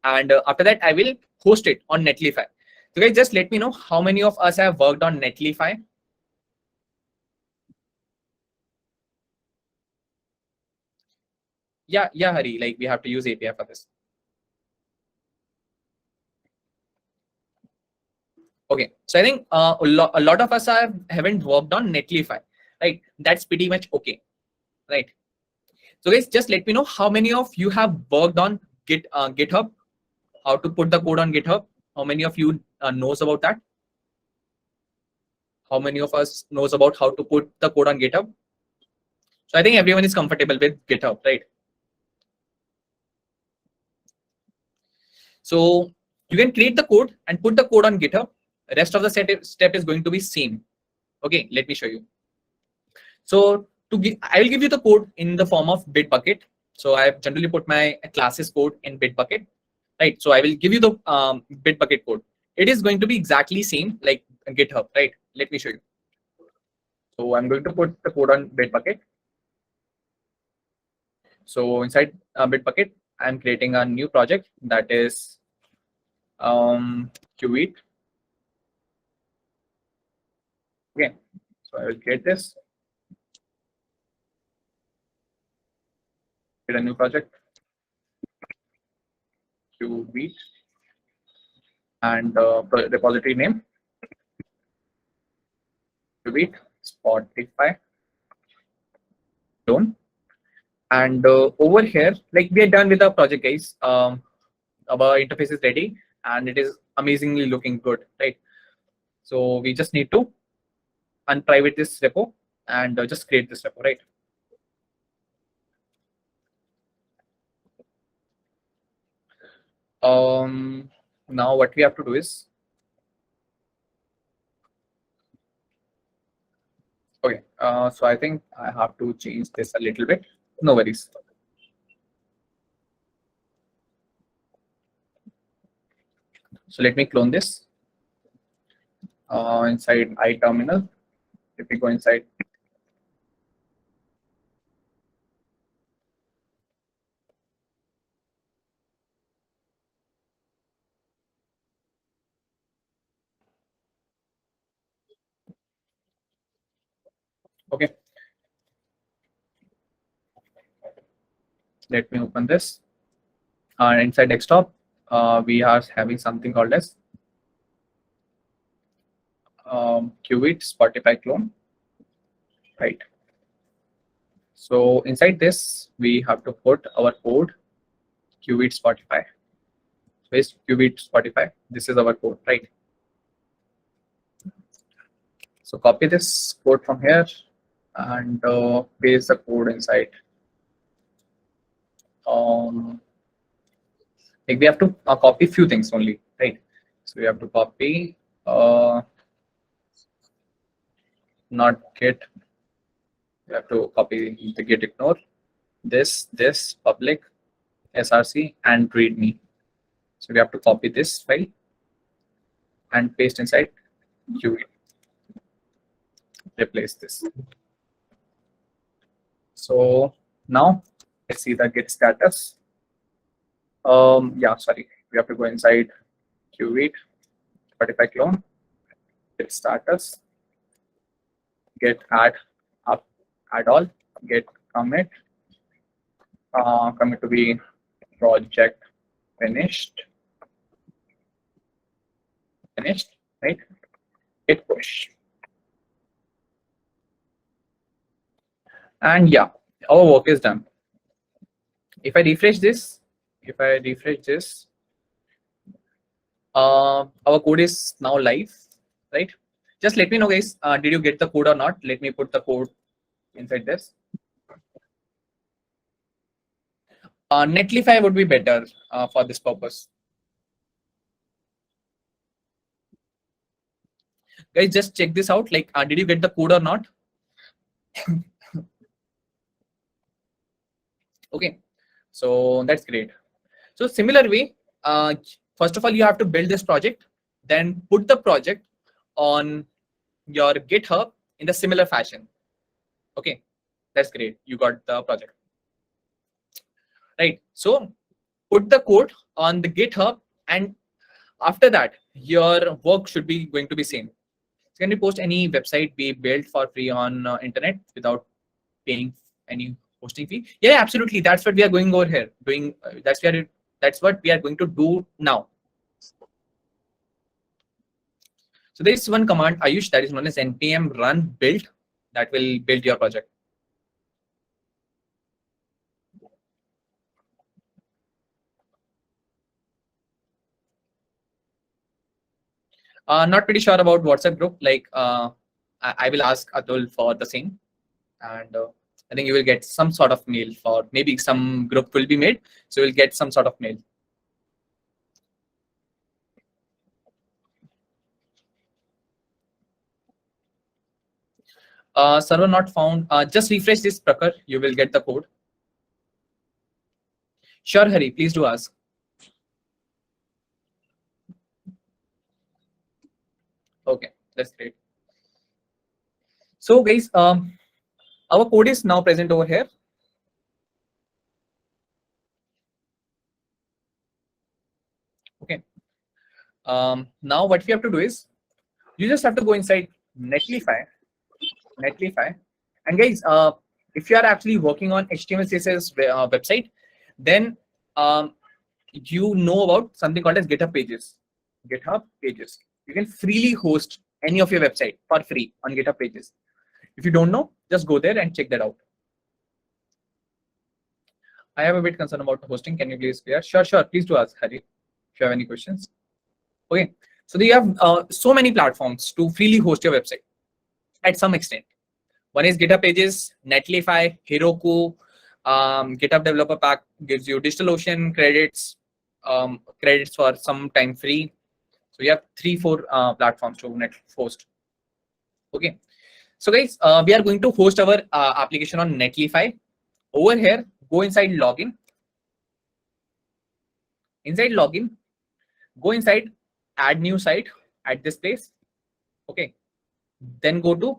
and after that, I will host it on Netlify. So guys, just let me know how many of us have worked on Netlify. Yeah, Hari. Like we have to use API for this. Okay, so I think a lot of us haven't worked on Netlify, right? That's pretty much okay, right? So guys, just let me know how many of you have worked on GitHub, how to put the code on GitHub. How many of you knows about that? How many of us knows about how to put the code on GitHub? So I think everyone is comfortable with GitHub, right? So you can create the code and put the code on GitHub. The rest of the step is going to be same. Okay, let me show you. So I will give you the code in the form of Bitbucket. So I have generally put my classes code in Bitbucket, right? So I will give you the Bitbucket code. It is going to be exactly same like GitHub, right? Let me show you. So I'm going to put the code on Bitbucket. So inside Bitbucket, I'm creating a new project that is Cuvette. Okay, so I will create this. Create a new project. Cuvette and repository name. Cuvette Spotify clone. And over here, like we are done with our project, guys. Our interface is ready and it is amazingly looking good, right? So we just need to unprivate this repo and just create this repo, right? Now what we have to do is, okay, so I think I have to change this a little bit. No worries. So let me clone this inside iTerminal. If we go inside, Okay. Let me open this. Inside desktop, we are having something called as Cuvette Spotify clone, right? So inside this, we have to put our code Cuvette Spotify. Paste Cuvette Spotify. This is our code, right? So copy this code from here and paste the code inside. Like we have to copy few things only, right? So we have to copy not get. We have to copy the get ignore this public src and readme. So we have to copy this file and paste inside Qt. Replace this. So now let's see the git status. Yeah, sorry, we have to go inside Qt Spotify clone, git status, get add up, add all, get commit, commit to be project finished, right? Hit push. And yeah, our work is done. If I refresh this, our code is now live, right? Just let me know, guys, did you get the code or not? Let me put the code inside this. Netlify would be better for this purpose. Guys, just check this out. Like, did you get the code or not? Okay, so that's great. So similar way, first of all, you have to build this project, then put the project on your GitHub in the similar fashion. Okay, that's great. You got the project. Right, so put the code on the GitHub, and after that, your work should be going to be same. So can you post any website we built for free on internet without paying any hosting fee? Yeah, absolutely. That's what we are going over here doing. That's what we are going to do now. So there is one command, Ayush, that is known as npm run build, that will build your project. Not pretty sure about WhatsApp group. Like, I will ask Atul for the same, and I think you will get some sort of mail, for maybe some group will be made, so you'll get some sort of mail. Server not found. Just refresh this, Prakhar. You will get the code. Sure, Hari, please do ask. Okay, that's great. So guys, our code is now present over here. Okay. Now what we have to do is, you just have to go inside Netlify, and guys, if you are actually working on HTML CSS website, then you know about something called as GitHub Pages. GitHub Pages. You can freely host any of your website for free on GitHub Pages. If you don't know, just go there and check that out. I have a bit concern about hosting. Can you please clear? Sure. Please do ask, Hari, if you have any questions. Okay. So you have so many platforms to freely host your website at some extent. One is GitHub Pages, Netlify, Heroku, GitHub Developer Pack gives you DigitalOcean credits, credits for some time free. So you have 3-4 platforms to host. Okay. So guys, we are going to host our application on Netlify. Over here, go inside login. Inside login, go inside add new site at this place. Okay. Then go to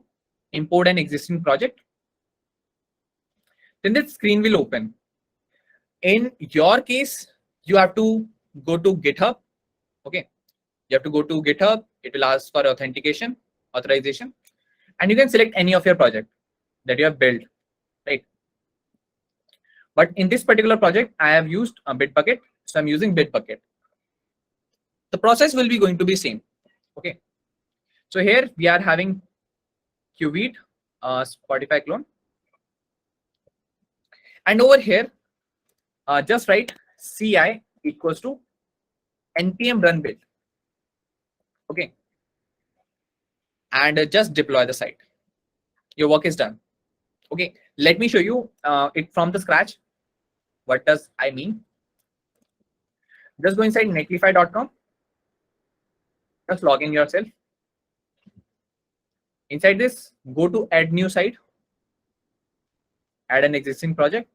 import an existing project. Then that screen will open. In your case, you have to go to GitHub. Okay. You have to go to GitHub. It will ask for authorization, and you can select any of your project. that you have built, right? But in this particular project, I have used a Bitbucket, so I'm using Bitbucket. The process will be going to be same. Okay, so here we are having Cuvette, Spotify clone, and over here, just write CI equals to npm run build. Okay, and just deploy the site. Your work is done. Okay, let me show you it from the scratch. What does I mean? Just go inside netlify.com. Just log in yourself. Inside this, go to add new site. Add an existing project.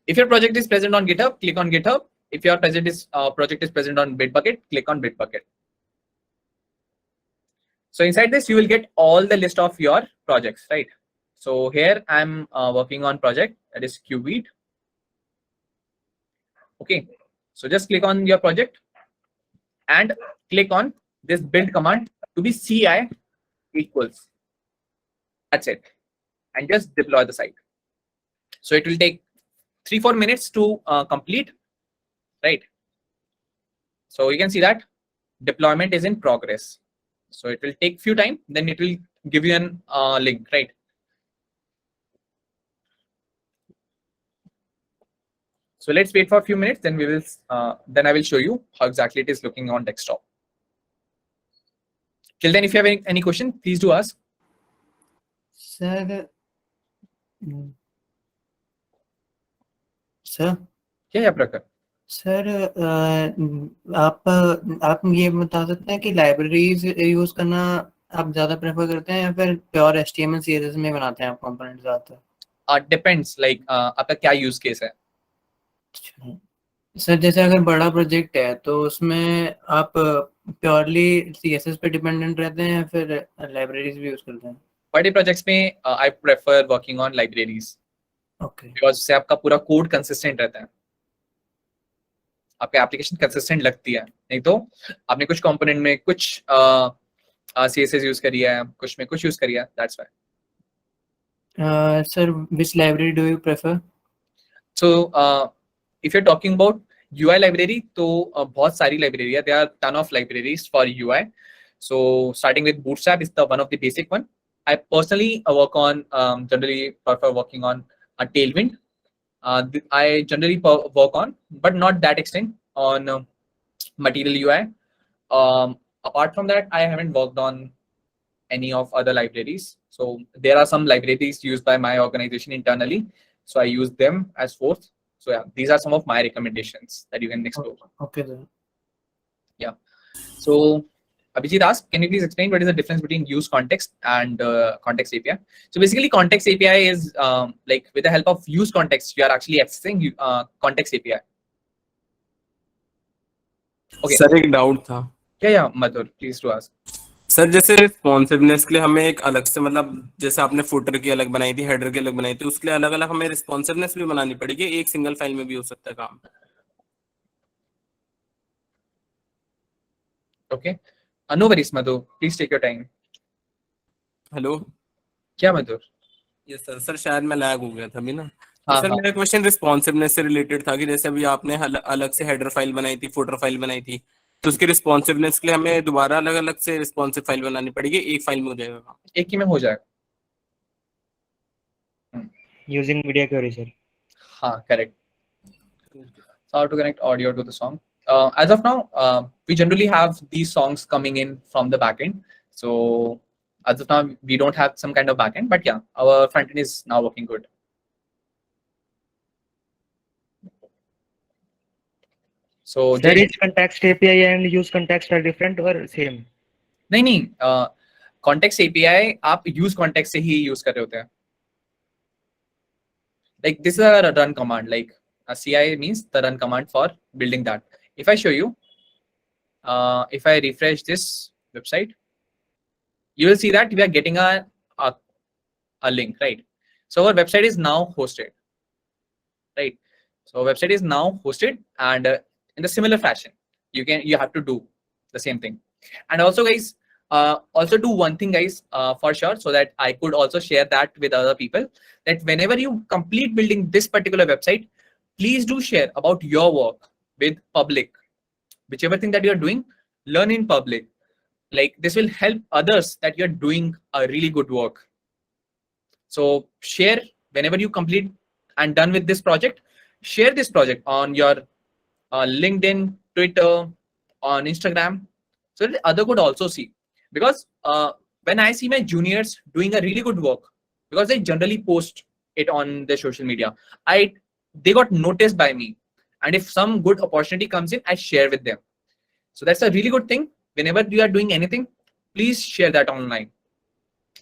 If your project is present on GitHub, click on GitHub. If your project is present on Bitbucket, click on Bitbucket. So inside this, you will get all the list of your projects, right? So here I'm working on project that is Cuvette. Okay, so just click on your project and click on this build command to be CI equals. That's it, and just deploy the site. So it will take 3-4 minutes to complete, right? So you can see that deployment is in progress. So it will take few time, then it will give you an link, right? So let's wait for a few minutes, then we will then I will show you how exactly it is looking on desktop. Till then, if you have any question, please do ask. Sir, Yeah, Prakar. Sir आप ये बता सकते हैं कि libraries use करना आप ज्यादा prefer करते हैं या फिर प्योर HTML CSS में बनाते हैं आप कंपोनेंट ज्यादा? Depends, like आपका क्या यूज केस है. सर जैसे अगर बड़ा प्रोजेक्ट है तो उसमें आप प्योरली CSS पे डिपेंडेंट रहते हैं या फिर लाइब्रेरीज भी यूज करते हैं? बड़े प्रोजेक्ट्स में I prefer working on libraries. Okay, because उससे आपका पूरा कोड कंसिस्टेंट रहता है, आपका एप्लीकेशन कंसिस्टेंट लगती है. नहीं तो आपने कुछ कंपोनेंट में कुछ CSS यूज करी है, कुछ में कुछ यूज करी है. That's why. Sir which library do you prefer? So if you are talking about UI library, तो बहुत सारी लाइब्रेरी है. There are ton of libraries for UI. So starting with Bootstrap is the one of the basic one. I personally work on generally prefer working on a Tailwind. I generally work on, but not that extent, on Material UI. Apart from that, I haven't worked on any of other libraries. So there are some libraries used by my organization internally, so I use them as fourth. So yeah, these are some of my recommendations that you can explore. Okay sir. Yeah. So Abhijit asked, can you please explain what is the difference between use context and context API? So basically, context API is like with the help of use context, you are actually accessing context API. Okay. Sir एक doubt था. Yeah, Madhur, please do ask. Sir जैसे responsiveness के लिए हमें एक अलग से, मतलब जैसे आपने फुटर की अलग बनाई थी, हेडर की अलग बनाई थी, उसके लिए अलग अलग हमें रिस्पॉन्सिवनेस भी बनानी पड़ेगी? एक सिंगल फाइल में भी हो सकता है काम? Okay. No worries, Madhu. Please take your time. Hello. क्या Madhur? Yes sir. सर शायद मैं लैग हो गया था अभी ना. हाँ, सर हाँ. मेरा क्वेश्चन रिस्पॉन्सिवनेस से रिलेटेड था कि जैसे अभी आपने अलग से हेडर फाइल बनाई थी, फुटर फाइल बनाई थी, तो उसकी रिस्पॉन्सिवनेस के लिए हमें दोबारा अलग अलग से रिस्पॉन्सिव फाइल बनानी पड़ेगी? एक फाइल में हो जाएगा काम? एक ही में हो जाएगा. Using media query, sir. हाँ, correct. So how to connect audio to the song? As of now, we generally have these songs coming in from the backend. So as of now, we don't have some kind of backend, but yeah, our front end is now working good. So Sir, each context API and use context are different or same? नहीं, context API आप use context से ही use कर रहे होते हैं. Like this is a run command, like a CI means the run command for building that. If I show you, if I refresh this website, you will see that we are getting a link, right? So our website is now hosted, right? So our website is now hosted, and in the similar fashion, you have to do the same thing. And also, guys, Also do one thing, guys, for sure, so that I could also share that with other people, that whenever you complete building this particular website, please do share about your work with public. Whichever thing that you're doing, learn in public. Like this will help others that you're doing a really good work. So share whenever you complete and done with this project, share this project on your LinkedIn, Twitter, on Instagram, so that other could also see. Because when I see my juniors doing a really good work, because they generally post it on their social media, they got noticed by me, and if some good opportunity comes in, I share with them. So that's a really good thing. Whenever you are doing anything, please share that online.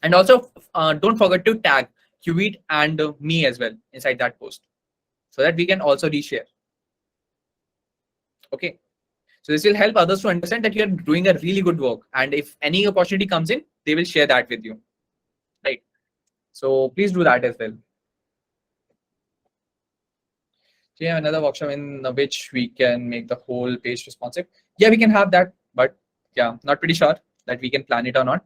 And also don't forget to tag Cuvette and me as well inside that post, so that we can also reshare. Okay, so this will help others to understand that you are doing a really good work, and if any opportunity comes in, they will share that with you, right? So please do that as well. So yeah, another workshop in which we can make the whole page responsive. Yeah, we can have that, but yeah, not pretty sure that we can plan it or not.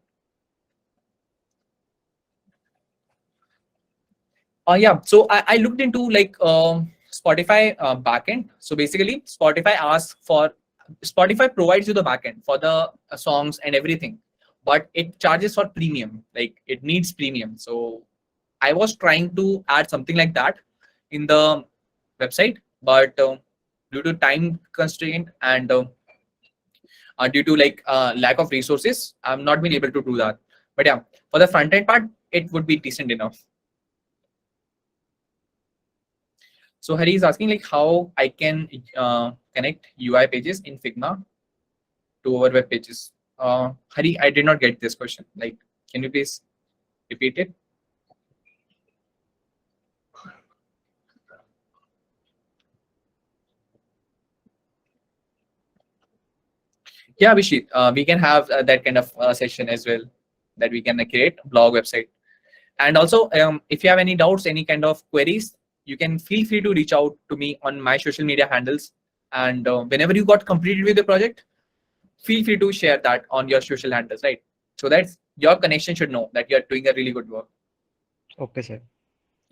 Yeah, so I looked into like Spotify backend. So basically, Spotify provides you the backend for the songs and everything, but it charges for premium. Like it needs premium. So I was trying to add something like that in the website, but due to time constraint and due to like lack of resources, I'm not been able to do that. But yeah, for the front end part, it would be decent enough. So Hari is asking like how I can connect UI pages in Figma to our web pages. Hari, I did not get this question. Like, can you please repeat it? Yeah, Abhishek, we can have that kind of session as well, that we can create a blog website. And also, if you have any doubts, any kind of queries, you can feel free to reach out to me on my social media handles. And whenever you got completed with the project, feel free to share that on your social handles, right? So that your connection should know that you're doing a really good work. Okay, sir.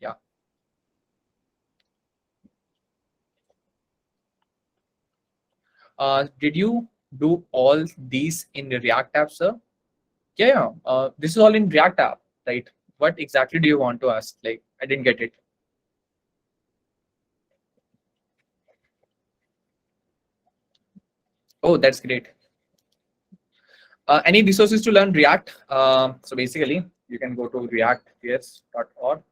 Yeah. Did you do all these in the React app, sir? Yeah. This is all in React app, right? What exactly do you want to ask? Like, I didn't get it. Oh, that's great. Any resources to learn React? So basically, you can go to reactjs.org.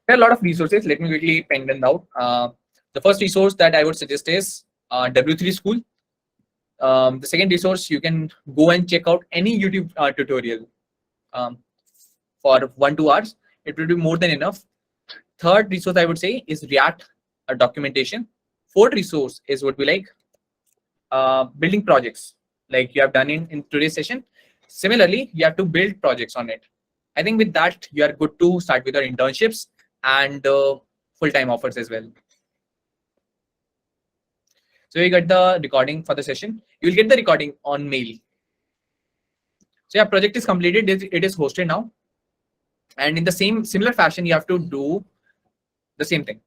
There are a lot of resources. Let me quickly pen them out. The first resource that I would suggest is W3 School. The second resource, you can go and check out any YouTube tutorial for 1-2 hours. It will be more than enough. Third resource I would say is React documentation. Fourth resource would be like building projects, like you have done in today's session. Similarly, you have to build projects on it. I think with that, you are good to start with your internships and full-time offers as well. So you get the recording for the session. You will get the recording on mail. So yeah, project is completed. It is hosted now. And in the similar fashion, you have to do the same thing.